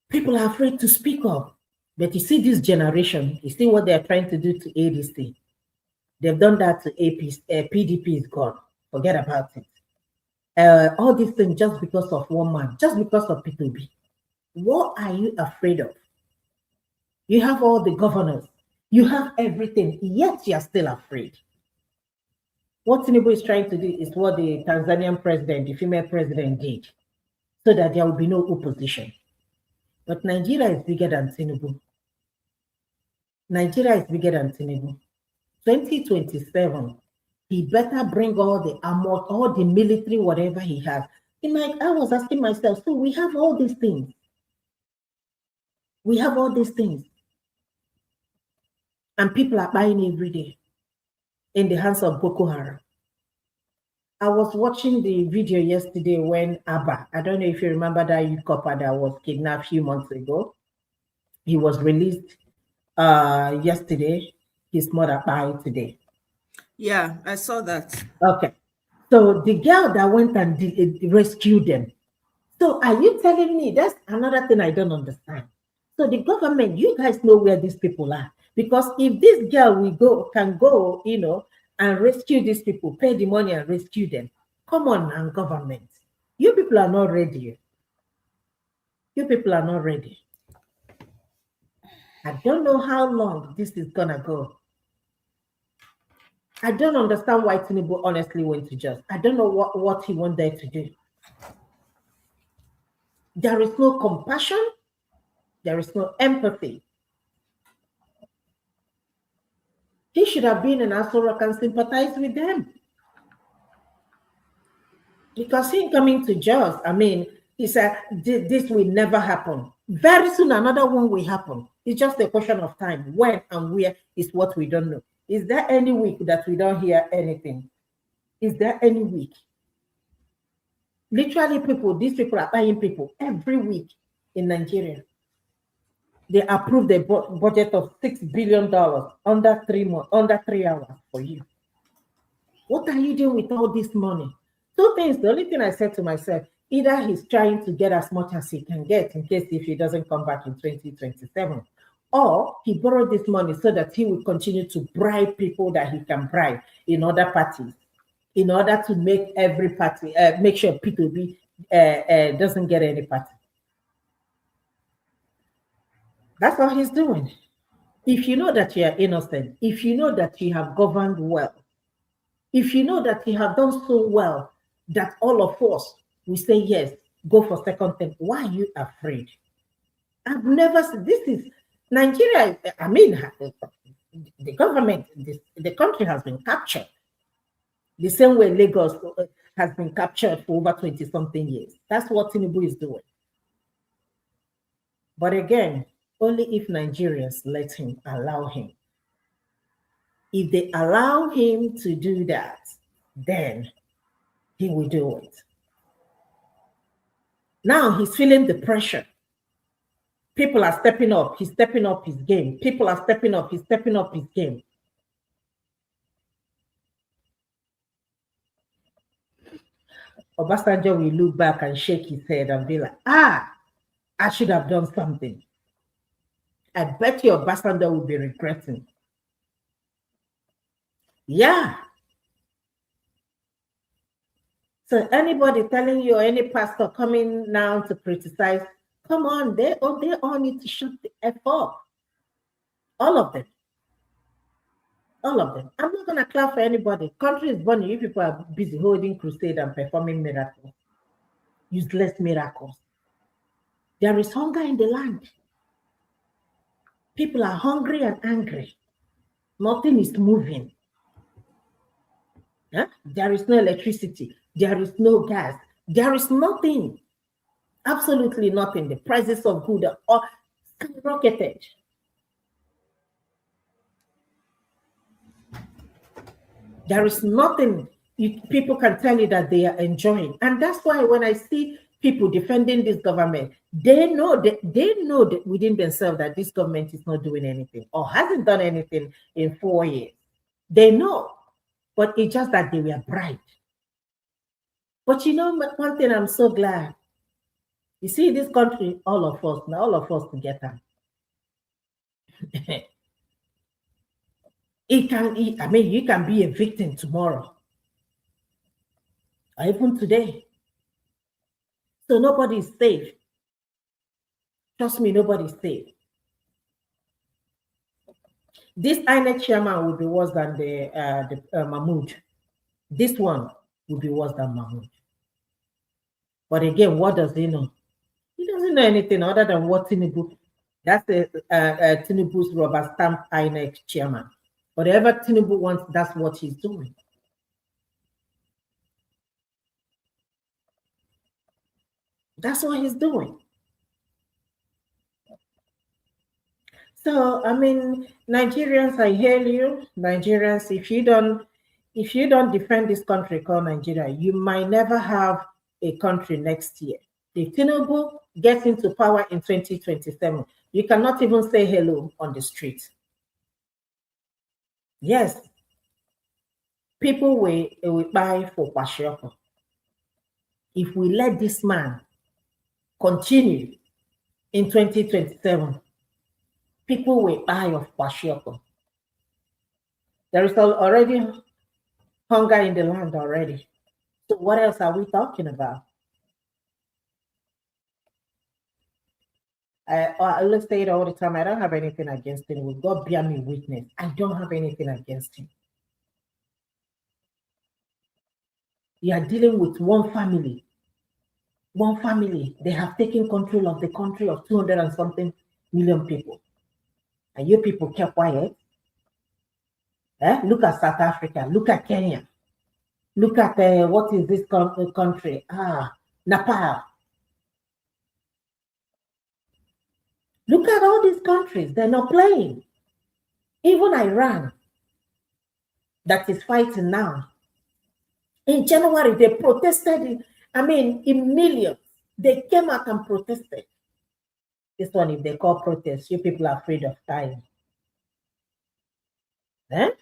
People are afraid to speak up. But you see this generation, you see what they're trying to do to ADC. They've done that to PDP is gone. Forget about it. All these things just because of one man, just because of P2B. What are you afraid of? You have all the governors, you have everything, yet you are still afraid. What Tinubu is trying to do is what the Tanzanian president, the female president, did, so that there will be no opposition. But Nigeria is bigger than Tinubu. Nigeria is bigger than Tinubu. 2027, he better bring all the armor, all the military, whatever he has. I was asking myself, so we have all these things. We have all these things. And people are buying every day in the hands of Boko Haram. I was watching the video yesterday when Abba, I don't know if you remember that youth copper that was kidnapped a few months ago. He was released yesterday. His mother died today. Yeah, I saw that. Okay. So the girl that went and rescued them. So are you telling me that's another thing I don't understand? So the government, you guys know where these people are. Because if this girl can go, and rescue these people, pay the money and rescue them. Come on now, government. You people are not ready. You people are not ready. I don't know how long this is gonna go. I don't understand why Tinubu honestly went to Jos. I don't know what he wanted to do. There is no compassion. There is no empathy. He should have been in Aso Rock and sympathize with them. Because he coming to Jos, he said, this will never happen. Very soon, another one will happen. It's just a question of time. When and where is what we don't know. Is there any week that we don't hear anything? Is there any week? Literally, these people are buying people every week in Nigeria. They approved a budget of $6 billion under 3 months, under 3 hours for you. What are you doing with all this money? Two things. The only thing I said to myself, either he's trying to get as much as he can get in case if he doesn't come back in 2027, or he borrowed this money so that he will continue to bribe people that he can bribe in other parties, in order to make every party, make sure P2B doesn't get any party. That's what he's doing. If you know that you are innocent, if you know that you have governed well, if you know that you have done so well that all of us will say yes, go for second term, why are you afraid? I've never seen this. Is Nigeria, the government, the country has been captured. The same way Lagos has been captured for over 20-something years. That's what Tinubu is doing. But again, only if Nigerians let him, allow him. If they allow him to do that, then he will do it. Now he's feeling the pressure. People are stepping up. He's stepping up his game. People are stepping up. He's stepping up his game. Obasanjo will look back and shake his head and be like, I should have done something. I bet you Obasanjo will be regretting. Yeah. So anybody telling you or any pastor coming now to criticize, come on, they all need to shut the F up. All of them. All of them. I'm not going to clap for anybody. Country is burning. You people are busy holding crusade and performing miracles. Useless miracles. There is hunger in the land. People are hungry and angry. Nothing is moving. Huh? There is no electricity. There is no gas. There is nothing. Absolutely nothing. The prices of goods are all skyrocketed. There is nothing people can tell you that they are enjoying. And that's why when I see people defending this government, they know that within themselves that this government is not doing anything or hasn't done anything in 4 years. They know, but it's just that they were bribed. But you know, one thing I'm so glad. You see, this country, all of us together. You can be a victim tomorrow or even today. So nobody's safe. Trust me, nobody's safe. This INEC chairman will be worse than the Mahmoud. This one will be worse than Mahmoud. But again, what does he know? He doesn't know anything other than what Tinubu. That's Tinubu's rubber stamp INEC chairman. Whatever Tinubu wants, that's what he's doing. That's what he's doing. So, I mean, Nigerians, I hail you. Nigerians, if you don't defend this country called Nigeria, you might never have a country next year. If Tinubu gets into power in 2027, you cannot even say hello on the street. Yes, people will buy for Kwashiorkor. If we let this man continue in 2027, people will buy of Kwashiorkor. There is already hunger in the land already. So what else are we talking about? I always say it all the time. I don't have anything against him. With God bear me witness, I don't have anything against him. You are dealing with one family. One family. They have taken control of the country of 200 and something million people. And you people kept quiet. Look at South Africa. Look at Kenya. Look at what is this country? Nepal. Look at all these countries. They're not playing. Even Iran, that is fighting now. In January, they protested. In millions. They came out and protested. This one, if they call protest, you people are afraid of dying. They're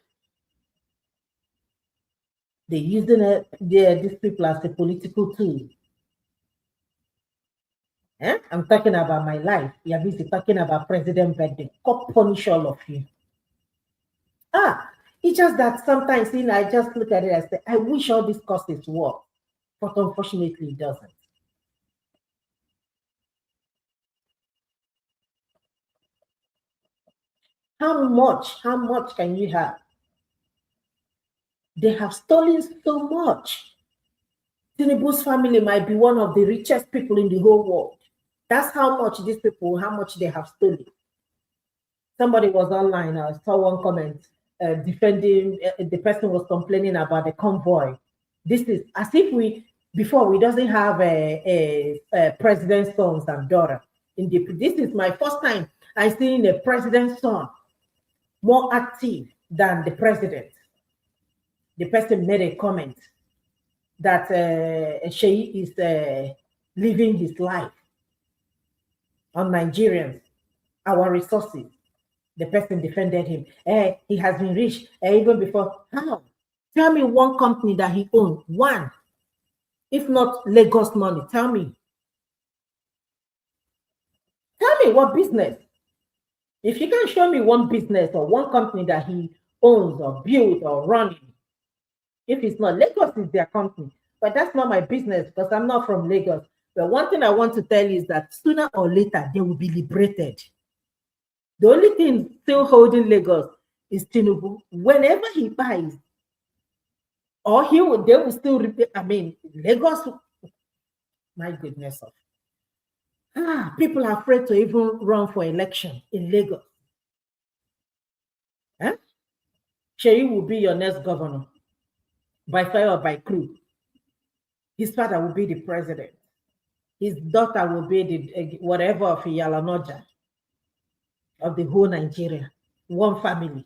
using these people as a political tool. I'm talking about my life. You're busy talking about President Biden. God punish all of you. It's just that sometimes, I just look at it and say, I wish all these causes work. But unfortunately, it doesn't. How much can you have? They have stolen so much. Tinubu's family might be one of the richest people in the whole world. That's how much these people, how much they have stolen. Somebody was online, I saw one comment defending, the person was complaining about the convoy. This is as if before we doesn't have a president's sons and daughter. This is my first time I seen a president's son more active than the president. The person made a comment that Sheikh is living his life on Nigerians, our resources. The person defended him. He has been rich even before. How? Tell me one company that he owned. One. If not Lagos money, tell me. Tell me what business. If you can show me one business or one company that he owns or built or running, if it's not, Lagos is their company. But that's not my business because I'm not from Lagos. But one thing I want to tell you is that sooner or later, they will be liberated. The only thing still holding Lagos is Tinubu. Whenever he buys, or they will still, Lagos, my goodness. People are afraid to even run for election in Lagos. Sheyi will be your next governor, by fire or by crew. His father will be the president. His daughter will be the whatever of Yalanoja, of the whole Nigeria, one family.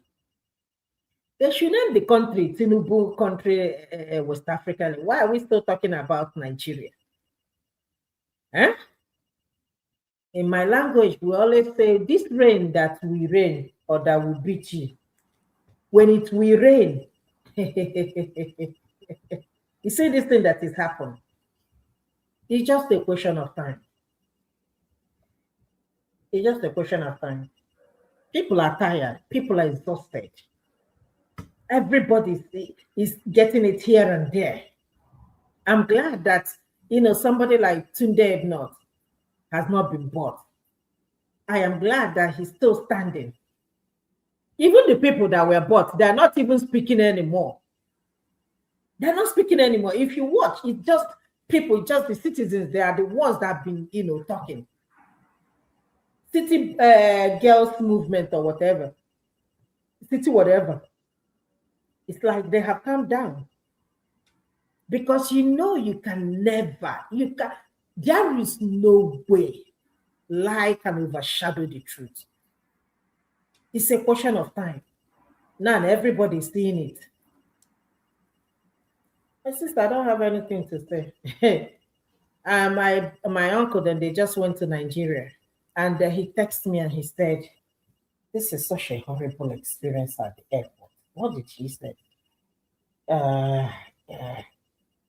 They should name the country Tinubu country, West Africa. Why are we still talking about Nigeria? Eh? In my language, we always say, this rain that we rain or that will beat you. When it will rain, you see this thing that is happening. It's just a question of time. It's just a question of time. People are tired. People are exhausted. Everybody is getting it here and there. I'm glad that, somebody like Tunde Ebnot has not been bought. I am glad that he's still standing. Even the people that were bought, they're not even speaking anymore. They're not speaking anymore. If you watch, it's just people, just the citizens, they are the ones that have been, talking. City girls movement or whatever. City whatever. It's like they have calmed down. Because you can never, there is no way lie can overshadow the truth. It's a question of time. Now everybody's seeing it. My sister, I don't have anything to say. My uncle, then they just went to Nigeria, and he texted me and he said, "This is such a horrible experience at the airport." What did he say?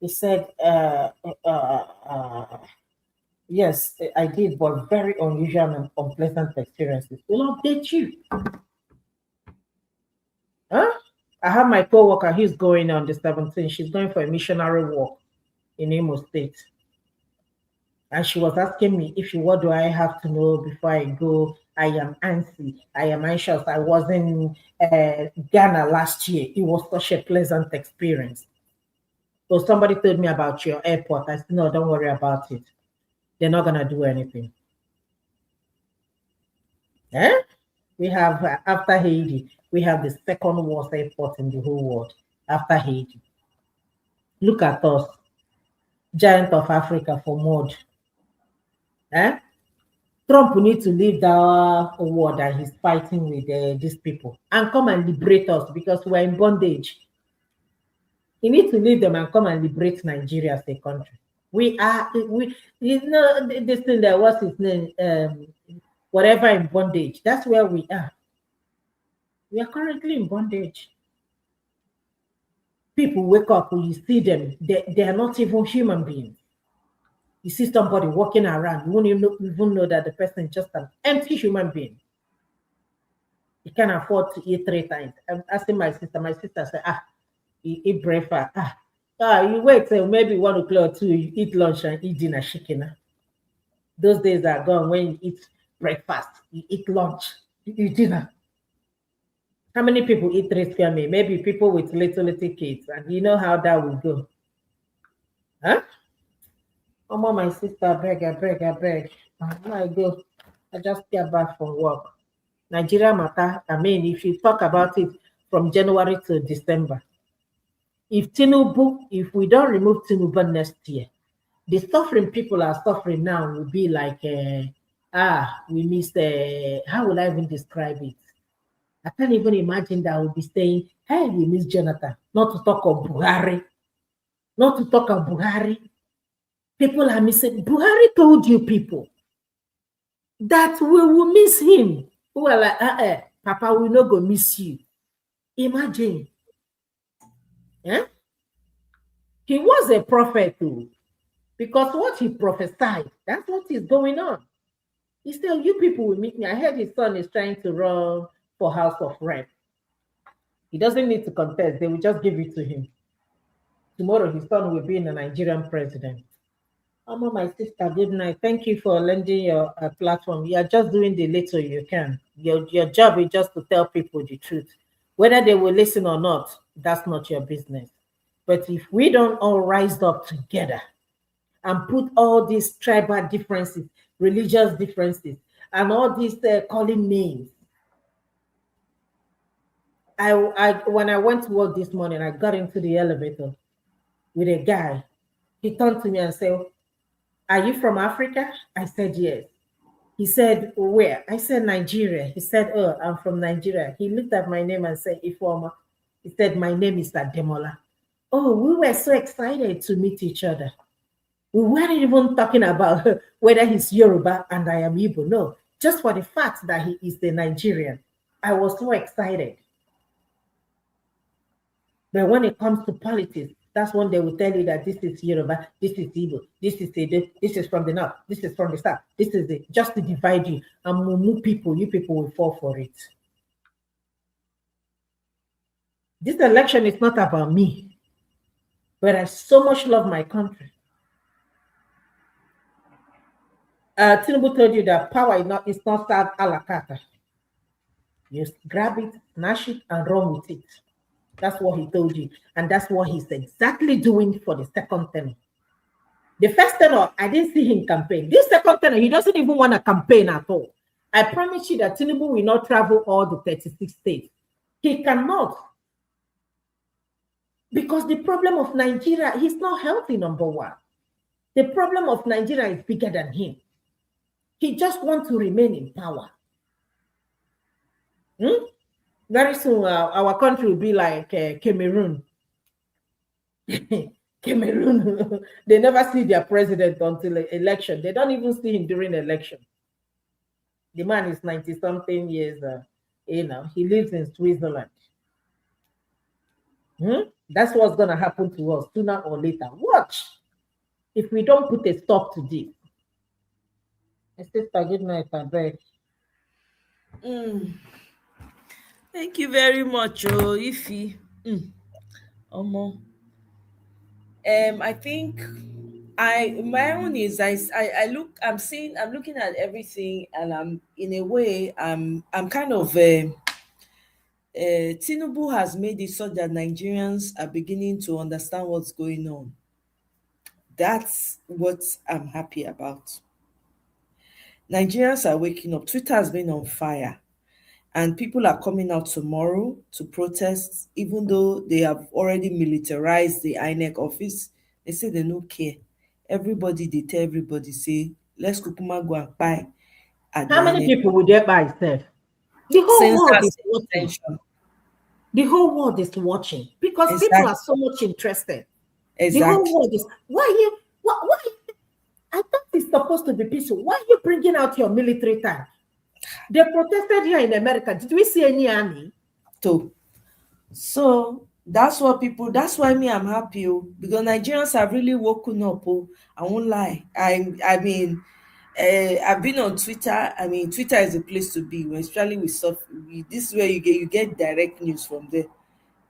He said, "Yes, I did, but very unusual and unpleasant experiences. We'll update you." Huh? I have my co-worker, he's going on the 17th. She's going for a missionary walk in Imo State. And she was asking me, what do I have to know before I go? I am antsy. I am anxious. I was in Ghana last year. It was such a pleasant experience. So somebody told me about your airport. I said, no, don't worry about it. They're not going to do anything. Eh? We have, after Haiti, we have the second worst airport in the whole world after Haiti. Look at us, giant of Africa for mud. Eh? Trump needs to leave the war that he's fighting with these people and come and liberate us because we're in bondage. He needs to leave them and come and liberate Nigeria as a country. This thing that was his name, whatever in bondage. That's where we are. We are currently in bondage. People wake up when you see them, they are not even human beings. You see somebody walking around, you won't even know that the person is just an empty human being. You can't afford to eat 3 times. I'm asking my sister said, you eat breakfast. You wait till maybe 1 o'clock or 2, you eat lunch and eat dinner chicken. Those days are gone when you eat breakfast, you eat lunch, you eat dinner. How many people eat 3 square meals? Maybe people with little kids, and you know how that will go. Huh? Oh, my sister, I beg. I go. I just get back from work. Nigeria matter. I mean, if you talk about it from January to December, if we don't remove Tinubu next year, the suffering people are suffering now will be like, we missed, how will I even describe it? I can't even imagine that I will be saying, hey, we miss Jonathan, not to talk of Buhari. People are missing. Buhari told you people that we will miss him. Who are like, Papa, we not go miss you. Imagine. Yeah? He was a prophet too. Because what he prophesied, that's what is going on. He said, you people will meet me. I heard his son is trying to run for House of Rep. He doesn't need to contest. They will just give it to him. Tomorrow, his son will be in the Nigerian president. My sister, good night. Thank you for lending your platform. You are just doing the little you can. Your job is just to tell people the truth. Whether they will listen or not, that's not your business. But if we don't all rise up together and put all these tribal differences, religious differences, and all these calling names. When I went to work this morning, I got into the elevator with a guy. He turned to me and said, are you from Africa? I said, yes. He said, where? I said, Nigeria. He said, oh, I'm from Nigeria. He looked at my name and said, Ifeoma. He said, my name is Ademola. Oh, we were so excited to meet each other. We weren't even talking about whether he's Yoruba and I am Igbo. No, just for the fact that he is the Nigerian. I was so excited. But when it comes to politics, that's when they will tell you that this is Yoruba, this is Igbo, this is from the north, this is from the south, this is it, just to divide you. And Mumu people, you people will fall for it. This election is not about me, but I so much love my country. Tinubu told you that power is not served a la carte. You grab it, snatch it, and run with it. That's what he told you. And that's what he's exactly doing for the second term. The first tenor, I didn't see him campaign. This second tenor, he doesn't even want to campaign at all. I promise you that Tinubu will not travel all the 36 states. He cannot. Because the problem of Nigeria, he's not healthy, number one. The problem of Nigeria is bigger than him. He just wants to remain in power. Very soon, our country will be like Cameroon. Cameroon, they never see their president until election. They don't even see him during election. The man is 90-something years. He lives in Switzerland. That's what's going to happen to us sooner or later. Watch. If we don't put a stop to this. Sister, good night, I beg. Thank you very much, Ifi. I think my own is I'm looking at everything, and I'm in a way I'm kind of Tinubu has made it so that Nigerians are beginning to understand what's going on. That's what I'm happy about. Nigerians are waking up. Twitter has been on fire. And people are coming out tomorrow to protest, even though they have already militarized the INEC office. They say they don't care. They tell everybody, say, let's kukuma go and buy. How many people would they buy, Steph? The whole world is watching. The whole world is watching because people are so much interested. Exactly. The whole world is, why I thought it's supposed to be peaceful. Why are you bringing out your military tank? They protested here in America. Did we see any army? So that's why I'm happy, because Nigerians have really woken up. I won't lie. I've been on Twitter. Twitter is a place to be, especially with stuff. This is where you get direct news from there.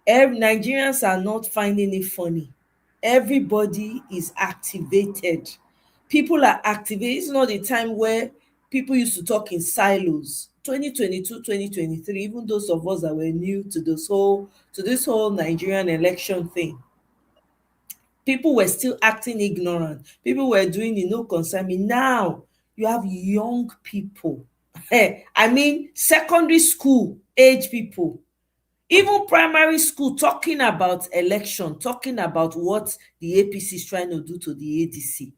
Nigerians are not finding it funny. Everybody is activated. People are activated. It's not the time where people used to talk in silos. 2022, 2023, even those of us that were new to this whole Nigerian election thing, people were still acting ignorant. People were doing no concern me. Now you have young people. Secondary school age people, even primary school, talking about election, talking about what the APC is trying to do to the ADC.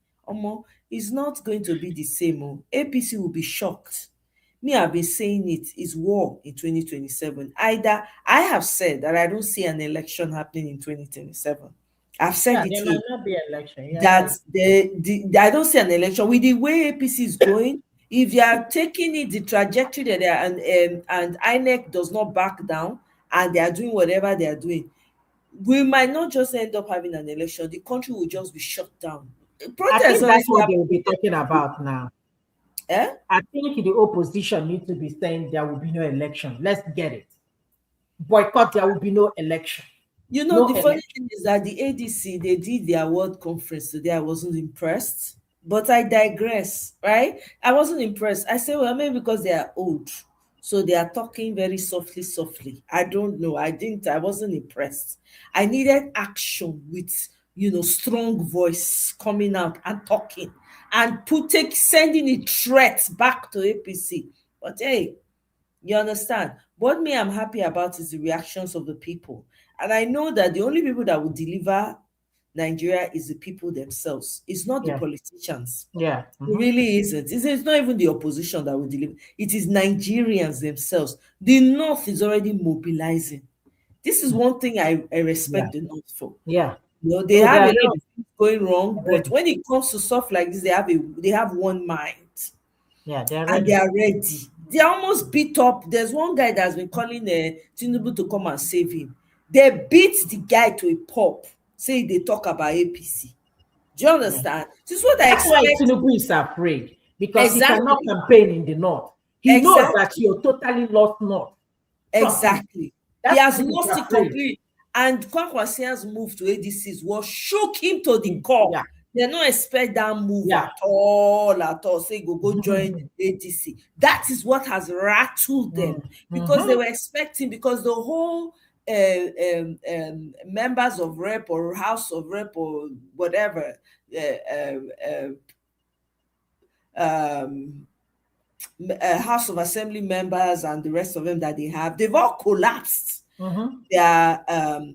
It's not going to be the same. APC will be shocked. Me, I've been saying it's war in 2027. Either I have said that I don't see an election happening in 2027. I've said it there here. might not be election. That I don't see an election with the way APC is going. If you are taking it the trajectory that they are, and INEC does not back down, and they are doing whatever they are doing, we might not just end up having an election. The country will just be shut down. I think that's what they will be talking about now. I think the opposition needs to be saying there will be no election. Let's get it. Boycott, there will be no election. The funny thing is that the ADC, they did their world conference today. I wasn't impressed, but I digress, right? I wasn't impressed. I say, well, maybe because they are old, so they are talking very softly. I don't know. I wasn't impressed. I needed action with, strong voice coming out and talking and sending a threat back to APC. But hey, you understand? What me I'm happy about is the reactions of the people. And I know that the only people that will deliver Nigeria is the people themselves. It's not the politicians. Yeah. It really isn't. It's not even the opposition that will deliver. It is Nigerians themselves. The North is already mobilizing. This is one thing I respect the North for. Yeah. You know, they Oh, have they a are lot ready. of things going wrong, but Ready. when it comes to stuff like this, they have one mind. Yeah, they're And ready. they are ready. They are almost beat up. There's one guy that's been calling Tinubu to come and save him. They beat the guy to a pulp, say they talk about APC. Do you understand? This is what I That's why expect. Tinubu is afraid, because he cannot Exactly. campaign in the north. He knows that Exactly. you're totally lost north. Trust me. Exactly. He That's has why he's lost it afraid. completely. And Kwakwasian's move to ADCs was shook him to the core. Yeah. They don't expect that move Yeah. at all. Say go join ADC. That is what has rattled them, because they were expecting, because the whole members of rep or house of rep or whatever House of Assembly members and the rest of them that they have, they've all collapsed their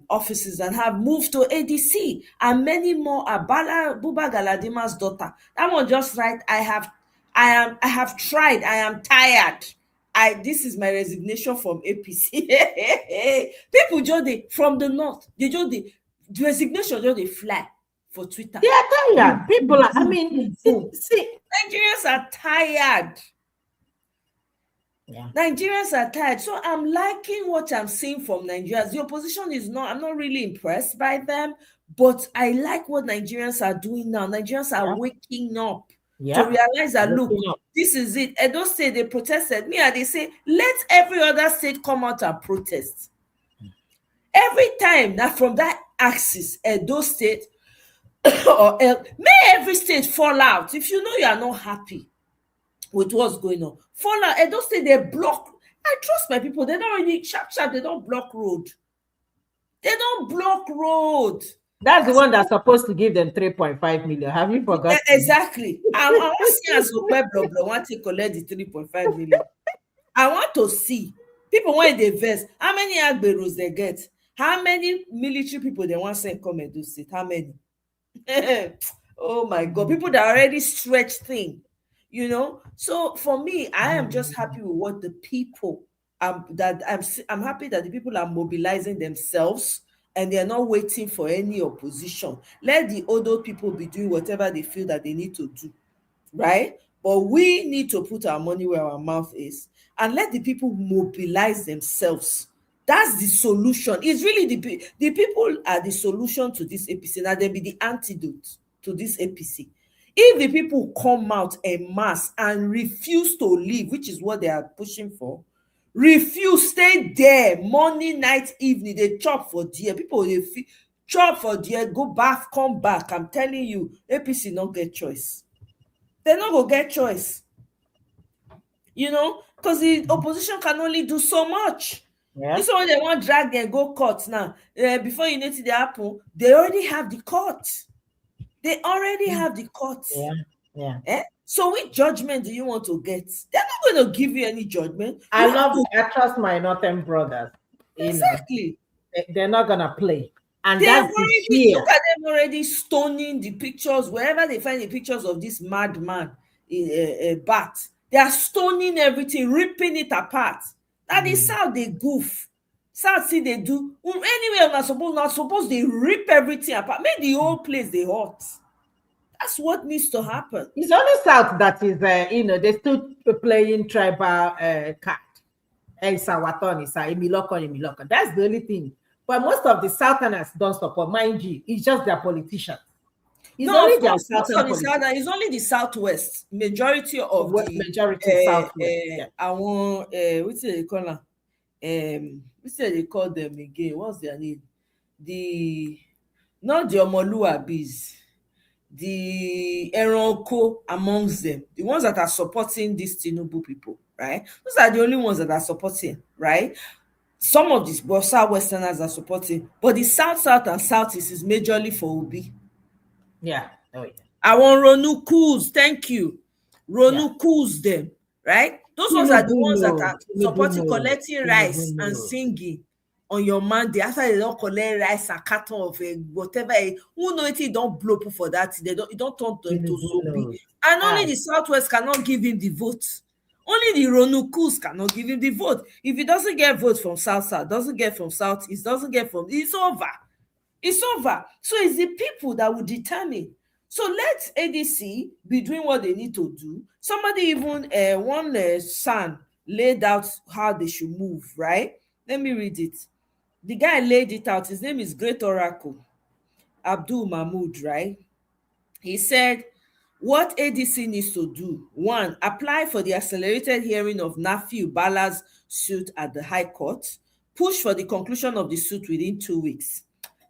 offices and have moved to ADC, and many more are. Buba Galadima's daughter, that one just right. I have tried. I am tired. This is my resignation from APC. People just from the north, they just the resignation just they fly for Twitter. They are tired. People are, I mean, see, Nigerians are tired. Yeah. Nigerians are tired. So I'm liking what I'm seeing from Nigerians. The opposition I'm not really impressed by them, but I like what Nigerians are doing now. Nigerians are waking up to realize that, look, this is it. Edo State, they protested. They say, let every other state come out and protest. Every time that from that axis, Edo State, or may every state fall out. If you know you are not happy with what's going on, fall out. Edo State, they block. I trust my people. They don't really sharp. They don't block road. They don't block road. That's the one that's supposed to give them 3.5 million. Have you forgotten? Exactly. I want to see as Obeblo want to collect the 3.5 million. I want to see people when they vest. How many Agberos they get? How many military people they want to send come Edo State? How many? Oh my God! People that are already stretched thin. So for me, I am just happy with what the people I'm happy that the people are mobilizing themselves and they are not waiting for any opposition. Let the older people be doing whatever they feel that they need to do, right? But we need to put our money where our mouth is and let the people mobilize themselves. That's the solution. It's really the people are the solution to this APC. Now they'll be the antidote to this APC. If the people come out en masse and refuse to leave, which is what they are pushing for, refuse, stay there, morning, night, evening, they chop for dear. People, they chop for dear, go back, come back. I'm telling you, APC not get choice. They're not going to get choice. Because the opposition can only do so much. Yeah. This one, they want to drag them, go court now. Before you know it, they happen, they already have the court. They already have the court. Yeah. So which judgment do you want to get? They're not going to give you any judgment. I trust my northern brothers. Exactly. They're not going to play. And they that's already, look at them already stoning the pictures. Wherever they find the pictures of this madman in a bat, they are stoning everything, ripping it apart. That is how they goof. South see they do. Anyway, not supposed they rip everything apart. Make the whole place they hot. That's what needs to happen. It's only South that is, they're still playing tribal card. That's the only thing. But most of the Southerners don't support. Mind you, it's just their politicians. It's only the Southwest. Majority of the Southwest. I want what do they call them? What do they call them again? What's their name? Not the Omoluabis, the Eronko amongst them, the ones that are supporting these Tinubu people, right? Those are the only ones that are supporting, right? Some of these Southwesterners are supporting, but the South and Southeast is majorly for Obi. Yeah. Oh, yeah. I want Ronu Kuz. Thank you. Ronu Kuz them, right? Those ones are the ones that are supporting collecting rice and singing on your Monday. After they don't collect rice and carton of whatever, who know it don't blow up for that. It don't turn to Sobi. And only the Southwest cannot give him the vote. Only the Ronukus cannot give him the vote. If he doesn't get votes from South, doesn't get from Southeast, doesn't get from, it's over. It's over. So it's the people that will determine. So let ADC be doing what they need to do. Somebody even, one son laid out how they should move, right? Let me read it. The guy laid it out. His name is Great Oracle, Abdul Mahmoud, right? He said, what ADC needs to do: 1, apply for the accelerated hearing of Nafiu Bala's suit at the High Court. Push for the conclusion of the suit within 2 weeks.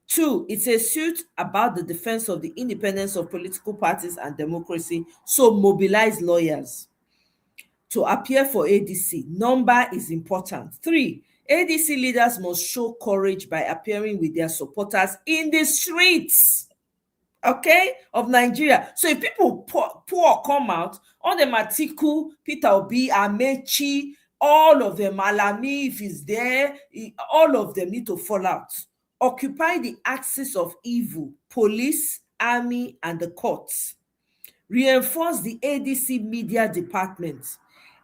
2, it's a suit about the defense of the independence of political parties and democracy, so mobilize lawyers to appear for ADC. Number is important. 3, ADC leaders must show courage by appearing with their supporters in the streets, okay, of Nigeria. So if people poor come out, all them Atiku, Peter Obi, Amechi, all of them, Malami, if he's there, all of them need to fall out. Occupy the axis of evil, police, army, and the courts. Reinforce the ADC media department.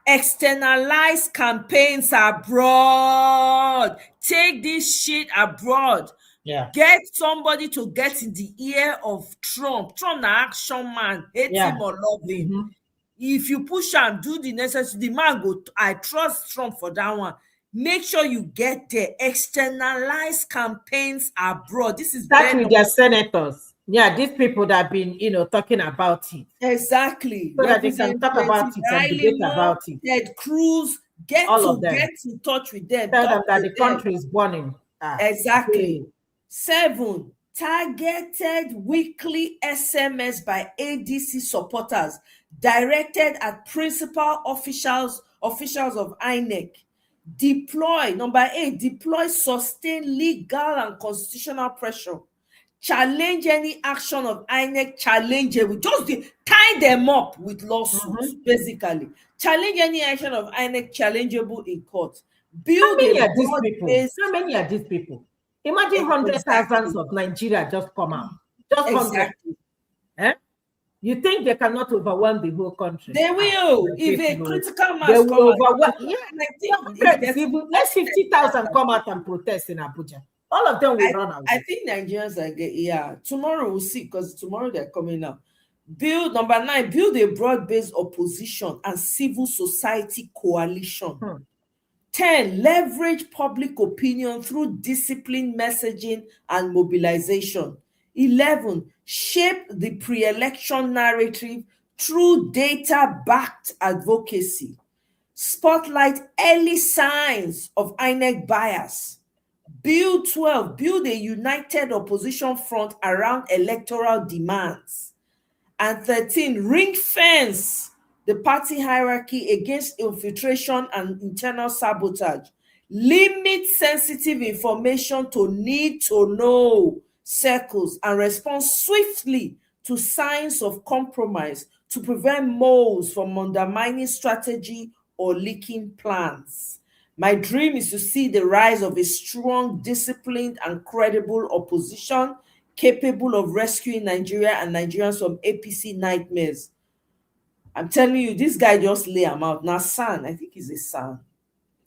Externalize campaigns abroad. Take this shit abroad. Yeah. Get somebody to get in the ear of Trump. Trump, na action man, hate him or love him. If you push and do the necessary, the man go, I trust Trump for that one. Make sure you get there. Externalize campaigns abroad. This is start with their senators. Yeah, these people that have been, talking about it. Exactly. So that they can talk about it and debate about it. Ted Cruz, get in touch with them. Tell them that the country is burning. Exactly. 7, targeted weekly SMS by ADC supporters directed at principal officials of INEC. Deploy, number 8, deploy sustained legal and constitutional pressure. Challenge any action of INEC, challenge it. Just tie them up with lawsuits, basically. Challenge any action of INEC challengeable in court. How many are these people? Imagine hundreds of thousands of Nigeria just come out. Just 100. Eh? You think they cannot overwhelm the whole country? They will. If a critical mass they will overwhelm. Out. Let's 50,000 come out and protest in Abuja. All of them will run away. I think Nigerians are tomorrow we'll see, because tomorrow they're coming out. Number 9, build a broad-based opposition and civil society coalition. 10, leverage public opinion through disciplined messaging and mobilization. 11, shape the pre-election narrative through data-backed advocacy. Spotlight early signs of INEC bias. 12, build a united opposition front around electoral demands. And 13, ring fence the party hierarchy against infiltration and internal sabotage. Limit sensitive information to need to know circles and respond swiftly to signs of compromise to prevent moles from undermining strategy or leaking plans. My dream is to see the rise of a strong, disciplined, and credible opposition capable of rescuing Nigeria and Nigerians from APC nightmares. I'm telling you, this guy just lay him out. Now, son, I think he's a son.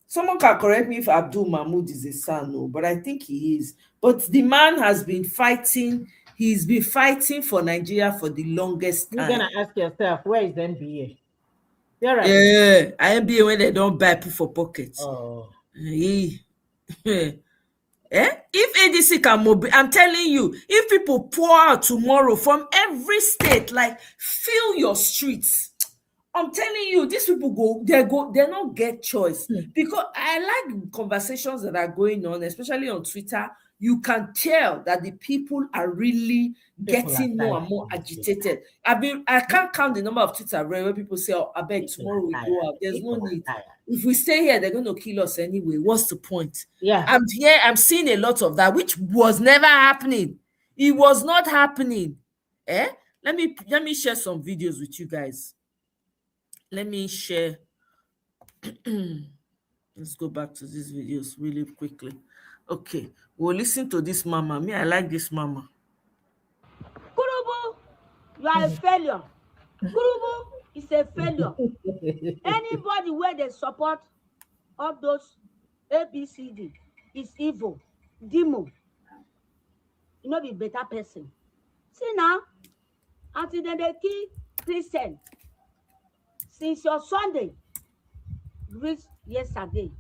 Someone can correct me if Abdul Mahmoud is a son, no, but I think he is. But the man has been fighting. He's been fighting for Nigeria for the longest time. You're going to ask yourself, where is the NBA? Right. Yeah, NBA when they don't buy people for pockets. Oh. If ADC can mobilize, I'm telling you, if people pour out tomorrow from every state, like fill your streets, I'm telling you, these people they don't get choice. Because I like conversations that are going on, especially on Twitter. You can tell that the people are really getting more and more agitated. I can't count the number of Twitter where people say, "Oh, I bet tomorrow we go out." There's no need. If we stay here, they're going to kill us anyway. What's the point? Yeah, I'm seeing a lot of that, which was never happening. It was not happening. Let me share some videos with you guys. Let me share. Let's go back to these videos really quickly. Okay, we'll listen to this mama. Me, I like this mama. Kurubu, you are a failure. Kurubu is a failure. Anybody where they support all those ABCD is evil. Demo. you know, be better person. See now, until then they kill Christian. Since your Sunday reach yesterday,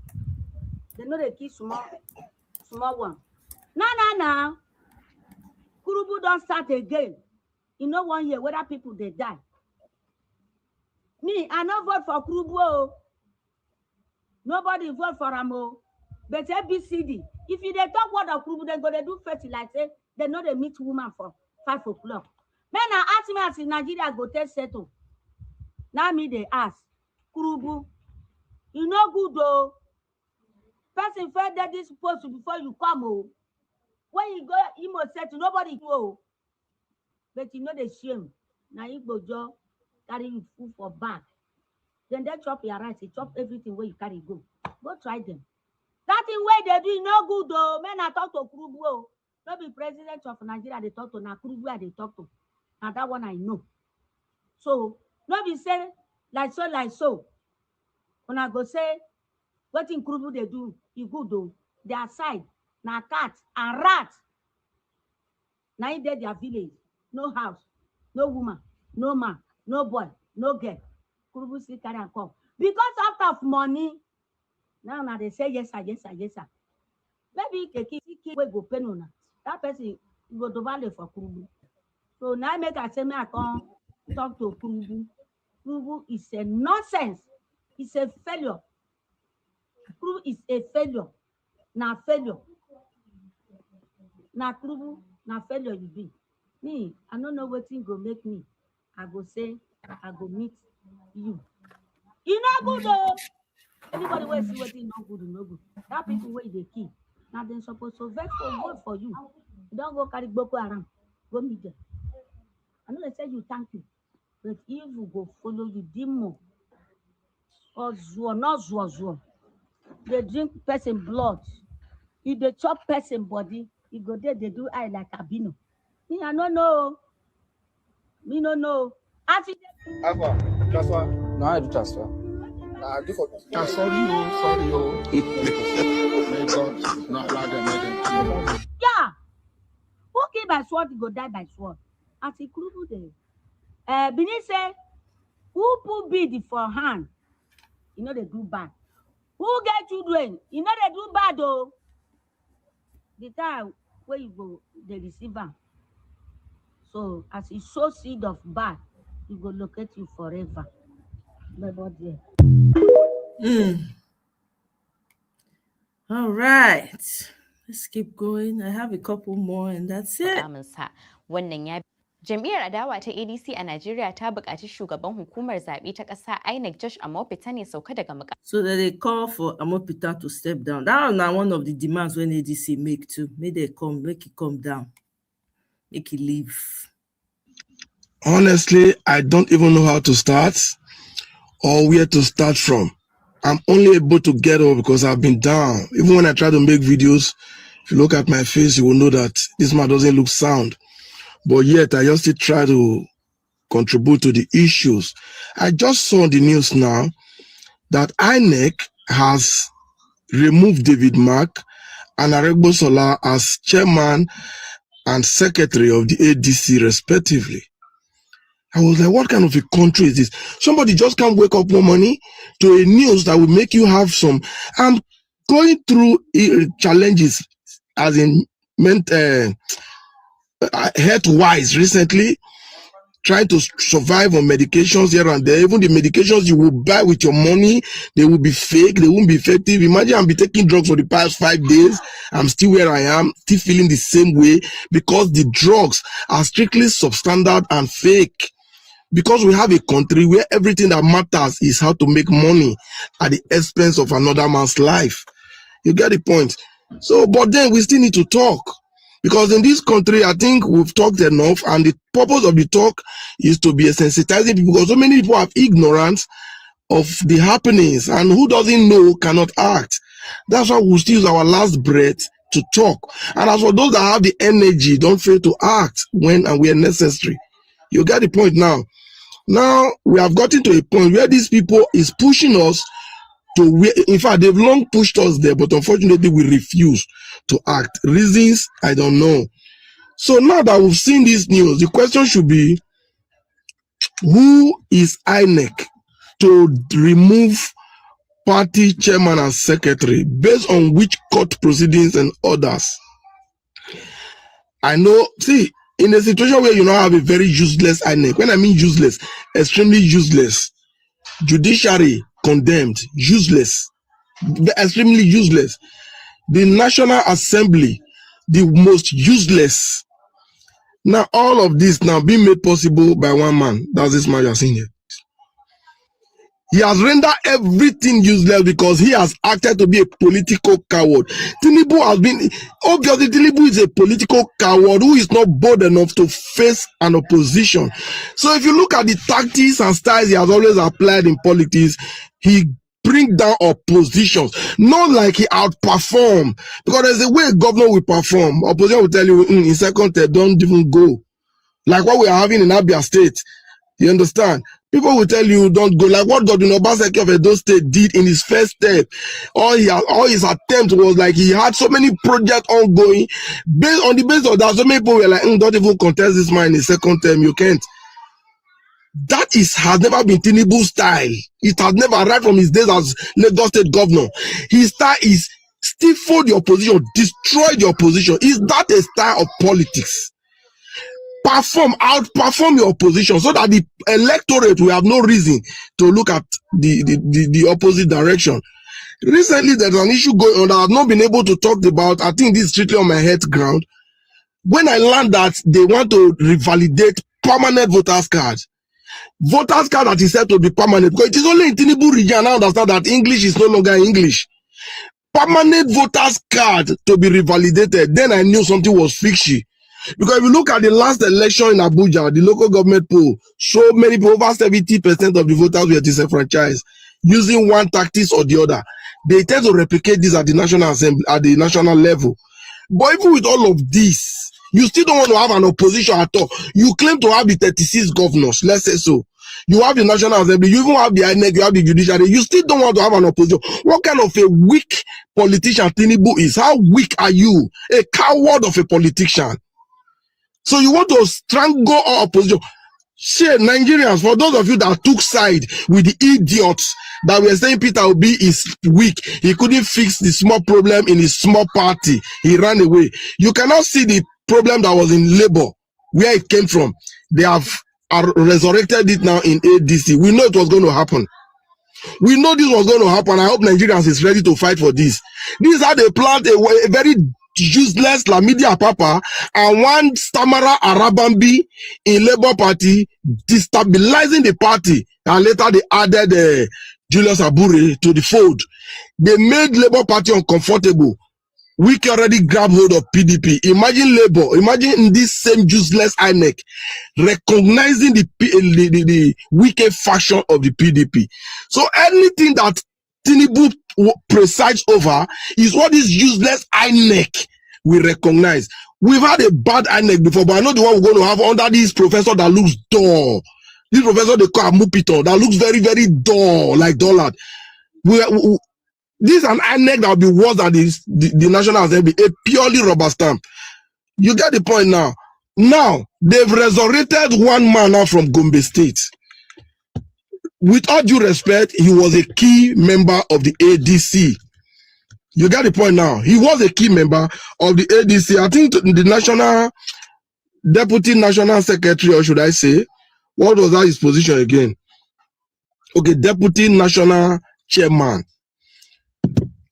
they know they kill small one. Now, Kurubu don't start again. You know 1 year whether people they die. Me, I no vote for Kurubu. Nobody vote for Amo. But ABCD. If you they talk word of Kurubu, they go they do fertilizer. They know they meet woman for 5 o'clock. Men are asking me as in Nigeria go test settle. Now me they ask Kurubu, you know good though. Person fed that this supposed to before you come oh. When you go, you must say to nobody go. But you know the shame. Now you go job, carry you food for back. Then they chop your rice, they chop everything where you carry go. Go try them. That thing where they do no good though. Men I talk to Kurubu. Not be president of Nigeria, they talk to now Kurubu they talk to. Now that one I know. So not be say like so. When I go say what in Kurubu they do, you good though. Their side, now cat and rat. Now in their village, no house, no woman, no man, no boy, no girl. Kurubu still carry and come. Because out of money, now they say yes sir. Maybe kiki will go pen on that person go to value for Kurubu. So now I make a say me I come talk to Kurubu. Kurubu is a nonsense. It's a failure. Kurubu is a failure. Now failure. Now Kurubu, now failure you be. Me, I don't know what thing go make me. I go say, I go meet you. You know good though. Anybody will see what thing no good. That people where they keep. Now they're supposed to vote for you. You don't go carry Boko Haram. Go meet them. I know they say you thank you. But if you go follow you, demon or zuo, not zuo. They drink person blood. If they chop person body, you go there, they do eye like albino. Me, I don't know. Me no know. Alpha, transfer. No, I do transfer. I do for transfer. Sorry, May God not allow them. Yeah. Who kill by sword, go die by sword. As a Kurubu there. Bini say, who put bid for hand? You know they do bad. Who get children? You know they do bad though. The time where you go, the receiver. So as you sow seed of bad, it will locate you forever. There. All right. Let's keep going. I have a couple more and that's it. Jam'iyyar adawa ta ADC a Najeriya ta buƙaci shugaban hukumar zaɓe ta ƙasa INEC Jos Kpaing ya sauka daga muƙamin. So that they call for Amopita to step down. That was now one of the demands when ADC make too. Make it come down. Make it leave. Honestly, I don't even know how to start or where to start from. I'm only able to get up because I've been down. Even when I try to make videos, if you look at my face, you will know that this man doesn't look sound. But yet, I just still try to contribute to the issues. I just saw on the news now that INEC has removed David Mark and Aregbosola as chairman and secretary of the ADC, respectively. I was like, what kind of a country is this? Somebody just can't wake up one morning to a news that will make you have some. I'm going through challenges as in health-wise recently, trying to survive on medications here and there. Even the medications you will buy with your money, they will be fake, they won't be effective. Imagine I've been taking drugs for the past 5 days. I'm still where I am, still feeling the same way because the drugs are strictly substandard and fake. Because we have a country where everything that matters is how to make money at the expense of another man's life. You get the point? So, but then we still need to talk. Because in this country, I think we've talked enough, and the purpose of the talk is to be sensitizing people, because so many people have ignorance of the happenings, and who doesn't know cannot act. That's why we still use our last breath to talk. And as for those that have the energy, don't fail to act when and where necessary. You get the point now. Now, we have gotten to a point where these people is pushing us to where, in fact, they've long pushed us there, but unfortunately, we refuse to act. Reasons, I don't know. So now that we've seen this news, the question should be, who is INEC to remove party chairman and secretary based on which court proceedings and orders? I know, see, in a situation where you now have a very useless INEC, when I mean useless, extremely useless, judiciary condemned, useless, extremely useless, the National Assembly, the most useless. Now, all of this now being made possible by one man. That's this man you are seeing here. He has rendered everything useless because he has acted to be a political coward. Tinubu has been, obviously Tinubu is a political coward who is not bold enough to face an opposition. So if you look at the tactics and styles he has always applied in politics, he bring down oppositions, not like he outperform. Because there's a way a governor will perform. Opposition will tell you, in second term, don't even go. Like what we are having in Abia State. You understand? People will tell you don't go, like what Godwin Obaseki of Edo State did in his first step. All his attempt was like he had so many projects ongoing. Based on the basis of that, so many people were like, don't even contest this man in his second term. You can't. That has never been Tinubu's style. It has never, right from his days as Lagos State governor. His style is stifle the opposition, destroy the opposition. Is that a style of politics? Outperform your opposition so that the electorate will have no reason to look at the opposite direction. Recently, there's an issue going on that I've not been able to talk about. I think this is strictly on my head ground. When I learned that they want to revalidate permanent voters cards, that is said to be permanent, because it is only in Tinubu region I understand that English is no longer English. Permanent voters card to be revalidated, then I knew something was fishy. Because if you look at the last election in Abuja, the local government poll, so many people, over 70% of the voters were disenfranchised, using one tactics or the other. They tend to replicate this at the National Assembly, at the national level. But even with all of this, you still don't want to have an opposition at all. You claim to have the 36 governors, let's say so. You have the National Assembly, you even have the INEC, you have the judiciary. You still don't want to have an opposition. What kind of a weak politician Tinubu is? How weak are you? A coward of a politician. So you want to strangle our opposition. Share Nigerians, for those of you that took side with the idiots that were saying Peter Obi is weak, he couldn't fix the small problem in his small party, he ran away. You cannot see the problem that was in Labour, where it came from. They have resurrected it now in ADC. We know it was going to happen. We know this was going to happen. I hope Nigerians is ready to fight for this. This is how they planned a very useless Lamidi Apapa and one stammerer Arabambi in Labour Party, destabilizing the party, and later they added Julius Abure to the fold. They made Labour Party uncomfortable. Wike already grabbed hold of PDP. Imagine Labour, imagine this same useless INEC recognizing the Wike faction of the PDP. So anything that Tinubu presides over is what this useless INEC we recognize. We've had a bad INEC before, but I know the one we're going to have under this professor that looks dull. This professor they call Mupiton that looks very, very dull, like dullard. This is an INEC that will be worse than the National Assembly, a purely rubber stamp. You get the point now. Now, they've resurrected one man now from Gombe State. With all due respect, he was a key member of the ADC. You get the point now. He was a key member of the ADC. I think the Deputy National Secretary, or should I say, what was that his position again? Okay, Deputy National Chairman.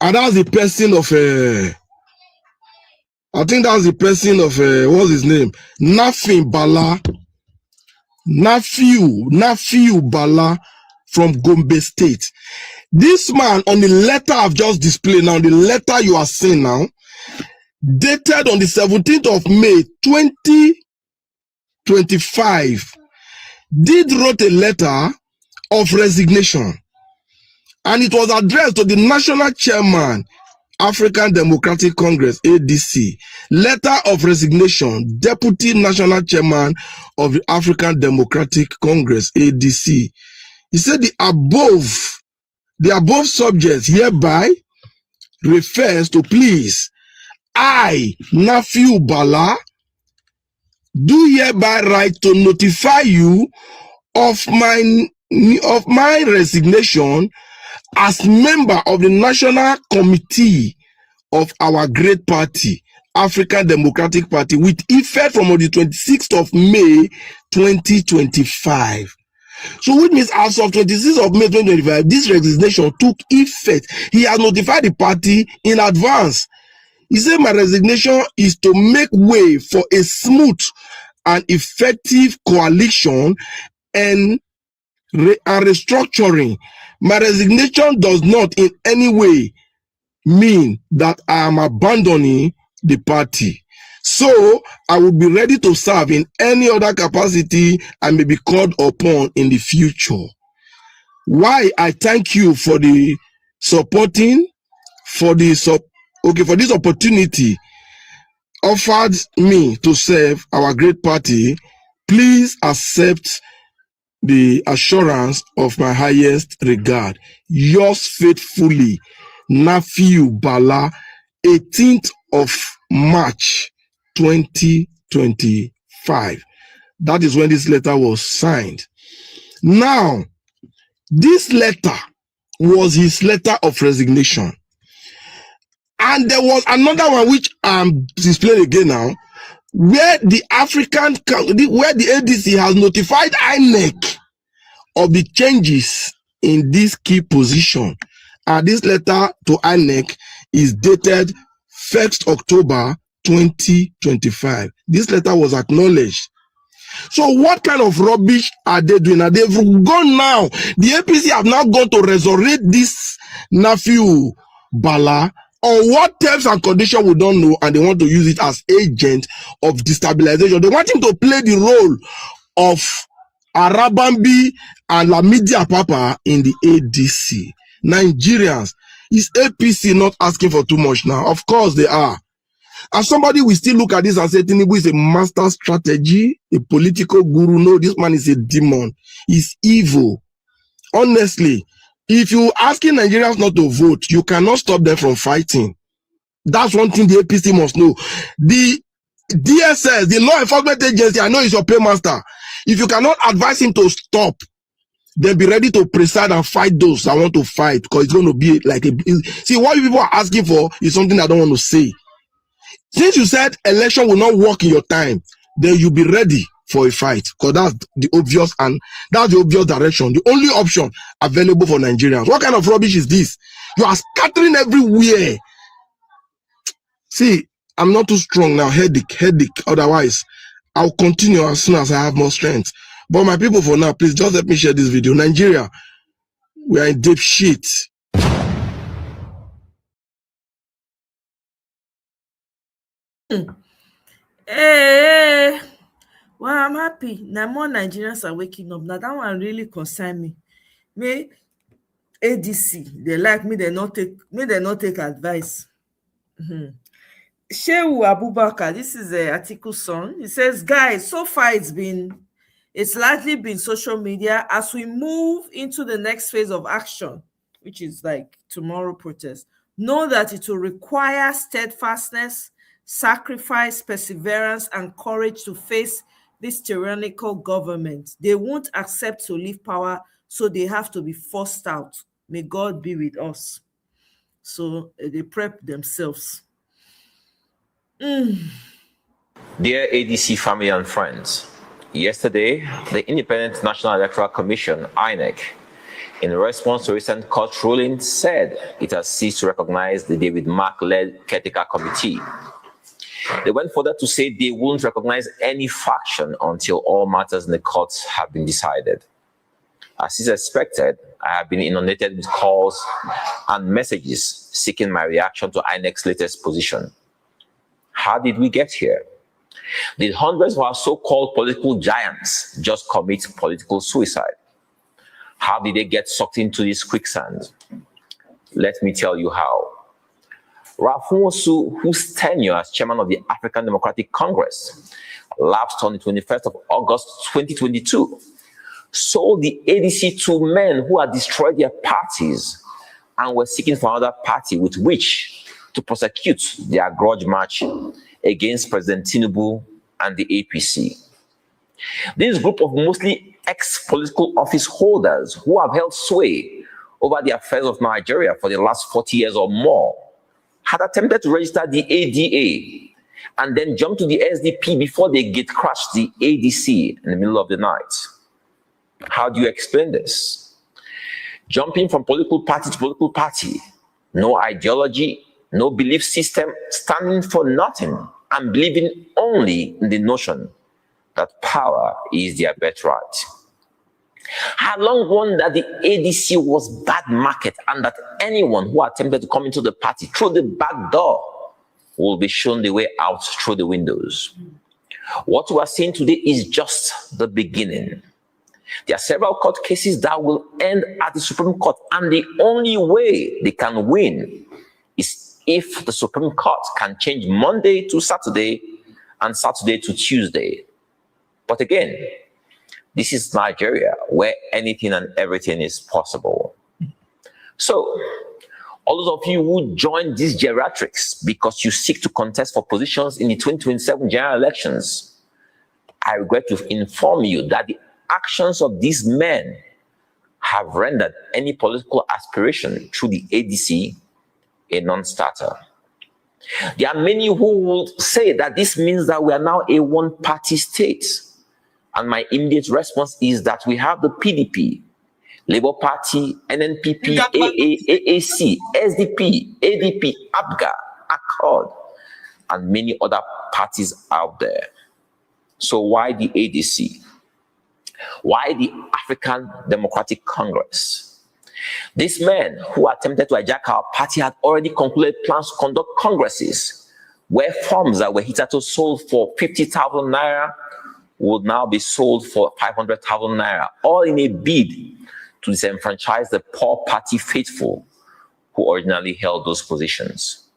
And that's the person of, I think that's the person of, what's his name? Nafiu Bala from Gombe State. This man, on the letter I've just displayed now, the letter you are seeing now, dated on the 17th of May, 2025, wrote a letter of resignation. And it was addressed to the National Chairman, African Democratic Congress, ADC. Letter of resignation, Deputy National Chairman of the African Democratic Congress, ADC. He said the above subject hereby refers to, please, I, Nafiu Bala, do hereby write to notify you of my resignation as member of the National Committee of our great party, African Democratic Party, with effect from the 26th of May 2025. So which means as of 26th of May 2025, this resignation took effect. He has notified the party in advance. He said, my resignation is to make way for a smooth and effective coalition and restructuring. My resignation does not in any way mean that I am abandoning the party. So I will be ready to serve in any other capacity I may be called upon in the future. Why I thank you for the supporting, for this opportunity offered me to serve our great party. Please accept the assurance of my highest regard. Yours faithfully, Nafiu Bala, 18th of March 2025. That is when this letter was signed. Now, this letter was his letter of resignation. And there was another one which I'm displaying again now, where the ADC has notified INEC of the changes in this key position. And this letter to INEC is dated 1st October 2025. This letter was acknowledged. So what kind of rubbish are they doing? They've gone now. The APC have now gone to resurrect this Nafiu Bala on what terms and conditions we don't know, and they want to use it as agent of destabilization. They want him to play the role of Arabambi and Lamidia Papa in the ADC. Nigerians, is APC not asking for too much now? Of course they are. And somebody will still look at this and say, Tinubu is a master strategy, a political guru. No, this man is a demon. He's evil. Honestly, if you asking Nigerians not to vote, you cannot stop them from fighting. That's one thing the APC must know. The DSS, the law enforcement agency, I know is your paymaster. If you cannot advise him to stop, then be ready to preside and fight those that want to fight, because it's going to be like a... See, what you people are asking for is something I don't want to say. Since you said election will not work in your time, then you'll be ready for a fight, because that's the obvious, and that's the obvious direction. The only option available for Nigerians. What kind of rubbish is this? You are scattering everywhere. See, I'm not too strong now. Headache. Otherwise, I'll continue as soon as I have more strength. But my people, for now, please just help me share this video. Nigeria, we are in deep shit. Hey, well, I'm happy. Now more Nigerians are waking up. Now that one really concern me. Me, ADC, they like me, they not take advice. Shehu Abubakar, this is an article son. He says, guys, so far it's largely been social media. As we move into the next phase of action, which is like tomorrow protest, know that it will require steadfastness, sacrifice, perseverance, and courage to face this tyrannical government. They won't accept to leave power, so they have to be forced out. May God be with us. So they prep themselves. Dear ADC family and friends, yesterday, the Independent National Electoral Commission, INEC, in response to recent court rulings, said it has ceased to recognize the David Mark-led caretaker committee. They went further to say they won't recognize any faction until all matters in the courts have been decided. As is expected, I have been inundated with calls and messages seeking my reaction to INEC's latest position. How did we get here? Did hundreds of our so-called political giants just commit political suicide? How did they get sucked into this quicksand? Let me tell you how. Ralph Nwosu, whose tenure as chairman of the African Democratic Congress lapsed on the 21st of August 2022, sold the ADC to men who had destroyed their parties and were seeking for another party with which to prosecute their grudge match against President Tinubu and the APC. This group of mostly ex-political office holders who have held sway over the affairs of Nigeria for the last 40 years or more had attempted to register the ADA and then jumped to the SDP before they gate-crashed the ADC in the middle of the night. How do you explain this? Jumping from political party to political party, no ideology, no belief system, standing for nothing and believing only in the notion that power is their birthright. I had long wondered that the ADC was bad market and that anyone who attempted to come into the party through the back door will be shown the way out through the windows. What we are seeing today is just the beginning. There are several court cases that will end at the Supreme Court, and the only way they can win is if the Supreme Court can change Monday to Saturday and Saturday to Tuesday. But again, this is Nigeria, where anything and everything is possible. So, all those of you who join these geriatrics because you seek to contest for positions in the 2027 general elections, I regret to inform you that the actions of these men have rendered any political aspiration through the ADC a non-starter. There are many who will say that this means that we are now a one-party state. And my immediate response is that we have the PDP, Labour Party, NNPP, AAC, SDP, ADP, ABGA, Accord, and many other parties out there. So why the ADC? Why the African Democratic Congress? These men who attempted to hijack our party had already concluded plans to conduct congresses where forms that were hitherto sold for 50,000 naira would now be sold for 500,000 naira, all in a bid to disenfranchise the poor party faithful who originally held those positions.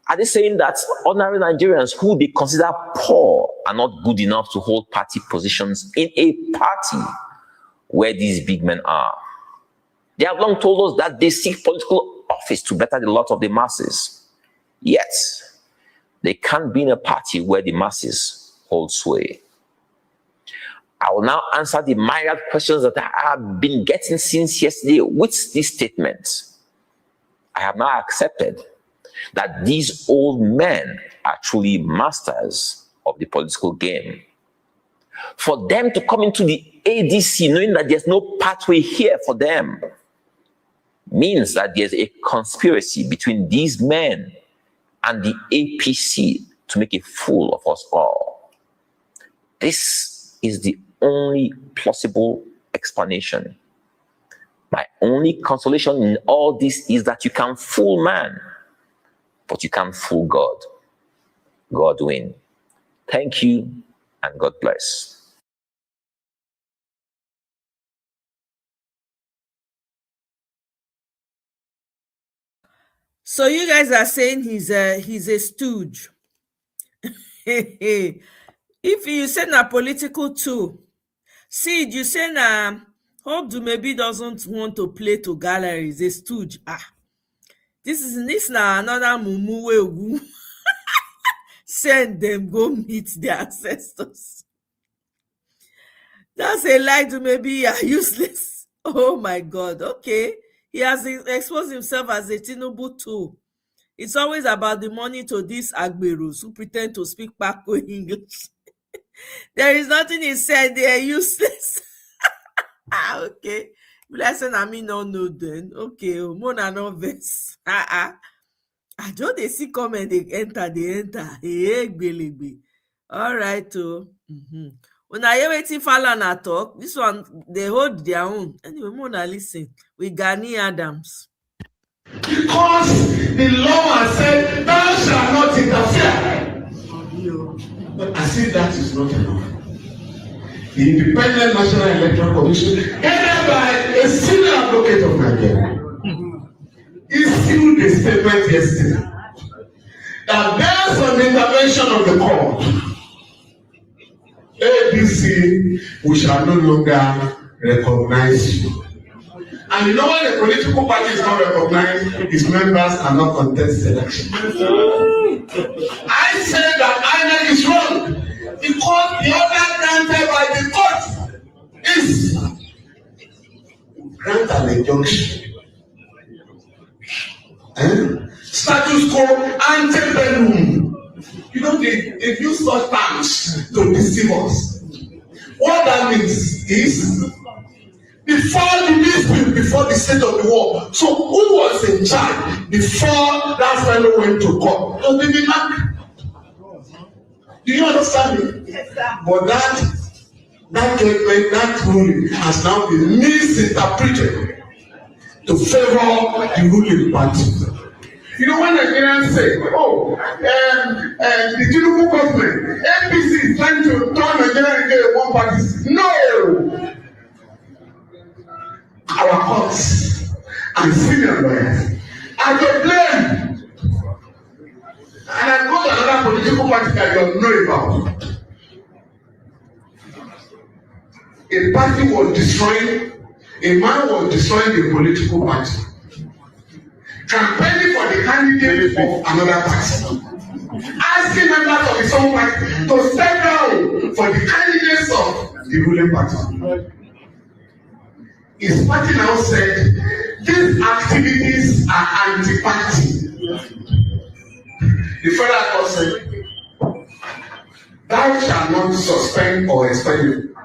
Are they saying that ordinary Nigerians who they consider poor are not good enough to hold party positions in a party where these big men are? They have long told us that they seek political office to better the lot of the masses. Yet, they can't be in a party where the masses hold sway. I will now answer the myriad questions that I have been getting since yesterday with this statement. I have now accepted that these old men are truly masters of the political game. For them to come into the ADC knowing that there's no pathway here for them means that there's a conspiracy between these men and the APC to make a fool of us all. This is the only plausible explanation. My only consolation in all this is that you can fool man, but you can't fool God. God win. Thank you, and God bless. So you guys are saying he's a stooge. If you say na political too, see, you say na Hope maybe doesn't want to play to galleries, a stooge. This na another mumu wey send them go meet their ancestors. That's a lie to maybe you are useless. Oh my God. Okay. He has exposed himself as a Tinubu too. It's always about the money to these Agberus who pretend to speak Pako English. There is nothing he said. They are useless. Okay. Blessing, I mean, no then. Okay. Mona no verse. I don't they see comment, they enter. Hey, Gbelebe. All right. When I hear waiting Falana talk, this one, they hold their own. Anyway, Mona, listen. With Gani Adams. Because the law has said, thou shalt not interfere. But I say that is not enough. The Independent National Electoral Commission, headed by a senior advocate of Nigeria, issued a statement yesterday that based on the intervention of the court, ABC, we shall no longer recognize you. And you know when a political party is not recognized, its members cannot contest election. I say that INEC is wrong. because the order granted by the court is grant an injunction. Status quo ante bellum. You know, they use such terms to deceive us. What that means is before the dispute, before the state of the war. So who was in charge before that fellow went to court? So they did not. Do you understand me? Yes, sir. But that judgment, that ruling has now been misinterpreted to favor the ruling party. You know, when Nigerians say, oh, the Tinubu government, APC is trying to turn Nigeria into one party. No! Our courts and senior lawyers are to blame. And I go to another political party that you don't know about. A party was destroying, a man was destroying the political party, campaigning for the candidate of another party, asking members of his own party to step down for the candidates of the ruling party. His party now said, these activities are anti-party. The federal court said, thou shalt not suspend or expel him.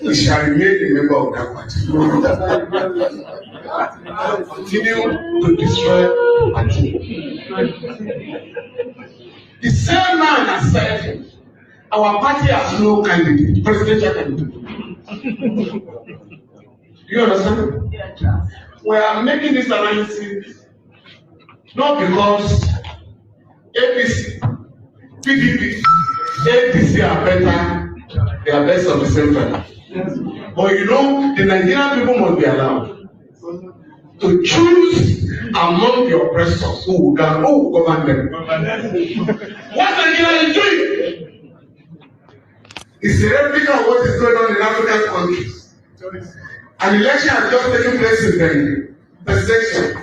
He shall remain a member of that party. Continue to destroy the party. The same man has said, our party has no candidate, presidential candidate. You understand? We are making this analysis not because APC, PDP, APC are better, they are best of the same family. But you know, the Nigerian people must be allowed to choose among the oppressors who will govern them. What Nigeria is doing is a replica of what is going on in African countries. An election has just taken place in the presidential.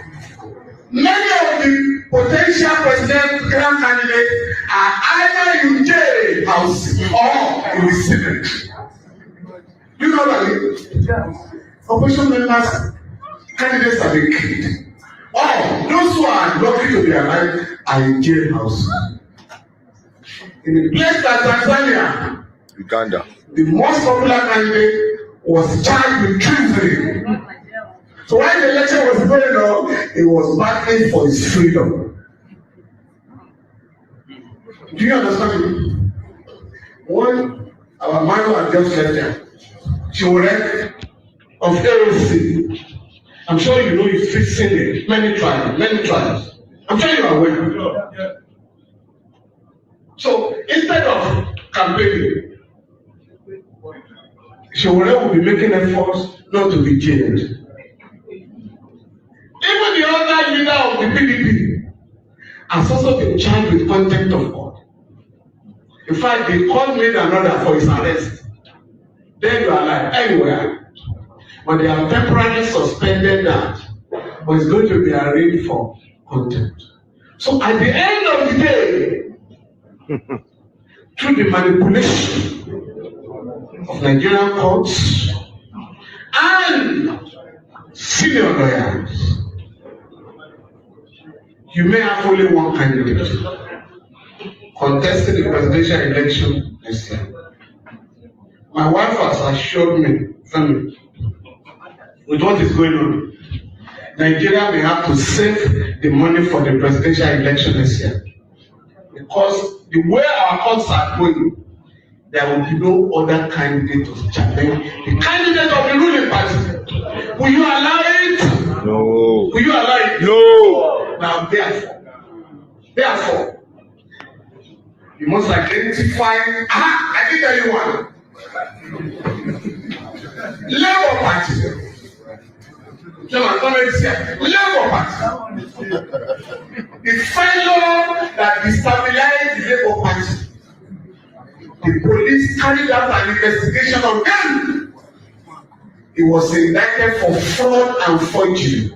Many of the potential president grand candidates are either in jail house or in the Senate. Do you know what I mean? Opposition members, candidates are being killed. Or those who are lucky to be alive are in jail house. In a place like Tanzania, Uganda, the most popular candidate was charged with treason. So when the election was going on, he was battling for his freedom. Do you understand me? When our man had just left there, she was of AOC. I'm sure you know he's fixing it. Many trials. I'm sure you are aware. So instead of campaigning, Shewore will be making efforts not to be jailed. Even the other leader of the PDP has also been charged with contempt of God. In fact, they called me another for his arrest. Then you are like anywhere. But they have temporarily suspended that. But it's going to be arraigned for contempt. So at the end of the day, through the manipulation of Nigerian courts and senior lawyers, you may have only one candidate contesting the presidential election this year. My wife has assured me, family, with what is going on, Nigeria may have to save the money for the presidential election this year. Because the way our courts are going, there will be no other candidate to challenge the candidate of the ruling party. Will you allow it? No. Will you allow it? No. Now, therefore, you must identify. I did tell you one. Labour Party. Labour Party. The fellow that destabilized the Labour Party. The police carried out an investigation on them. He was indicted for fraud and forgery,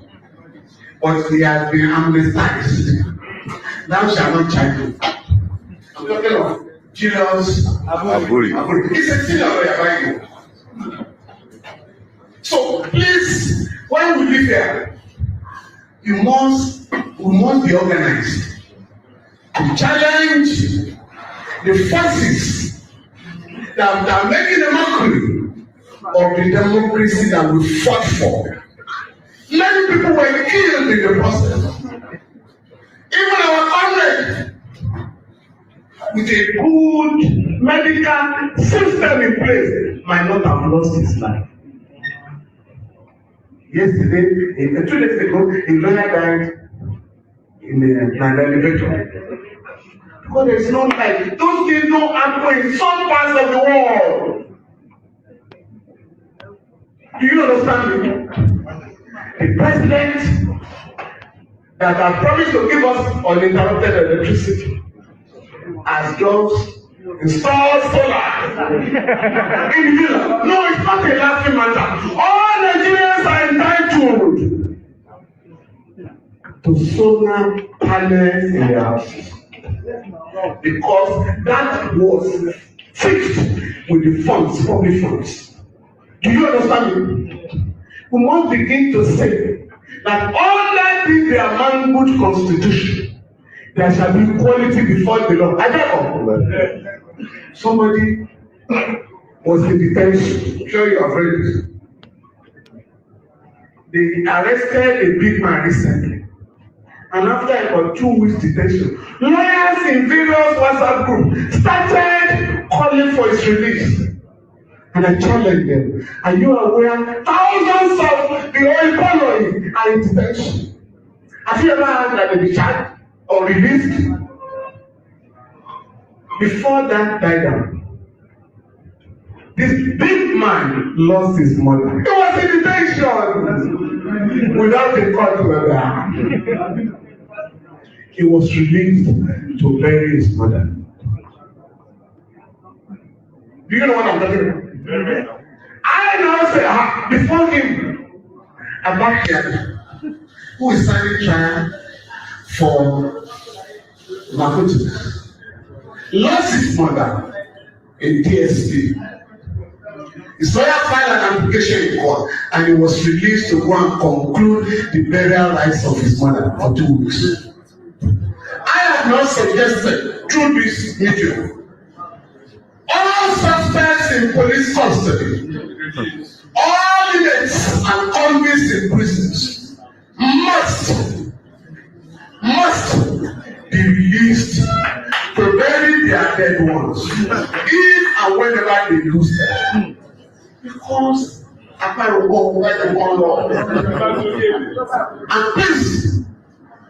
but he has been amnesticized. Thou shalt not charge him. I'm talking of Julius Aburi. He's a senior lawyer by you. So please, when we live here, we must be organized to challenge the forces that are making a mockery of the democracy that we fought for. Many people were killed in the process. Even our comrade, with a good medical system in place, might not have lost his life. Yesterday, 2 days ago, a lawyer died in an elevator. Because there's no life. Those things don't happen in some parts of the world. Do you understand me? The president that has promised to give us uninterrupted electricity has just installed solar in the villa. No, it's not a lasting matter. All Nigerians are entitled to solar panels in their houses because that was fixed with the funds, public funds. Do you understand me? We must begin to say that under this their manhood constitution, there shall be equality before the law. I don't know. Somebody was in detention. I'm sure you have read it. They arrested a big man recently. And after about 2 weeks detention, lawyers in various WhatsApp groups started calling for his release. And I challenged them. Are you aware thousands of the oil colony are in detention? Have you ever heard that they be charged or released? Before that died down, this big man lost his mother. He was in detention without a court order. He was released to bury his mother. Do you know what I'm talking about? I now say, before him, about here, who is standing trial for narcotics, lost his mother in DSP. His lawyer filed an application in court and he was released to go and conclude the burial rites of his mother for 2 weeks. I have now suggested through this medium all suspects in police custody, all inmates and convicts in prisons must be released to bury their dead ones if and whenever they lose them. Because and please,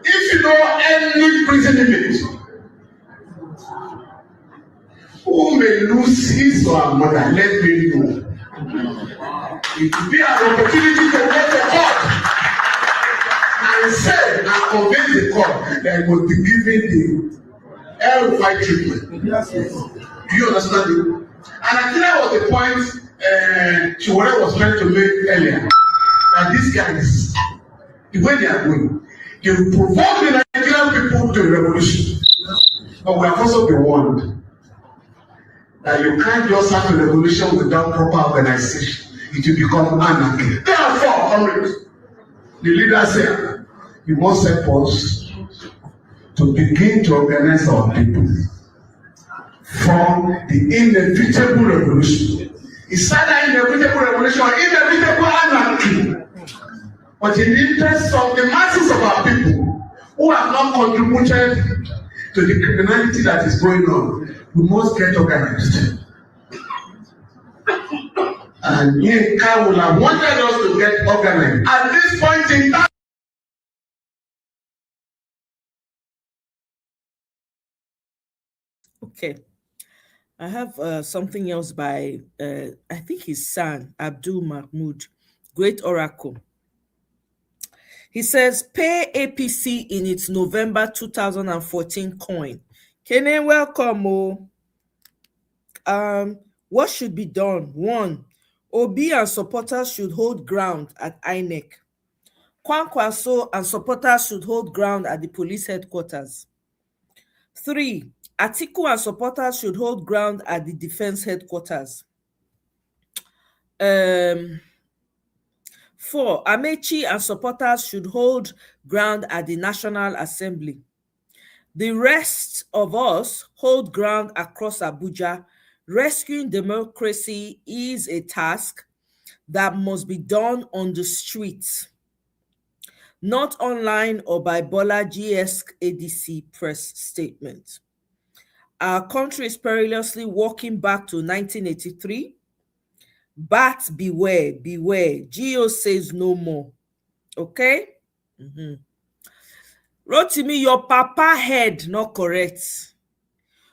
if you know any prison inmate who may lose his or her mother, let me know. It will be an opportunity to go to court and say and convince the court that it will be given the L5 treatment. Do you understand it? And I think that was the point Chiwore was trying to make earlier. That these guys, the way they are going, they will provoke the Nigerian people to a revolution. But we have also been warned that you can't just have a revolution without proper organization. It will become anarchy. Therefore, comrades, the leaders say, you must help us to begin to organize our people for the inevitable revolution. It's either inevitable revolution or inevitable anarchy. But in the interest of the masses of our people who have not contributed to the criminality that is going on, we must get organized. And Yinka will have wanted us to get organized. At this point in time, okay. I have something else by, I think his son, Abdul Mahmoud, great oracle. He says, pay APC in its November 2014 coin. Kene, welcome. What should be done? 1, Obi and supporters should hold ground at INEC. Kwankwaso and supporters should hold ground at the police headquarters. 3, Atiku and supporters should hold ground at the defense headquarters. 4. Amechi and supporters should hold ground at the National Assembly. The rest of us hold ground across Abuja. Rescuing democracy is a task that must be done on the streets, not online or by Bolaji-esque ADC press statement. Our country is perilously walking back to 1983. Bats beware, beware. Geo says no more. Okay? Rotimi, your papa head not correct.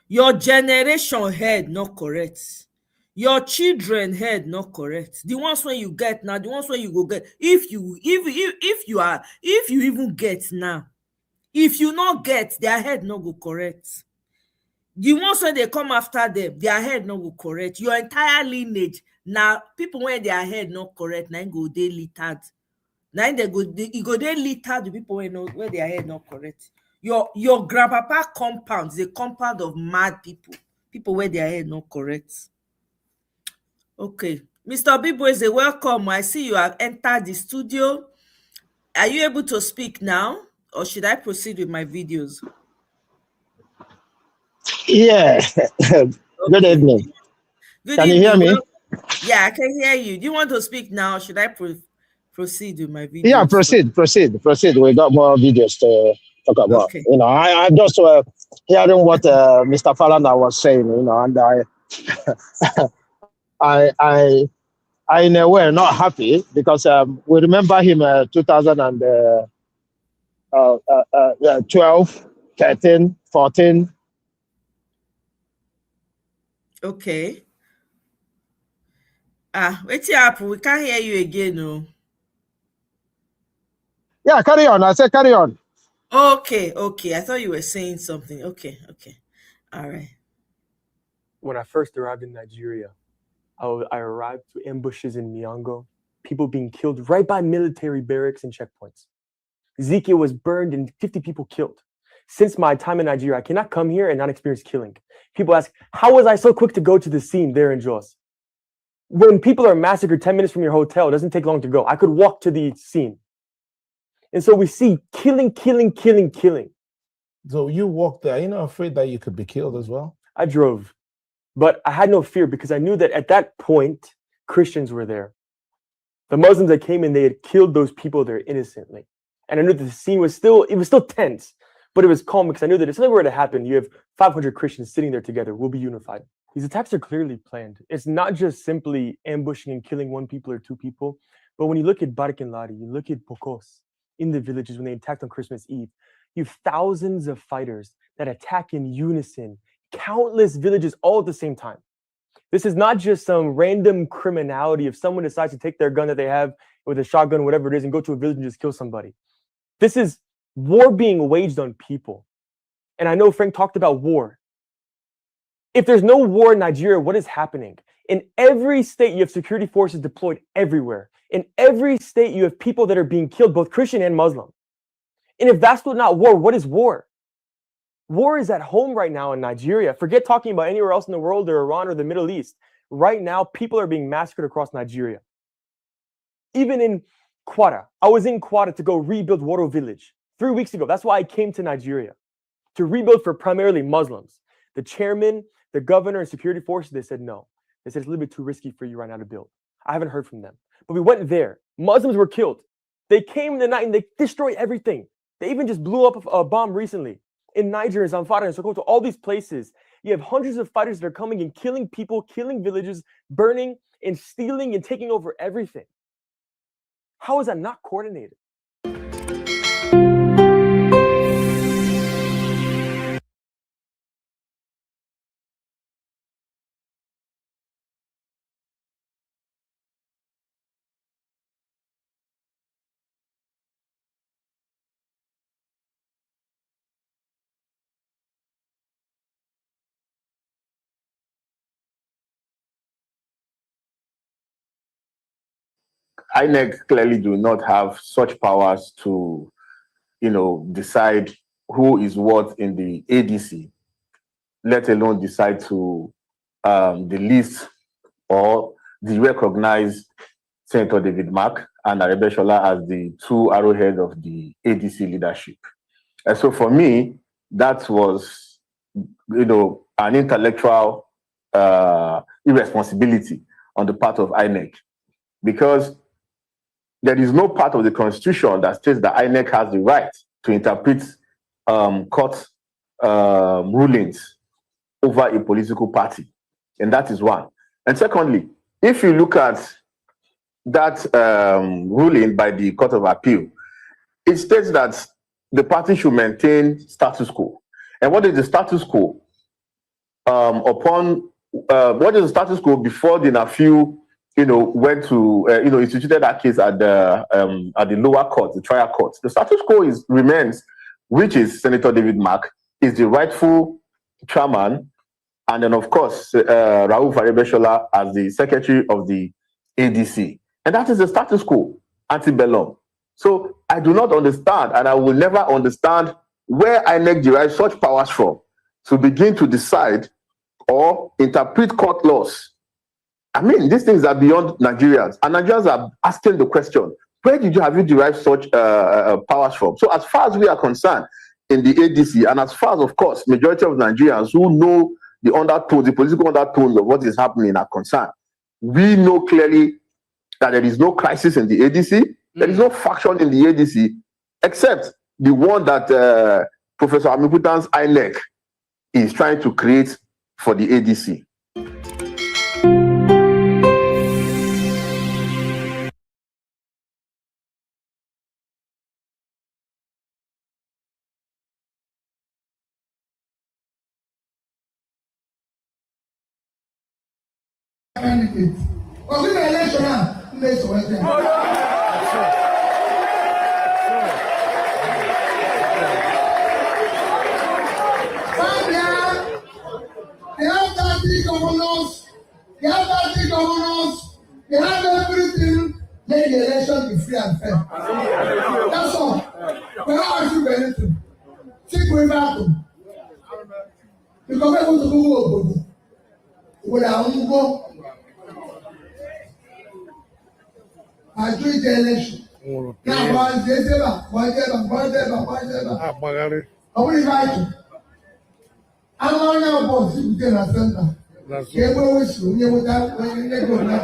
Your generation head not correct. Your children head not correct. The ones when you get now, the ones when you go get. If you even get now, if you not get, their head not go correct. The ones when they come after them, their head not go correct. Your entire lineage now, people when their head not correct, now go they littered. Now they go they littered the people where their head not correct. Your grandpapa compound is a compound of mad people where their head not correct. Okay, Mr. Bibo is a welcome. I see you have entered the studio. Are you able to speak now, or should I proceed with my videos? Yeah. Good evening. Good Can evening. you hear me? Yeah, I can hear you. Do you want to speak now, or should I proceed with my videos? Yeah, proceed. We got more videos to talk about. Okay. You know, I just hearing what Mr. Falana was saying. You know, and I in a way not happy because we remember him 2012, 13, 14. Okay. Wait up. We can't hear you again, no. Yeah, carry on. I said carry on. Okay. I thought you were saying something. Okay. All right. When I first arrived in Nigeria, I arrived to ambushes in Miango, people being killed right by military barracks and checkpoints. Ezekiel was burned and 50 people killed. Since my time in Nigeria, I cannot come here and not experience killing. People ask, how was I so quick to go to the scene there in Jos? When people are massacred 10 minutes from your hotel, it doesn't take long to go. I could walk to the scene. And so we see killing. So you walked there. Are you not afraid that you could be killed as well? I drove, but I had no fear because I knew that at that point, Christians were there. The Muslims that came in, they had killed those people there innocently. And I knew that the scene was still tense, but it was calm because I knew that if something were to happen, you have 500 Christians sitting there together. We'll be unified. These attacks are clearly planned. It's not just simply ambushing and killing one people or two people, but when you look at Barkinladi, you look at Pokos in the villages when they attacked on Christmas Eve, you have thousands of fighters that attack in unison, countless villages all at the same time. This is not just some random criminality if someone decides to take their gun that they have with a shotgun, whatever it is, and go to a village and just kill somebody. This is war being waged on people. And I know Frank talked about war. If there's no war in Nigeria, what is happening? In every state, you have security forces deployed everywhere. In every state, you have people that are being killed, both Christian and Muslim. And if that's not war, what is war? War is at home right now in Nigeria. Forget talking about anywhere else in the world or Iran or the Middle East. Right now, people are being massacred across Nigeria. Even in Kwara. I was in Kwara to go rebuild Woro village 3 weeks ago. That's why I came to Nigeria, to rebuild for primarily Muslims. The chairman, the governor, and security forces, they said no. They said it's a little bit too risky for you right now to build. I haven't heard from them. But we went there. Muslims were killed. They came in the night and they destroyed everything. They even just blew up a bomb recently in Niger, in Zamfara, and Sokoto, all these places. You have hundreds of fighters that are coming and killing people, killing villages, burning and stealing and taking over everything. How is that not coordinated? INEC clearly do not have such powers to, decide who is what in the ADC. let alone decide to delist or derecognize Senator David Mark and Arebeshola as the two arrowheads of the ADC leadership. And so for me, that was, an intellectual irresponsibility on the part of INEC, because there is no part of the Constitution that states that INEC has the right to interpret court rulings over a political party. And that is one. And secondly, if you look at that ruling by the Court of Appeal, it states that the party should maintain status quo. And what is the status quo? What is the status quo before the NAFIU, went to, instituted that case at the lower court, the trial court? The status quo remains, which is Senator David Mark is the rightful chairman, and then of course Rauf Arebeshola as the secretary of the ADC, and that is the status quo antebellum. So I do not understand, and I will never understand where INEC derives such powers from to begin to decide or interpret court laws. I mean, these things are beyond Nigerians, and Nigerians are asking the question: where have you derived such powers from? So, as far as we are concerned in the ADC, and as far as, of course, majority of Nigerians who know the undertones, the political undertones of what is happening are concerned, we know clearly that there is no crisis in the ADC. There is no faction in the ADC, except the one that Professor Amikutan's INEC is trying to create for the ADC. Candidates. Because in the election, they select them. They have 30 governors, they have everything, make the election be free and fair. That's all. We're not asking for anything. Take way back. Because we're going to go with our own go. I do the election. Now, I will invite you. I'm on your boss, you can attend that. You will wish you would have when you go now.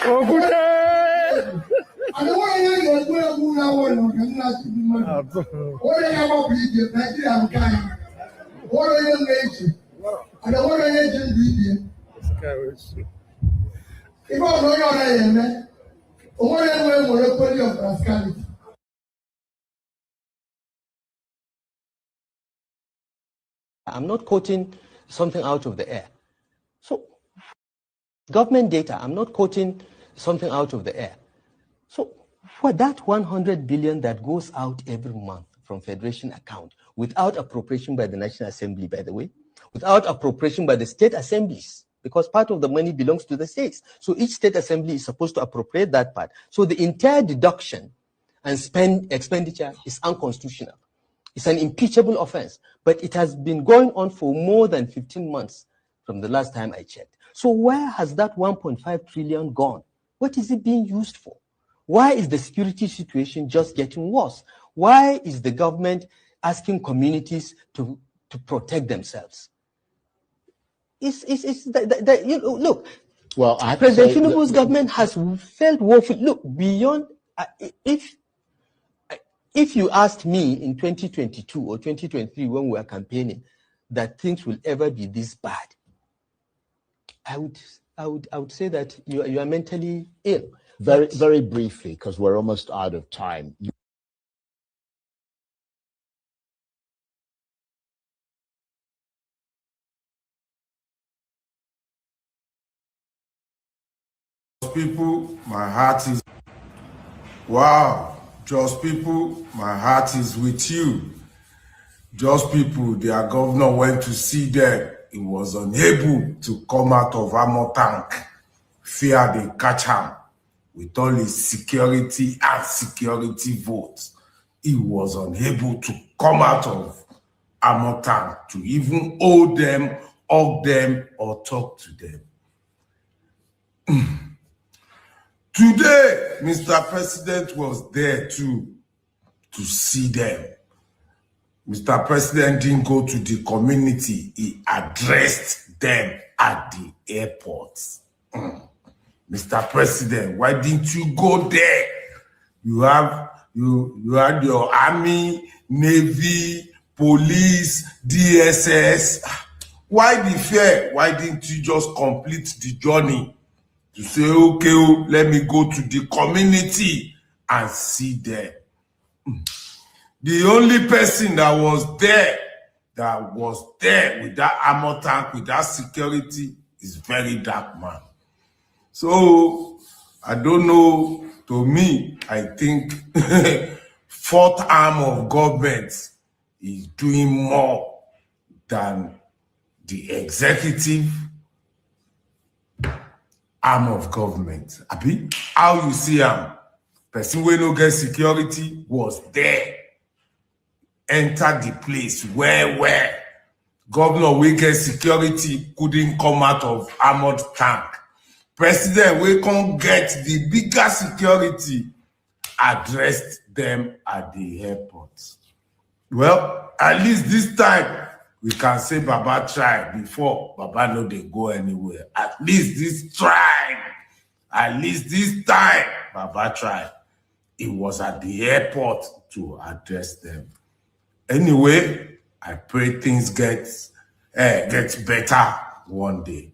Oh, good day. I don't want to go to now. What I have up with you, Nigeria, kind. What are you making? I don't want to let you be. If I know your name, what am I monopoly of rascality? I'm not quoting something out of the air. So, government data, I'm not quoting something out of the air. So, for that 100 billion that goes out every month from Federation account, without appropriation by the National Assembly, by the way, without appropriation by the state assemblies, because part of the money belongs to the states. So each state assembly is supposed to appropriate that part. So the entire deduction and expenditure is unconstitutional. It's an impeachable offense, but it has been going on for more than 15 months from the last time I checked. So where has that 1.5 trillion gone? What is it being used for? Why is the security situation just getting worse? Why is the government asking communities to protect themselves? Look, well, President Tinubu's government has felt woeful. Look, beyond, if you asked me in 2022 or 2023 when we were campaigning that things will ever be this bad, I would say that you are mentally ill. Very briefly, because we're almost out of time. People, my heart is wow. Just people, my heart is with you. Just people, their governor went to see them. He was unable to come out of armor tank. Fear they catch him with all his security and security votes. He was unable to come out of armor tank to even hold them, hug them, or talk to them. Today, Mr. President was there to see them. Mr. President didn't go to the community. He addressed them at the airport. Mr. President, why didn't you go there? You had your army, navy, police, DSS. Why the fear? Why didn't you just complete the journey to say, okay, let me go to the community and see them? The only person that was there with that armor tank, with that security, is very dark man. So I don't know. To me, I think fourth arm of government is doing more than the executive arm of government. Abi, how you see him? Person wey no get security was there. Enter the place where governor wey get security couldn't come out of armored tank. President wey can't get the bigger security addressed them at the airport. Well, at least this time we can say Baba tried. Before, Baba no dey go anywhere. At least this time, Baba tried. It was at the airport to address them. Anyway, I pray things get better one day.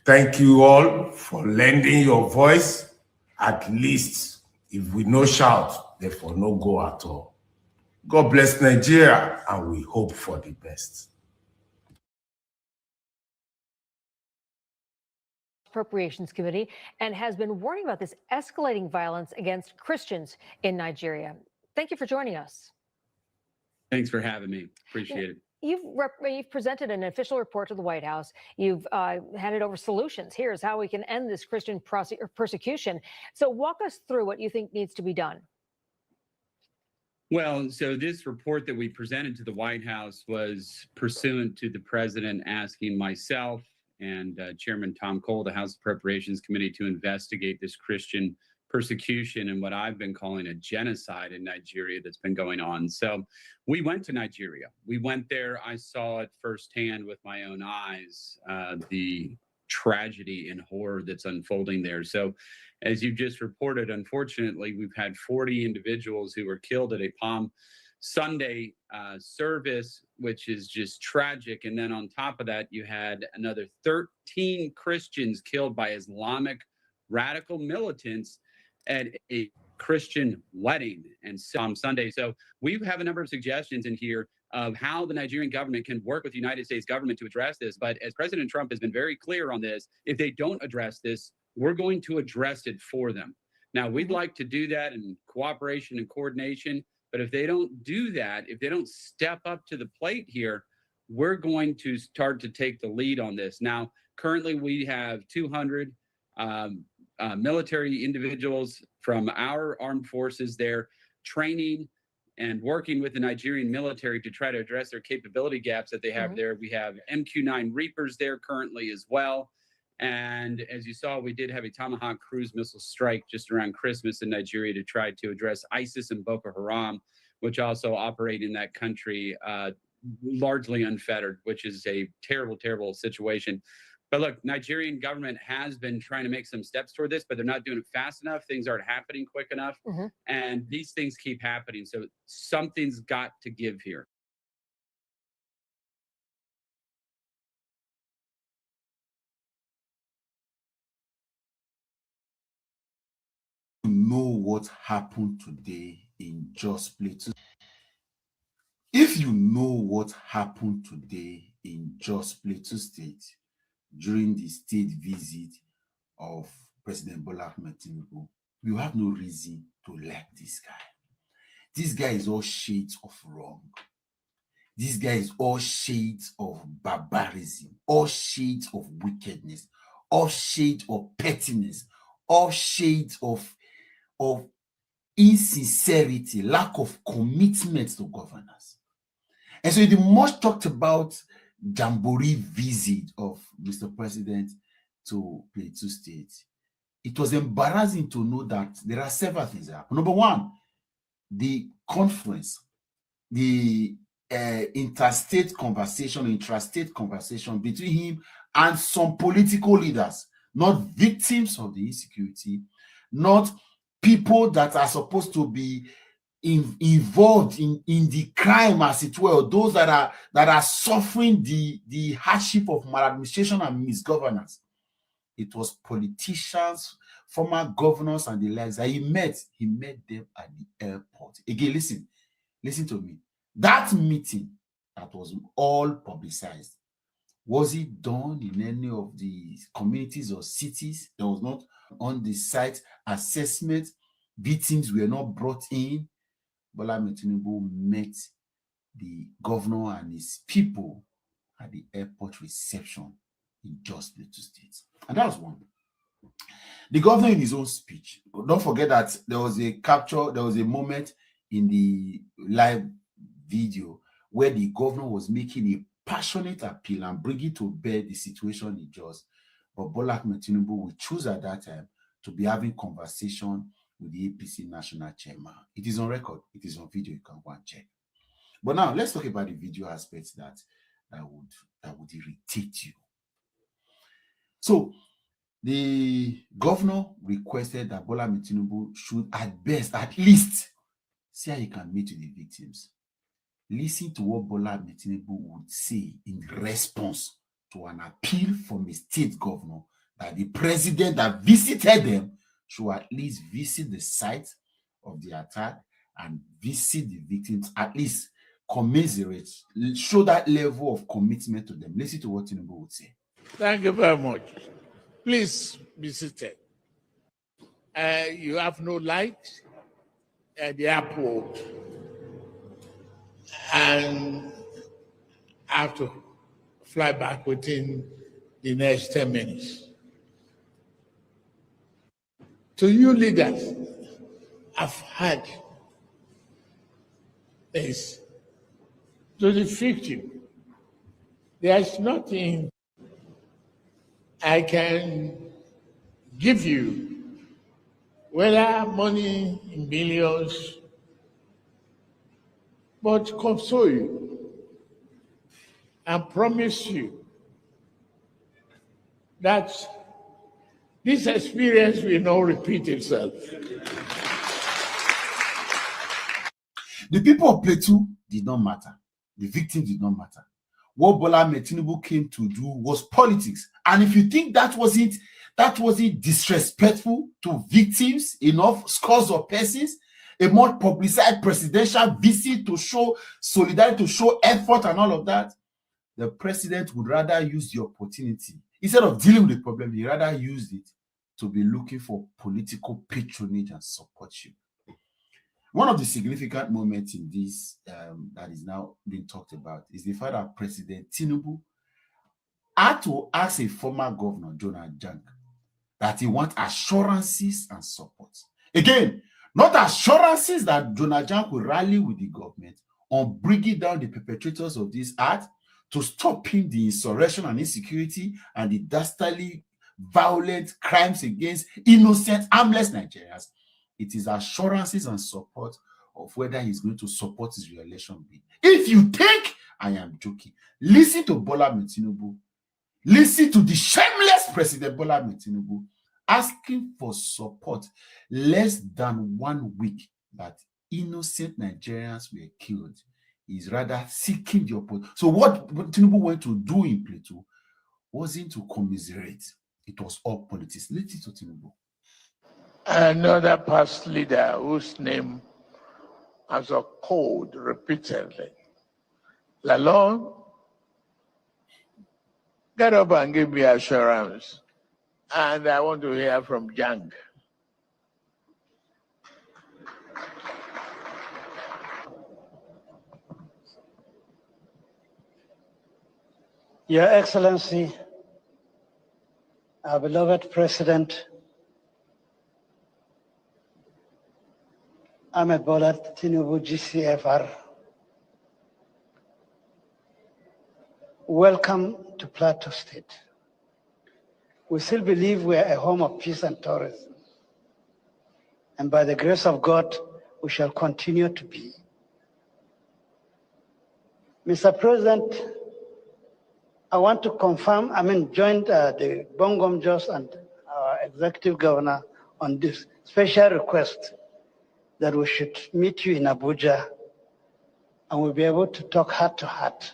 Thank you all for lending your voice. At least, if we no shout, therefore no go at all. God bless Nigeria, and we hope for the best. Appropriations Committee and has been warning about this escalating violence against Christians in Nigeria. Thank you for joining us. Thanks for having me. Appreciate it. You've presented an official report to the White House. You've handed over solutions. Here's how we can end this Christian persecution. So walk us through what you think needs to be done. Well, so this report that we presented to the White House was pursuant to the president asking myself and Chairman Tom Cole, the House Appropriations Committee, to investigate this Christian persecution and what I've been calling a genocide in Nigeria that's been going on. So we went to Nigeria. We went there. I saw it firsthand with my own eyes, the tragedy and horror that's unfolding there. So as you just reported, unfortunately, we've had 40 individuals who were killed at a Palm Sunday service, which is just tragic. And then on top of that, you had another 13 Christians killed by Islamic radical militants at a Christian wedding and on Sunday. So we have a number of suggestions in here of how the Nigerian government can work with the United States government to address this. But as President Trump has been very clear on this, if they don't address this, we're going to address it for them. Now, we'd like to do that in cooperation and coordination. But if they don't do that, if they don't step up to the plate here, we're going to start to take the lead on this. Now, currently we have 200 military individuals from our armed forces there training and working with the Nigerian military to try to address their capability gaps that they have there. We have MQ-9 Reapers there currently as well. And as you saw, we did have a Tomahawk cruise missile strike just around Christmas in Nigeria to try to address ISIS and Boko Haram, which also operate in that country largely unfettered, which is a terrible, terrible situation. But look, Nigerian government has been trying to make some steps toward this, but they're not doing it fast enough. Things aren't happening quick enough. And these things keep happening. So something's got to give here. Know what happened today in Jos Plateau. If you know what happened today in Jos Plateau State during the state visit of President Bola Ahmed Tinubu, you have no reason to like this guy. This guy is all shades of wrong. This guy is all shades of barbarism, all shades of wickedness, all shades of pettiness, all shades of insincerity, lack of commitment to governance. And so the much talked about jamboree visit of Mr. President to Plateau State, it was embarrassing to know that there are several things that happen. Number one, the conference, the intrastate conversation between him and some political leaders, not victims of the insecurity, not people that are supposed to be involved in the crime, as it were, those that are suffering the hardship of maladministration and misgovernance. It was politicians, former governors, and the likes that he met. He met them at the airport. Again, listen to me. That meeting that was all publicized, was it done in any of the communities or cities? There was not on the site assessment. Victims were not brought in. Bola Ahmed Tinubu met the governor and his people at the airport reception in Jos Kpaing State. And that was one. The governor in his own speech, don't forget that there was a moment in the live video where the governor was making a passionate appeal and bringing to bear the situation in Jos. But Bola Ahmed Tinubu will choose at that time to be having conversation with the APC national chairman. It is on record. It is on video. You can go and check. But now let's talk about the video aspects that would irritate you. So the governor requested that Bola Ahmed Tinubu should at least see how he can meet with the victims. Listen to what Bola Ahmed Tinubu would say in response to an appeal from a state governor that the president that visited them should at least visit the site of the attack and visit the victims, at least commiserate, show that level of commitment to them. Listen to what Tinubu would say. Thank you very much. Please be seated. You have no light at the airport, and I have to fly back within the next 10 minutes. To you leaders, I've had this. To the victim, there's nothing I can give you, whether money in millions, but console you and promise you that this experience will not repeat itself. The people of Plateau did not matter. The victims did not matter. What Bola Ahmed Tinubu came to do was politics. And if you think that wasn't disrespectful to victims, enough scores of persons, a more publicized presidential visit to show solidarity, to show effort and all of that, the president would rather use the opportunity. Instead of dealing with the problem, he rather used it to be looking for political patronage and support you. One of the significant moments in this that is now being talked about is the fact that President Tinubu had to ask a former governor, Jonah Jang, that he wants assurances and support. Again, not assurances that Jonah Jang will rally with the government on bringing down the perpetrators of this act, to stopping the insurrection and insecurity and the dastardly violent crimes against innocent, harmless Nigerians. It is assurances and support of whether he's going to support his re-election bid. If you think I am joking, listen to Bola Ahmed Tinubu. Listen to the shameless President Bola Ahmed Tinubu asking for support less than 1 week that innocent Nigerians were killed. He's rather seeking the opportunity. So what Tinubu went to do in Plateau wasn't to commiserate. It was all politics. Listen to Tinubu. Another past leader whose name has occurred repeatedly. Lalong, get up and give me assurance. And I want to hear from Jang. Your Excellency, our beloved President, Ahmed Bola Tinubu, GCFR, welcome to Plateau State. We still believe we are a home of peace and tourism. And by the grace of God, we shall continue to be. Mr. President, I want to confirm, joined the Bongom Jos and our executive governor on this special request that we should meet you in Abuja and we'll be able to talk heart to heart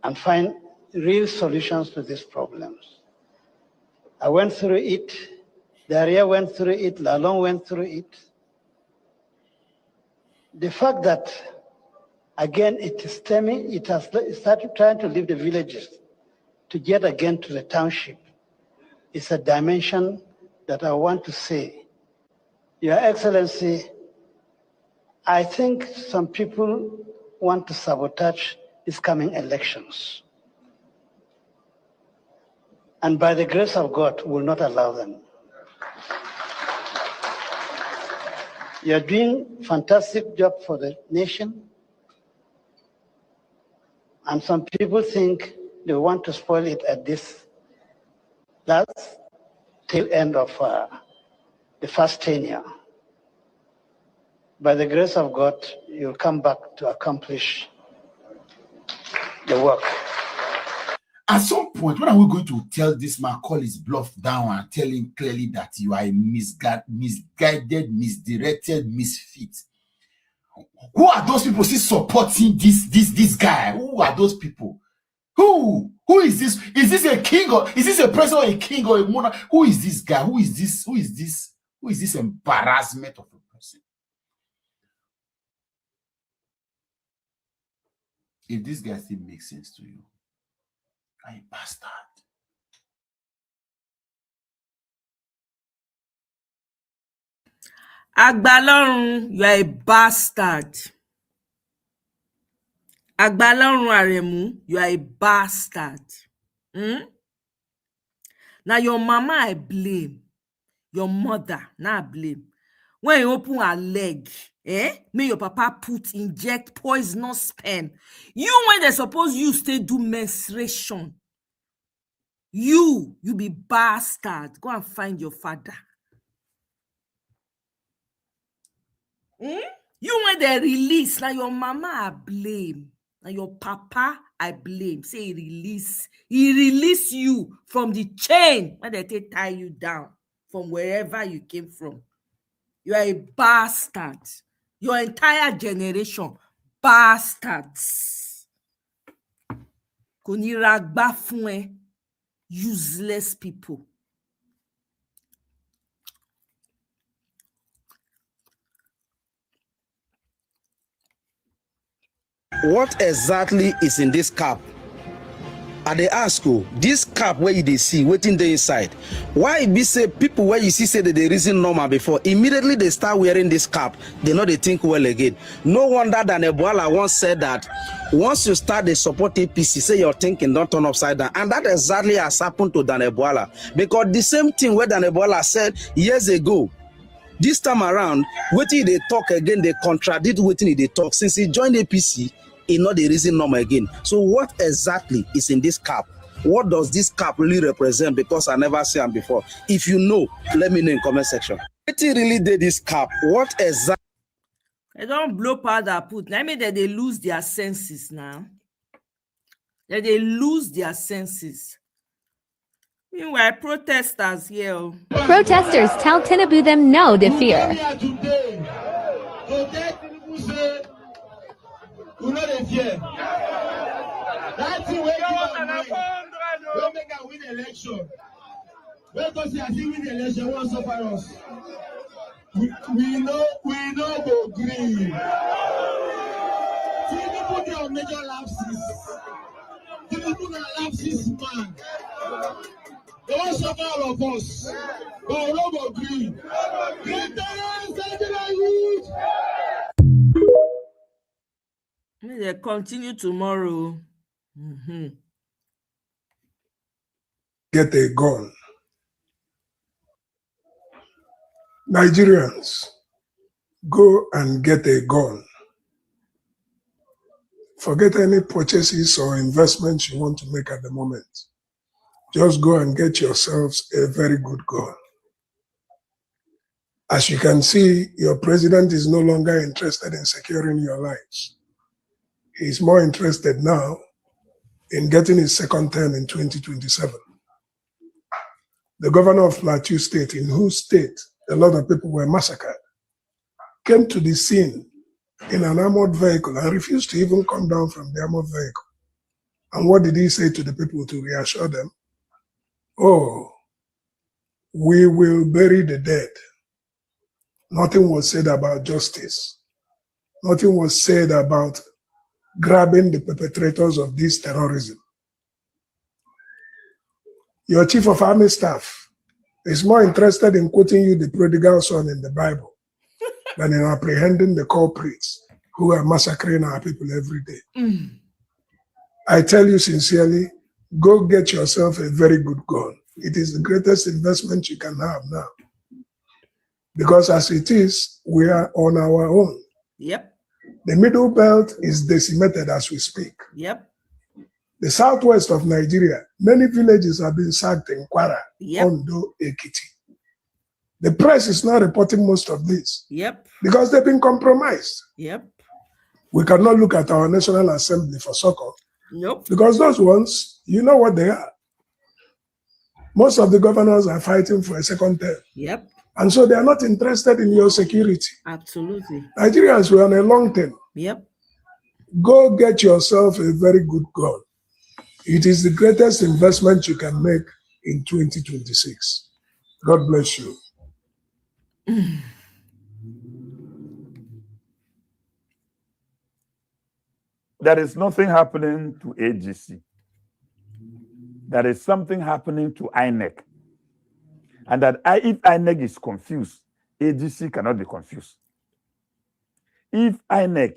and find real solutions to these problems. I went through it, Daria went through it, Lalong went through it. The fact that, again, it is stemming, it has started trying to leave the villages to get again to the township. It's a dimension that I want to say. Your Excellency, I think some people want to sabotage these coming elections. And by the grace of God, will not allow them. You're doing a fantastic job for the nation. And some people think they want to spoil it at this last tail end of the first tenure. By the grace of God, you'll come back to accomplish the work. At some point, when are we going to tell this man, call his bluff down and tell him clearly that you are a misguided, misdirected misfit? Who are those people still supporting this guy? Who are those people? Who is this? Is this a king or is this a president or a king or a monarch? Who is this guy? Who is this? Who is this? Who is this embarrassment of a person? If this guy still makes sense to you, are you a bastard? Agbalorun, you are a bastard. Agbalorun Aremu, you are a bastard. Now your mama I blame. Your mother, now I blame. When you open her leg, may your papa inject poisonous sperm. You when they suppose you stay do menstruation. You be bastard. Go and find your father. You when they release, now your mama I blame. Now your papa I blame. Say he release you from the chain when they tie you down from wherever you came from. You are a bastard. Your entire generation, bastards. Kò ní ra gbá fún ẹ, useless people. What exactly is in this cap? I dey ask you, this cap where you dey see, waiting there inside. Why it be say people where you see say that they reason normal before, immediately they start wearing this cap, they know they think well again. No wonder that Ebola once said that once you start the support APC, say your thinking don't turn upside down. And that exactly has happened to Dan Ebola. Because the same thing where Dan Ebola said years ago, this time around, wetin they talk again, they contradict wetin they talk. Since he joined APC, he not the reason normal again. So what exactly is in this cap? What does this cap really represent? Because I never seen them before. If you know, let me know in comment section. Wetin really did this cap? What exactly? They don't blow powder put. I mean that they lose their senses now. That they lose their senses. Meanwhile, protesters here. Protesters tell Tinubu them no to fear. We know they fear. That thing wey make am win election. Let us see as he win election, won't suffer us. We know go green. Tinubu dey on major lapses. Tinubu na lapses man. They won't suffer all of us. But we no go green. Green youth. They continue tomorrow. Get a gun. Nigerians, go and get a gun. forget any purchases or investments you want to make at the moment. Just go and get yourselves a very good gun. As you can see, your president is no longer interested in securing your lives. He's more interested now in getting his second term in 2027. The governor of Plateau State, in whose state a lot of people were massacred, came to the scene in an armored vehicle and refused to even come down from the armored vehicle. And what did he say to the people to reassure them? Oh, we will bury the dead. Nothing was said about justice. Nothing was said about grabbing the perpetrators of this terrorism. Your chief of army staff is more interested in quoting you the prodigal son in the Bible than in apprehending the culprits who are massacring our people every day. I tell you sincerely, go get yourself a very good gun. It is the greatest investment you can have now. Because as it is, we are on our own. Yep. The middle belt is decimated as we speak. Yep. The southwest of Nigeria, many villages have been sacked in Kwara, Ondo, Ekiti. The press is not reporting most of this. Yep. Because they've been compromised. Yep. We cannot look at our National Assembly for succor. Nope. Because those ones, you know what they are. Most of the governors are fighting for a second term. Yep. And so they are not interested in your security. Absolutely. Nigerians were on a long term. Yep. Go get yourself a very good gun. It is the greatest investment you can make in 2026. God bless you. There is nothing happening to AGC. There is something happening to INEC. And that if INEC is confused, AGC cannot be confused. If INEC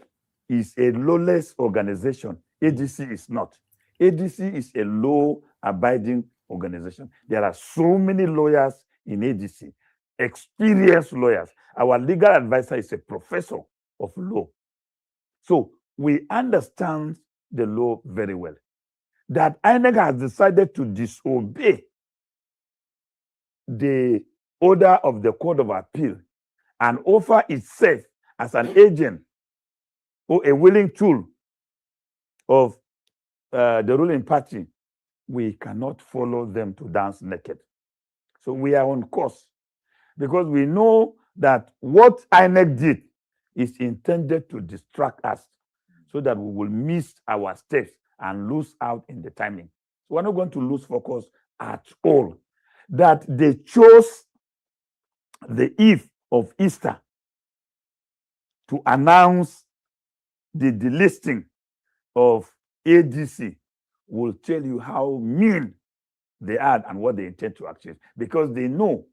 is a lawless organization, AGC is not. AGC is a law-abiding organization. There are so many lawyers in AGC, experienced lawyers. Our legal advisor is a professor of law. So we understand the law very well. That INEC has decided to disobey the order of the Court of Appeal and offer itself as an agent or a willing tool of the ruling party, we cannot follow them to dance naked. So we are on course because we know that what INEC did is intended to distract us so that we will miss our steps and lose out in the timing. So we're not going to lose focus at all. That they chose the eve of Easter to announce the delisting of AGC will tell you how mean they are and what they intend to achieve, because they know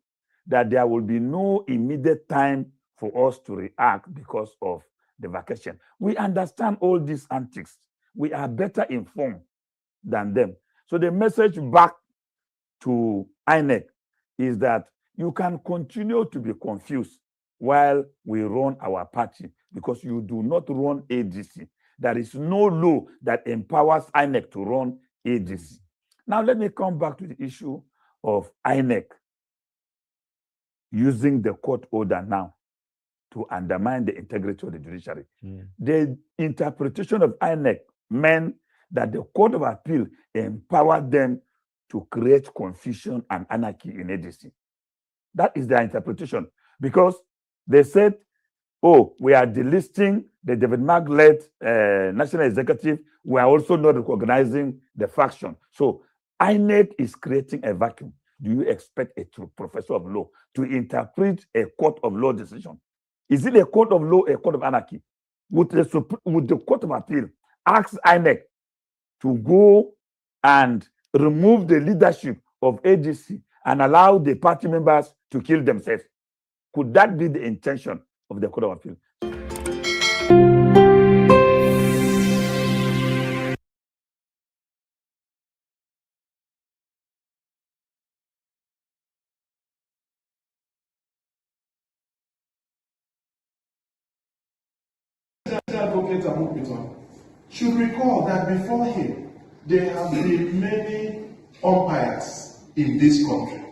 that there will be no immediate time for us to react because of the vacation. We understand all these antics. We are better informed than them. So the message back to INEC is that you can continue to be confused while we run our party because you do not run AGC. There is no law that empowers INEC to run AGC. Now let me come back to the issue of INEC using the court order now to undermine the integrity of the judiciary. The interpretation of INEC meant that the Court of Appeal empowered them to create confusion and anarchy in AGC. That is their interpretation, because they said, oh, we are delisting the David Mark-led National Executive. We are also not recognizing the faction. So INEC is creating a vacuum. Do you expect a true professor of law to interpret a court of law decision? Is it a court of law, a court of anarchy? Would the Court of Appeal ask INEC to go and remove the leadership of AGC and allow the party members to kill themselves? Could that be the intention of the Court of Appeal? should recall that before him, there have been many umpires in this country.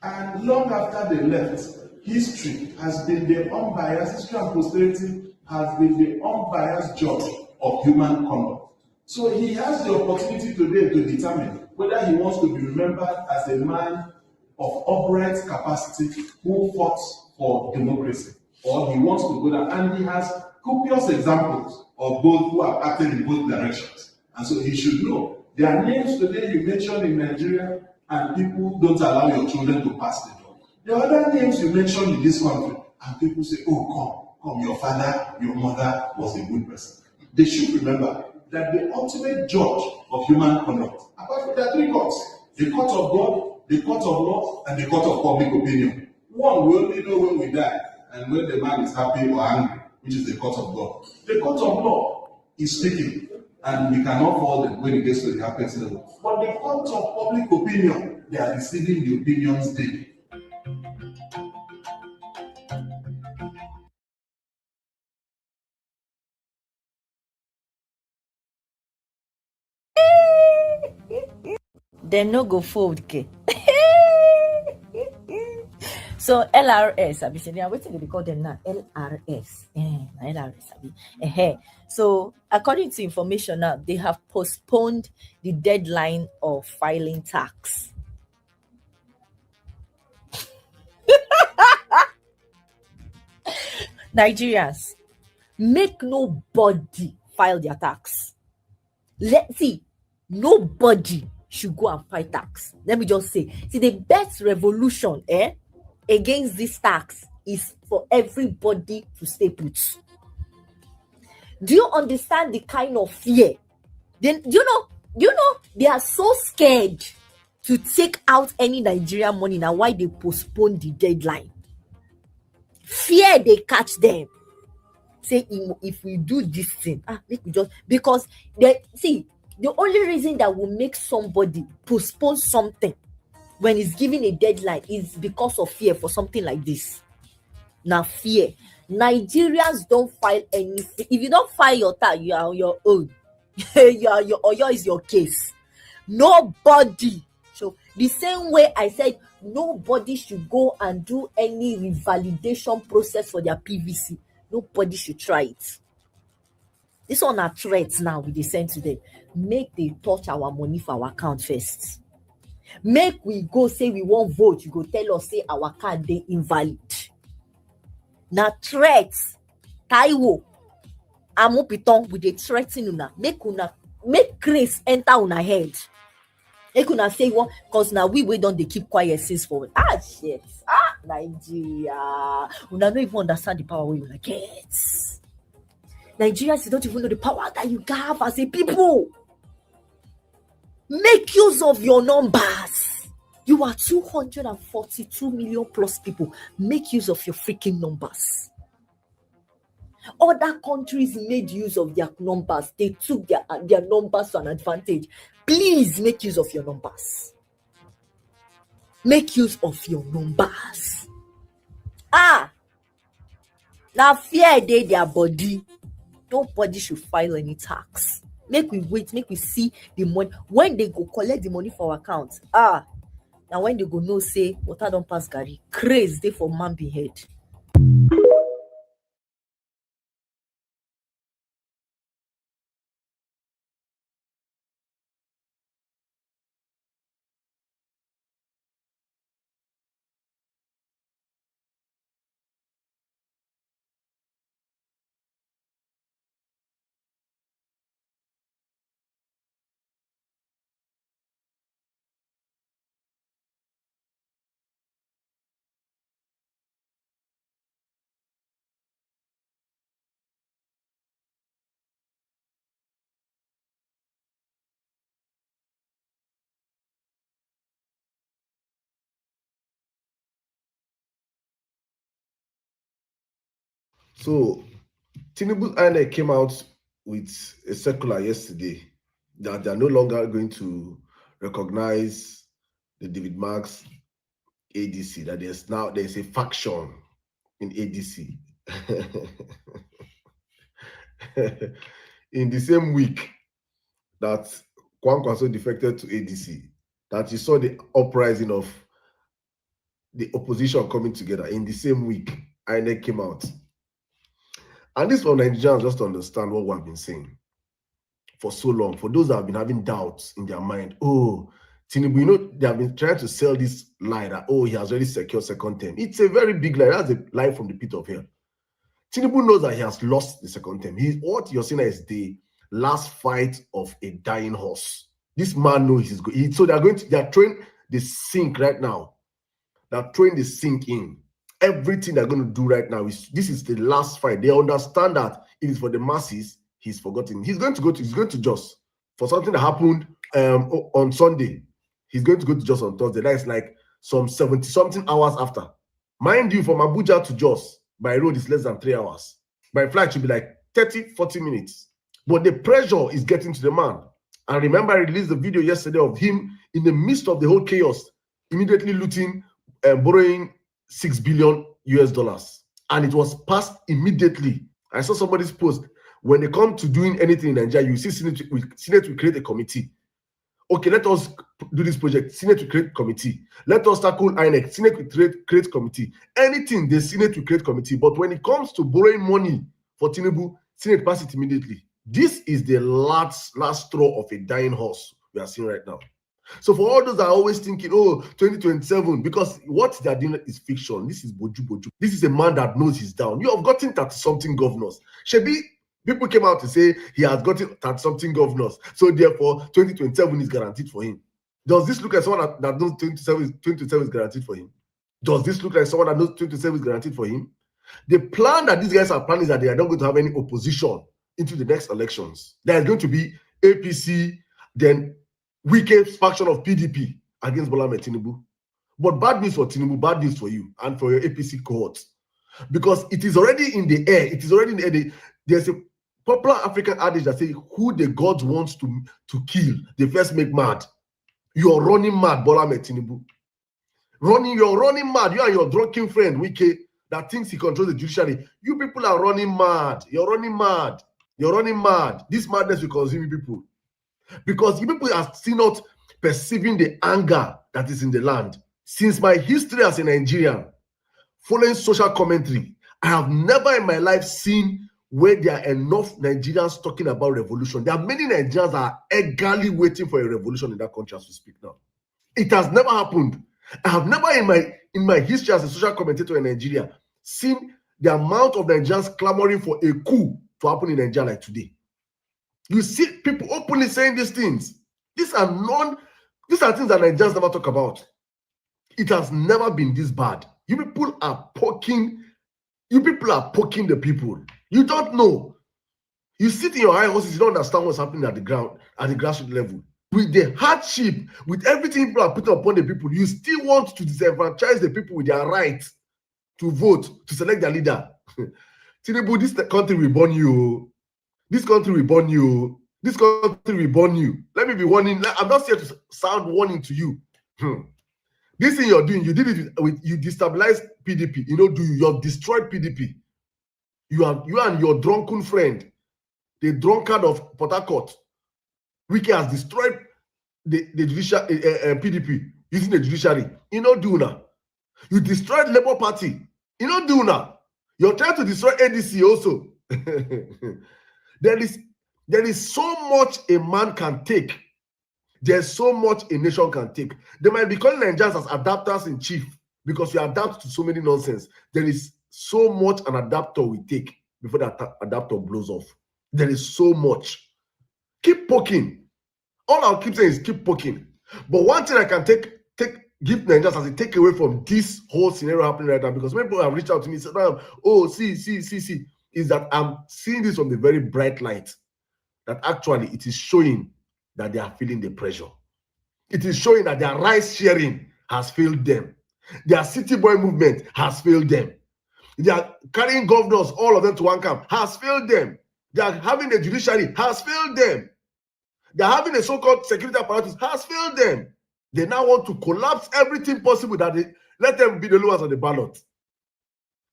And long after they left, history has been the unbiased, history and posterity has been the unbiased judge of human conduct. So he has the opportunity today to determine whether he wants to be remembered as a man of upright capacity who fought for democracy, or he wants to go down. And he has copious examples of both who have acted in both directions. And so he should know. There are names today you mentioned in Nigeria, and people don't allow your children to pass the door. There are other names you mentioned in this country, and people say, oh, come, your father, your mother was a good person. They should remember that the ultimate judge of human conduct, apart from there are three courts: the court of God, the court of law, and the court of public opinion. One we only know when we die, and when the man is happy or angry, which is the court of God. The court of law is speaking, and we cannot fall when it gets to the happiest level. But the court of public opinion, they are receiving the opinions daily. Dem no go fold ke. So LRS, I be saying, wetin dey call them now? LRS. Na LRS, abi. So according to information now, they have postponed the deadline of filing tax. Nigerians, make nobody file their tax. Let's see, nobody should go and file tax. Let me just say, see, the best revolution against this tax is for everybody to stay put. Do you understand the kind of fear? Then you know they are so scared to take out any Nigerian money now. Why they postpone the deadline? Fear they catch them. Say if we do this thing, make we just, because they see the only reason that will make somebody postpone something when it's given a deadline is because of fear for something like this. Now fear. Nigerians don't file anything. If you don't file your tax, you are on your own. Oyo is your case. Nobody. So the same way I said nobody should go and do any revalidation process for their PVC. Nobody should try it. This one are threats now we dey send to them. Make they touch our money for our account first. Make we go say we won't vote. You go tell us say our card dey invalid. Now threats. Taiwo, Amupiton with the threatening una. Make grace enter una head. They could not say what, because now we don't they keep quiet since forward. Shit. Nigeria. We don't even understand the power we will get. Nigerians, you don't even know the power that you have as a people. Make use of your numbers. You are 242 million plus people. Make use of your freaking numbers. Other countries made use of their numbers. They took their numbers to an advantage. Please make use of your numbers. Make use of your numbers. Now fear they their body. Nobody should file any tax. Make we wait, make we see the money. When they go collect the money for our account, now when they go know say water don't pass Gary, craze they for man be head. So Tinubu INEC came out with a circular yesterday that they are no longer going to recognize the David Marks ADC, that there's a faction in ADC. in the same week that Kwankwaso defected to ADC, that you saw the uprising of the opposition coming together. In the same week, INEC came out. And this for Nigerians just to understand what we have been saying for so long. For those that have been having doubts in their mind, oh, Tinubu, you know, they have been trying to sell this lie that, oh, he has already secured second term. It's a very big lie. That's a lie from the pit of hell. Tinubu knows that he has lost the second term. What you're saying is the last fight of a dying horse. This man knows he's good. So they are throwing the sink right now. They're throwing the sink in. Everything they're going to do right now this is the last fight. They understand that it is for the masses. He's forgotten. He's going to Jos for something that happened on Sunday. He's going to go to Jos on Thursday. That is like some 70-something hours after. Mind you, from Abuja to Jos by road is less than 3 hours. By flight, it should be like 30-40 minutes. But the pressure is getting to the man. And remember, I released the video yesterday of him in the midst of the whole chaos, immediately looting and borrowing $6 billion US. And it was passed immediately. I saw somebody's post. When they come to doing anything in Nigeria, you see Senate will create a committee. Okay, let us do this project. Senate will create committee. Let us tackle INEC. Senate will create committee. Anything, the Senate will create committee. But when it comes to borrowing money for Tinubu, Senate pass it immediately. This is the last straw of a dying horse we are seeing right now. So for all those that are always thinking, oh, 2027, because what they are doing is fiction. This is Boju. This is a man that knows he's down. You have gotten 30-something governors. Shebi, people came out to say he has gotten 30-something governors. So therefore, 2027 is guaranteed for him. Does this look like someone that knows 2027 is guaranteed for him? Does this look like someone that knows 2027 is guaranteed for him? The plan that these guys are planning is that they are not going to have any opposition into the next elections. There is going to be APC, then weakest faction of PDP against Bola Ahmed Tinubu. But bad news for Tinubu, bad news for you and for your APC cohort. Because it is already in the air. It is already in the air. There's a popular African adage that says, who the gods wants to kill, they first make mad. You're running mad, Bola Ahmed Tinubu. You're running mad. You and your drunken friend, Wike, that thinks he controls the judiciary. You people are running mad. You're running mad. You're running mad. This madness will consume you people. Because you people are still not perceiving the anger that is in the land. Since my history as a Nigerian, following social commentary, I have never in my life seen where there are enough Nigerians talking about revolution. There are many Nigerians that are eagerly waiting for a revolution in that country as we speak now. It has never happened. I have never in my history as a social commentator in Nigeria seen the amount of Nigerians clamoring for a coup to happen in Nigeria like today. You see people openly saying these things. These are things that Nigerians never talk about. It has never been this bad. You people are poking the people. You don't know. You sit in your high horses, you don't understand what's happening at the ground, at the grassroots level. With the hardship, with everything people are putting upon the people, you still want to disenfranchise the people with their right to vote, to select their leader. Tinubu, this country will burn you. This country will burn you. This country will burn you. Let me be warning. I'm not here to sound warning to you. This thing you're doing, you did it with you destabilized PDP. You have destroyed PDP. You and your drunken friend, the drunkard of Port Harcourt, Wike has destroyed the PDP using the judiciary. Do now. You destroyed Labour Party. Do now. You're trying to destroy ADC also. There is so much a man can take. There's so much a nation can take. They might be calling Nigerians as adapters in chief because we adapt to so many nonsense. There is so much an adapter will take before that adapter blows off. There is so much. Keep poking. All I'll keep saying is keep poking. But one thing I can give Nigerians as a takeaway from this whole scenario happening right now, because many people have reached out to me and said, oh, see, is that I'm seeing this from the very bright light. That actually it is showing that they are feeling the pressure. It is showing that their rice sharing has failed them. Their city boy movement has failed them. They are carrying governors, all of them to one camp, has failed them. They are having the judiciary, has failed them. They are having a so-called security apparatus, has failed them. They now want to collapse everything possible that they let them be the lowest on the ballot.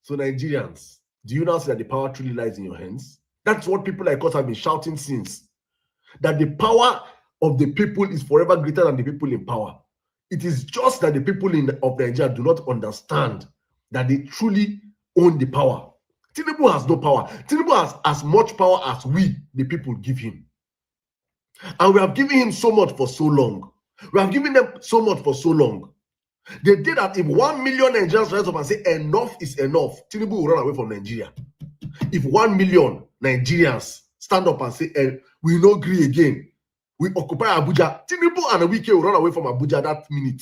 So Nigerians, do you now see that the power truly lies in your hands? That's what people like us have been shouting since. That the power of the people is forever greater than the people in power. It is just that the people of Nigeria do not understand that they truly own the power. Tinubu has no power. Tinubu has as much power as we, the people, give him. And we have given him so much for so long. We have given them so much for so long. They did that. If 1 million Nigerians rise up and say enough is enough, Tinubu will run away from Nigeria. If 1 million Nigerians stand up and say, we no agree again, we occupy Abuja, Tinubu and Wike will run away from Abuja that minute.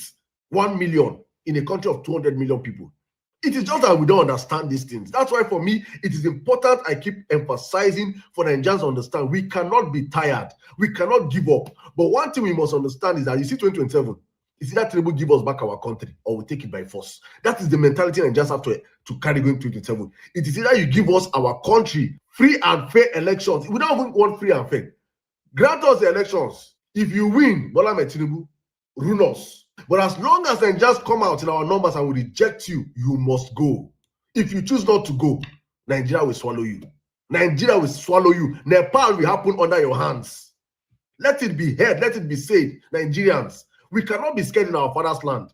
1 million in a country of 200 million people. It is just that we don't understand these things. That's why for me, it is important I keep emphasizing for Nigerians to understand we cannot be tired. We cannot give up. But one thing we must understand is that you see 2027, it's either Tinubu give us back our country or we take it by force. That is the mentality Nigerians have to carry going 2027. It is either you give us our country, free and fair elections. We don't even want free and fair. Grant us the elections. If you win, Bola Ahmed Tinubu, rule us. But as long as Nigerians come out in our numbers and we reject you, you must go. If you choose not to go, Nigeria will swallow you. Nigeria will swallow you. Nepal will happen under your hands. Let it be heard. Let it be said. Nigerians, we cannot be scared in our father's land.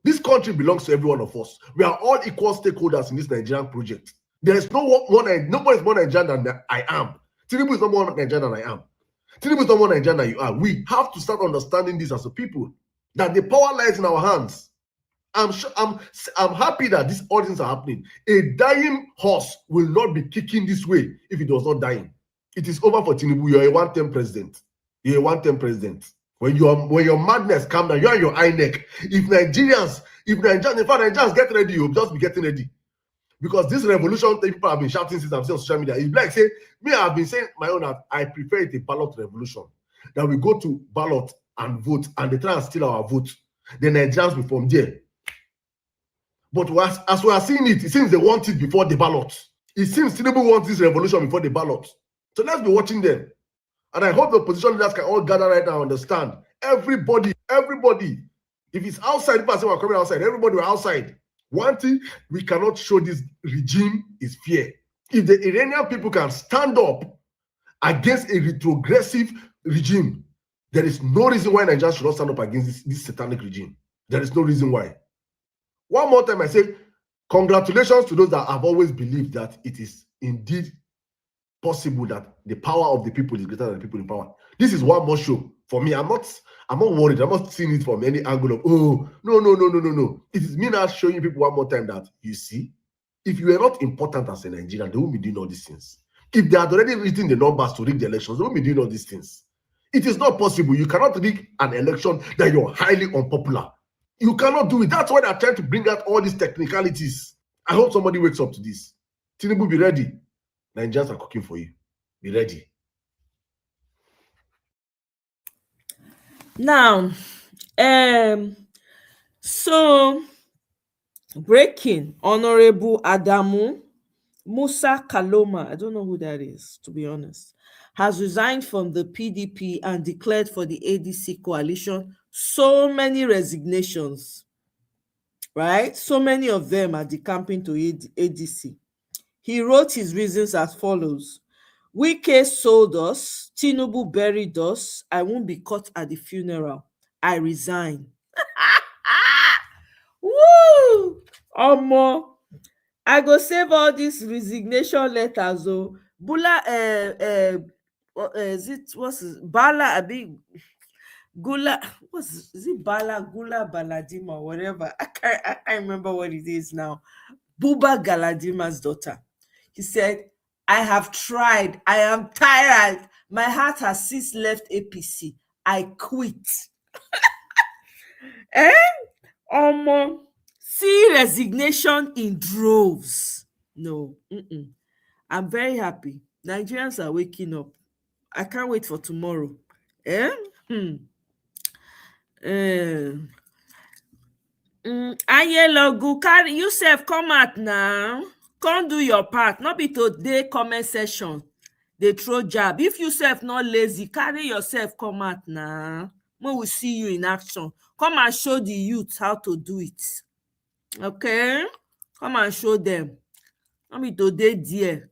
This country belongs to every one of us. We are all equal stakeholders in this Nigerian project. There is nobody is more Nigerian than I am. Tinubu is not more Nigerian than I am. Tinubu is not more Nigerian than you are. We have to start understanding this as a people, that the power lies in our hands. I'm happy that these all things are happening. A dying horse will not be kicking this way if it was not dying. It is over for Tinubu. You're a one-term president. You're a one-term president. When your madness comes down, you're on your INEC. If Nigerians, in fact, Nigerians get ready, you'll just be getting ready. Because this revolution people have been shouting since I'm saying on social media, it's like say, me, I've been saying my own, I prefer it a ballot revolution. That we go to ballot and vote, and they try and steal our vote. The Nigerians will from there. But as we are seeing it, it seems they want it before the ballot. It seems Tinubu wants this revolution before the ballot. So let's be watching them. And I hope the opposition leaders can all gather right now and understand. Everybody, if it's outside, if I say we're coming outside, everybody we're outside. One thing we cannot show this regime is fear. If the Iranian people can stand up against a retrogressive regime, there is no reason why Nigeria should not stand up against this satanic regime. There is no reason why. One more time, I say, congratulations to those that have always believed that it is indeed possible that the power of the people is greater than the people in power. This is one more show for me. I'm not worried. I'm not seeing it from any angle of, oh, no. It is me now showing people one more time that, you see, if you are not important as a Nigerian, they won't be doing all these things. If they had already written the numbers to rig the elections, they won't be doing all these things. It is not possible. You cannot rig an election that you're highly unpopular. You cannot do it. That's why they're trying to bring out all these technicalities. I hope somebody wakes up to this. Tinubu, be ready. Nigerians are cooking for you. Be ready. Now, so breaking, Honorable Adamu Musa Kaloma, I don't know who that is, to be honest, has resigned from the PDP and declared for the ADC coalition. So many resignations, right? So many of them are decamping to ADC. He wrote his reasons as follows. Wike sold us, Tinubu buried us, I won't be caught at the funeral. I resign. Woo! Omo, I go save all these resignation letters. Oh, Bula, is it Bala? Gula, is it Bala Gula Baladim or whatever? I can't remember what it is now. Buba Galadima's daughter. He said, I have tried. I am tired. My heart has since left APC. I quit. See resignation in droves. No. I'm very happy. Nigerians are waking up. I can't wait for tomorrow. Ayelogu, carry yourself, come out now. Come do your part. Not be today comment session. They throw jab. If you self not lazy, carry yourself, come out now. We will see you in action. Come and show the youth how to do it. Okay? Come and show them. Not be today, dear.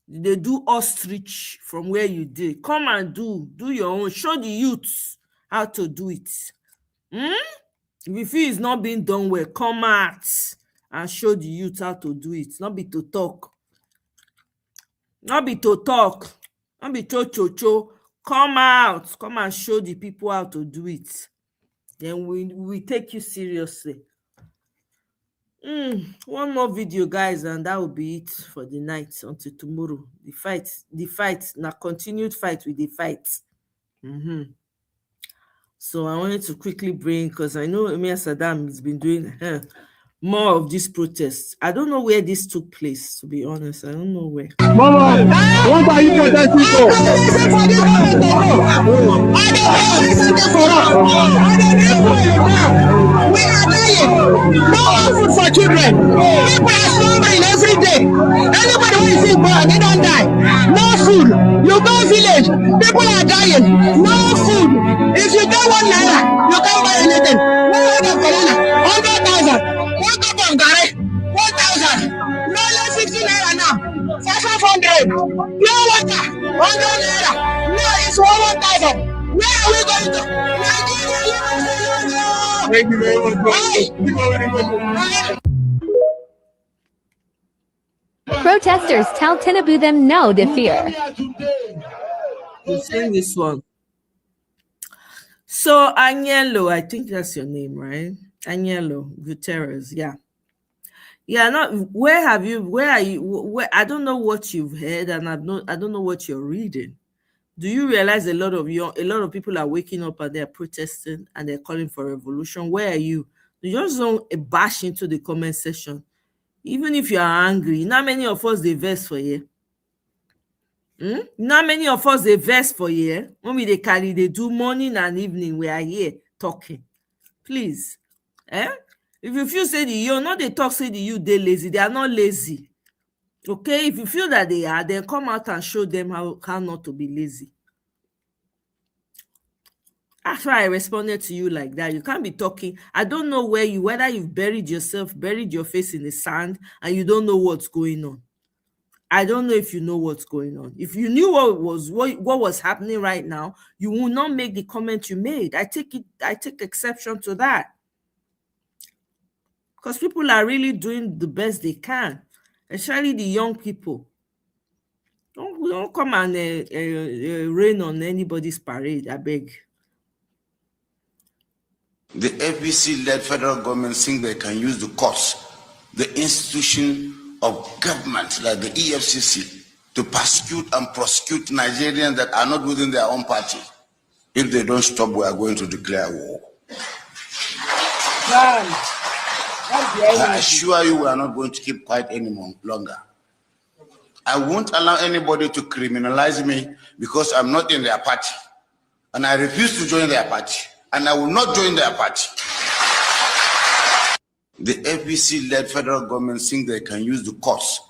They do ostrich from where you did. Come and do your own. Show the youths how to do it. If you feel it's not being done well, come out and show the youth how to do it. Not be to talk. Not be to talk. Not be cho. Come out. Come and show the people how to do it. Then we take you seriously. One more video, guys, and that will be it for the night until tomorrow. The fight, now continued fight with the fight. So I wanted to quickly bring, because I know Emir Saddam has been doing more of these protests. I don't know where this took place, to be honest. I don't know where. Mama, what are you protesting for? I don't for us. We are dying. No food for children. People are slumbering every day. Anybody who is sick, they don't die. No food. You go village, people are dying. No food. If you get 1 naira, you can't buy anything. 100 banana, 100,000. 1 cup of garri, 1,000. No less 50 naira now. 500. Pure water, 100 naira. Now it's 1,000. Where are we going to? Nigeria, thank you very much. Protesters tell Tinubu them no to fear. You sing this one. So Agnello, I think that's your name, right? Agnello Guterres, yeah. Yeah, where are you? I don't know what you've heard, and I don't know what you're reading. Do you realize a lot of people are waking up and they're protesting and they're calling for revolution? Where are you? You just don't bash into the comment section. Even if you are angry, not many of us they verse for you. Not many of us they verse for you. When they carry, they do morning and evening. We are here talking. Please. If you feel say you're not they talk, say they lazy. They are not lazy. Okay, if you feel that they are, then come out and show them how not to be lazy. After I responded to you like that, you can't be talking. I don't know whether you've buried your face in the sand, and you don't know what's going on. I don't know if you know what's going on. If you knew what was happening right now, you will not make the comment you made. I take exception to that. Because people are really doing the best they can, especially the young people. Don't come and rain on anybody's parade, I beg. The APC-led federal government think they can use the courts, the institution of government like the EFCC, to persecute and prosecute Nigerians that are not within their own party. If they don't stop, we are going to declare war. I assure you we are not going to keep quiet any longer. I won't allow anybody to criminalize me because I'm not in their party. And I refuse to join their party. And I will not join their party. The APC-led federal government think they can use the courts.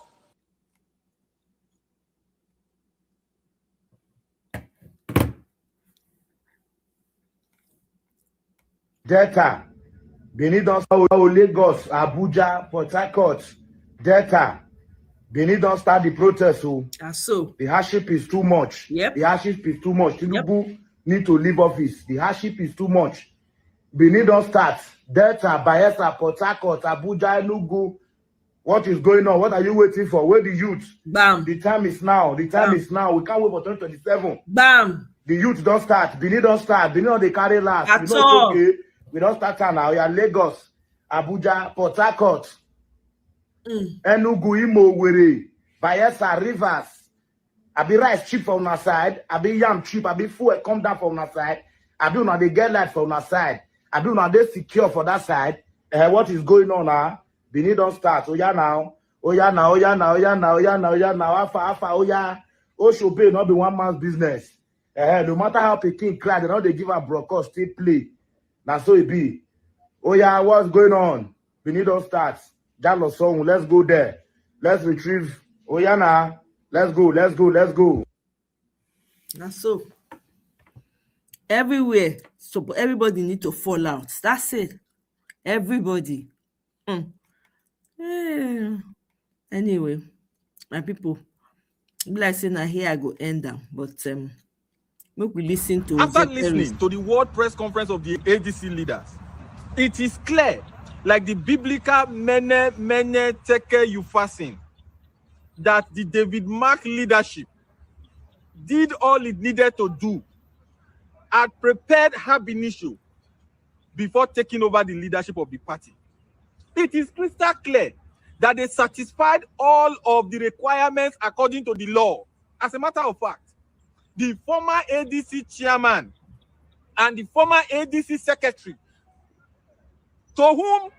Delta, Benin don start Lagos, Abuja, Port Harcourt, Delta. Benin don start the protest. So the hardship is too much. Yep. The hardship is too much. Tinubu need to leave office. The hardship is too much. Benin don start. Delta, Bayelsa, Port Harcourt, Abuja, Enugu. What is going on? What are you waiting for? Where the youth? Bam. The time is now. The time is now. We can't wait for 2027. Bam. The youth don't start. Benin don't start. Benin they carry last. At you know all. It's okay. We don't start now. We are Lagos, Abuja, Port Harcourt, Enugu, Imo, Were, Bayelsa, Rivers. Abi rice cheap from our side. Abi yam cheap. Abi food come down from our side. Abi una they get light from our side. Abi una they secure for that side. What is going on now? Benin don't start. Oh yeah now. Oh yeah now. Oh yeah now. Oh yeah now. Oh yeah now. Oh yeah now. Alpha. Oh yeah. Oh should be not be one man's business. No matter how Peking cry, they know they give a broadcast still play. Now so it be. Oh yeah, what's going on? Benin don't start. Jalo song. Let's go there. Let's retrieve. Oh yeah now. Let's go. Now so everywhere, so everybody need to fall out. That's it. Everybody. Anyway, my people, Be like saying na here I go end am, but make we listen to After Veteran. listening to the World Press Conference of the ADC leaders, it is clear, like the biblical mene teke euphasine, that the David Mark leadership did all it needed to do, had prepared ab initio before taking over the leadership of the party. It is crystal clear that they satisfied all of the requirements according to the law. As a matter of fact, the former ADC chairman and the former ADC secretary, to whom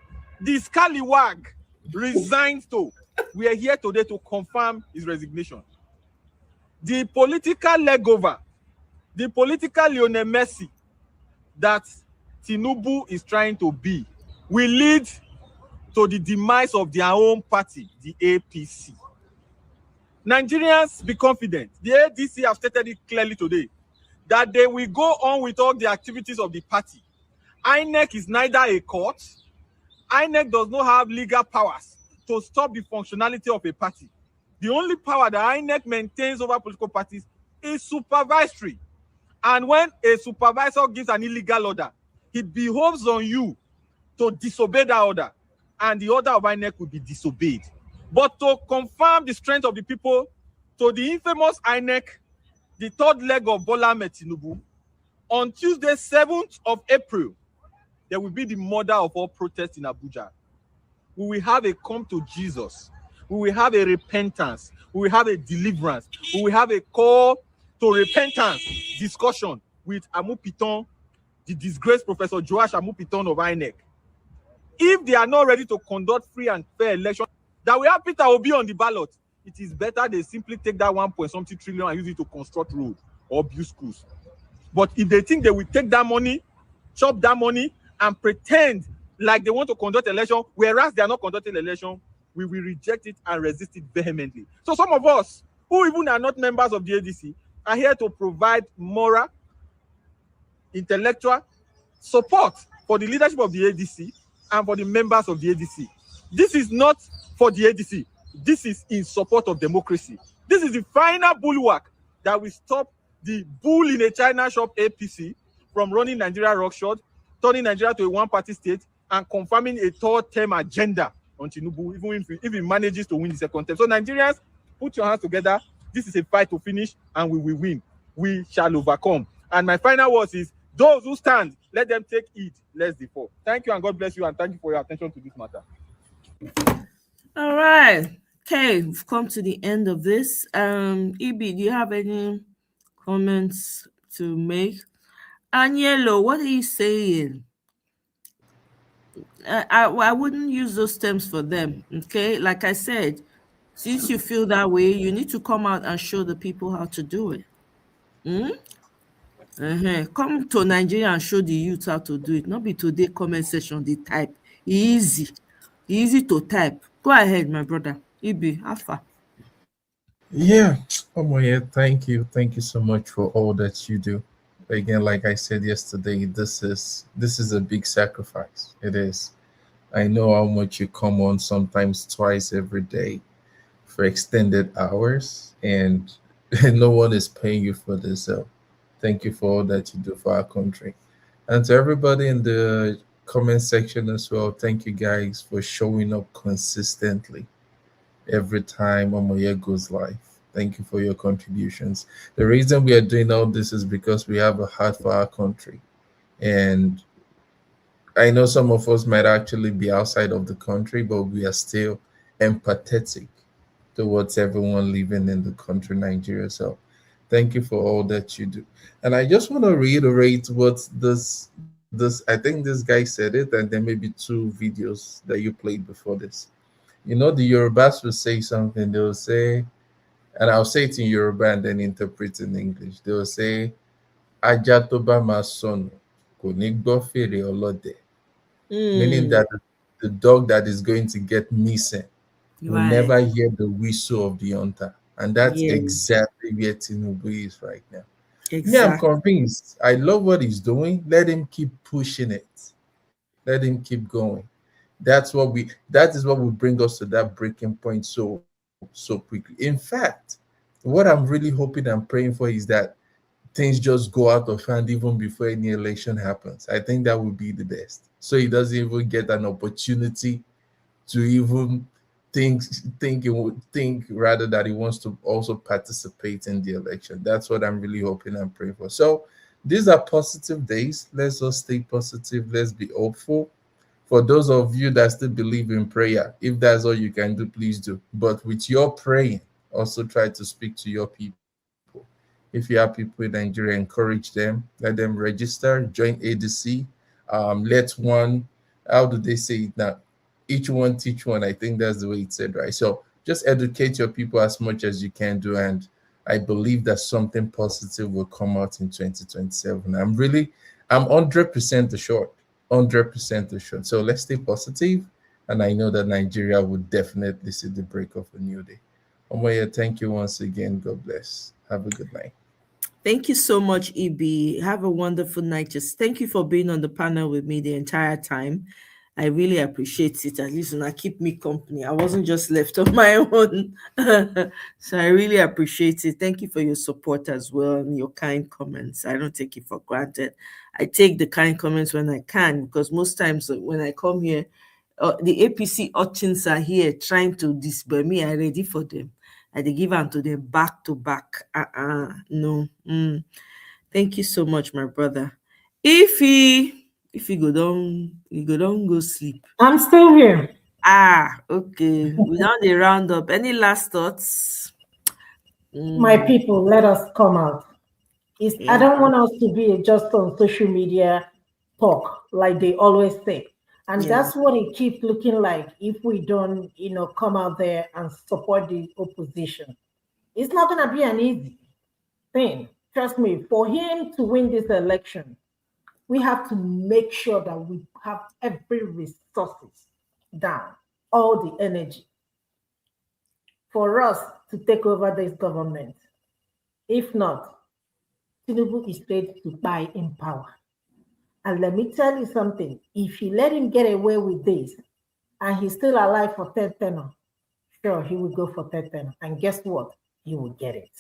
the scallywag resigned to, we are here today to confirm his resignation. The political legover, the political Lionel Messi that Tinubu is trying to be, will lead to the demise of their own party, the APC. Nigerians, be confident. The ADC have stated it clearly today that they will go on with all the activities of the party. INEC is neither a court. INEC does not have legal powers to stop the functionality of a party. The only power that INEC maintains over political parties is supervisory. And when a supervisor gives an illegal order, it behoves on you to disobey that order, and the order of INEC will be disobeyed. But to confirm the strength of the people, to the infamous INEC, the third leg of Bola Ahmed Tinubu, on Tuesday, 7th of April, there will be the mother of all protests in Abuja. We will have a come to Jesus. We will have a repentance. We will have a deliverance. We will have a call to repentance discussion with Amupiton, the disgraced Professor Joash Amupiton of INEC. If they are not ready to conduct free and fair elections, that we have Peter Obi on the ballot, it is better they simply take that 1.something trillion and use it to construct roads or build schools. But if they think they will take that money, chop that money, and pretend like they want to conduct election, whereas they are not conducting election, we will reject it and resist it vehemently. So some of us, who even are not members of the ADC, are here to provide moral, intellectual support for the leadership of the ADC and for the members of the ADC. This is not for the ADC. This is in support of democracy. This is the final bulwark that will stop the bull in a China shop APC from running Nigeria roughshod, turning Nigeria to a one-party state, and confirming a third-term agenda on Tinubu, even if he manages to win the second term. So Nigerians, put your hands together. This is a fight to finish, and we will win. We shall overcome. And my final words is, those who stand, let them take it, lest they fall. Thank you, and God bless you, and thank you for your attention to this matter. All right. Okay, we've come to the end of this. Ibi, do you have any comments to make? Anielo, what are you saying? I wouldn't use those terms for them, okay? Like I said, since you feel that way, you need to come out and show the people how to do it. Come to Nigeria and show the youth how to do it. Not be today comment section, they type. Easy to type. Go ahead, my brother. Ibi, Alpha. Yeah, thank you so much for all that you do. Again, like I said yesterday, this is a big sacrifice. It is. I know how much you come on, sometimes twice every day for extended hours, and no one is paying you for this. So thank you for all that you do for our country. And to everybody in the comment section as well, thank you guys for showing up consistently every time Omoye goes live. Thank you for your contributions. The reason we are doing all this is because we have a heart for our country. And I know some of us might actually be outside of the country, but we are still empathetic towards everyone living in the country, Nigeria. So thank you for all that you do. And I just want to reiterate what this I think this guy said it, and there may be two videos that you played before this. You know, the Yorubas will say something, they will say, and I'll say it in Yoruba and then interpret in English. They will say, Ajá tó bá máa sọnù kò ní gbọ́ fèrè ọlọ́dẹ. Meaning that the dog that is going to get missing will never hear the whistle of the hunter. And that's exactly where Tinubu is right now. Exactly. Me, I'm convinced. I love what he's doing. Let him keep pushing it. Let him keep going. That is what will bring us to that breaking point so quickly. In fact, what I'm really hoping and praying for is that things just go out of hand even before any election happens. I think that would be the best. So he doesn't even get an opportunity to even think rather that he wants to also participate in the election. That's what I'm really hoping and praying for. So these are positive days. Let's just stay positive. Let's be hopeful. For those of you that still believe in prayer, if that's all you can do, please do. But with your praying, also try to speak to your people. If you have people in Nigeria, encourage them, let them register, join ADC. Let one, how do they say it now? Each one teach one. I think that's the way it's said, right? So just educate your people as much as you can do. And I believe that something positive will come out in 2027. I'm 100% assured. 100% assured. So let's stay positive, and I know that Nigeria would definitely see the break of a new day. Omoye, thank you once again. God bless. Have a good night. Thank you so much, EB. Have a wonderful night. Just thank you for being on the panel with me the entire time. I really appreciate it. At least when I keep me company, I wasn't just left on my own. So I really appreciate it. Thank you for your support as well and your kind comments. I don't take it for granted. I take the kind comments when I can, because most times when I come here, the APC urchins are here trying to display me. I'm ready for them. I dey give am to them back to back. No. Thank you so much, my brother. If he go down go sleep. I'm still here. Okay. We don't dey round up. Any last thoughts? My people, let us come out. I don't want us to be just on social media talk like they always say. And that's what it keeps looking like if we don't, come out there and support the opposition. It's not going to be an easy thing. Trust me, for him to win this election, we have to make sure that we have every resources down, all the energy for us to take over this government. If not, Tinubu is ready to buy in power. And let me tell you something, if you let him get away with this and he's still alive for third tenure, sure, he will go for third tenure. And guess what? He will get it.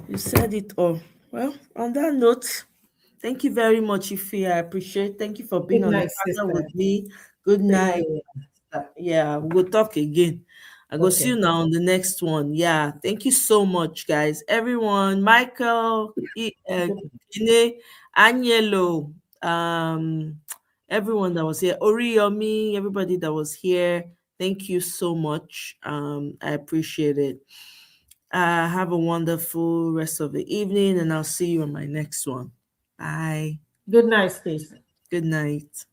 You said it all. Well, on that note, thank you very much, Ife. I appreciate it. Thank you for being Good on night, the panel sister. with me. Good night. Yeah, we'll talk again. I go see you now on the next one. Yeah, thank you so much, guys. Everyone, Michael, Ine, Agnello, everyone that was here, Oriyomi, everybody that was here. Thank you so much. I appreciate it. Have a wonderful rest of the evening, and I'll see you on my next one. Bye. Good night, Stacey. Good night.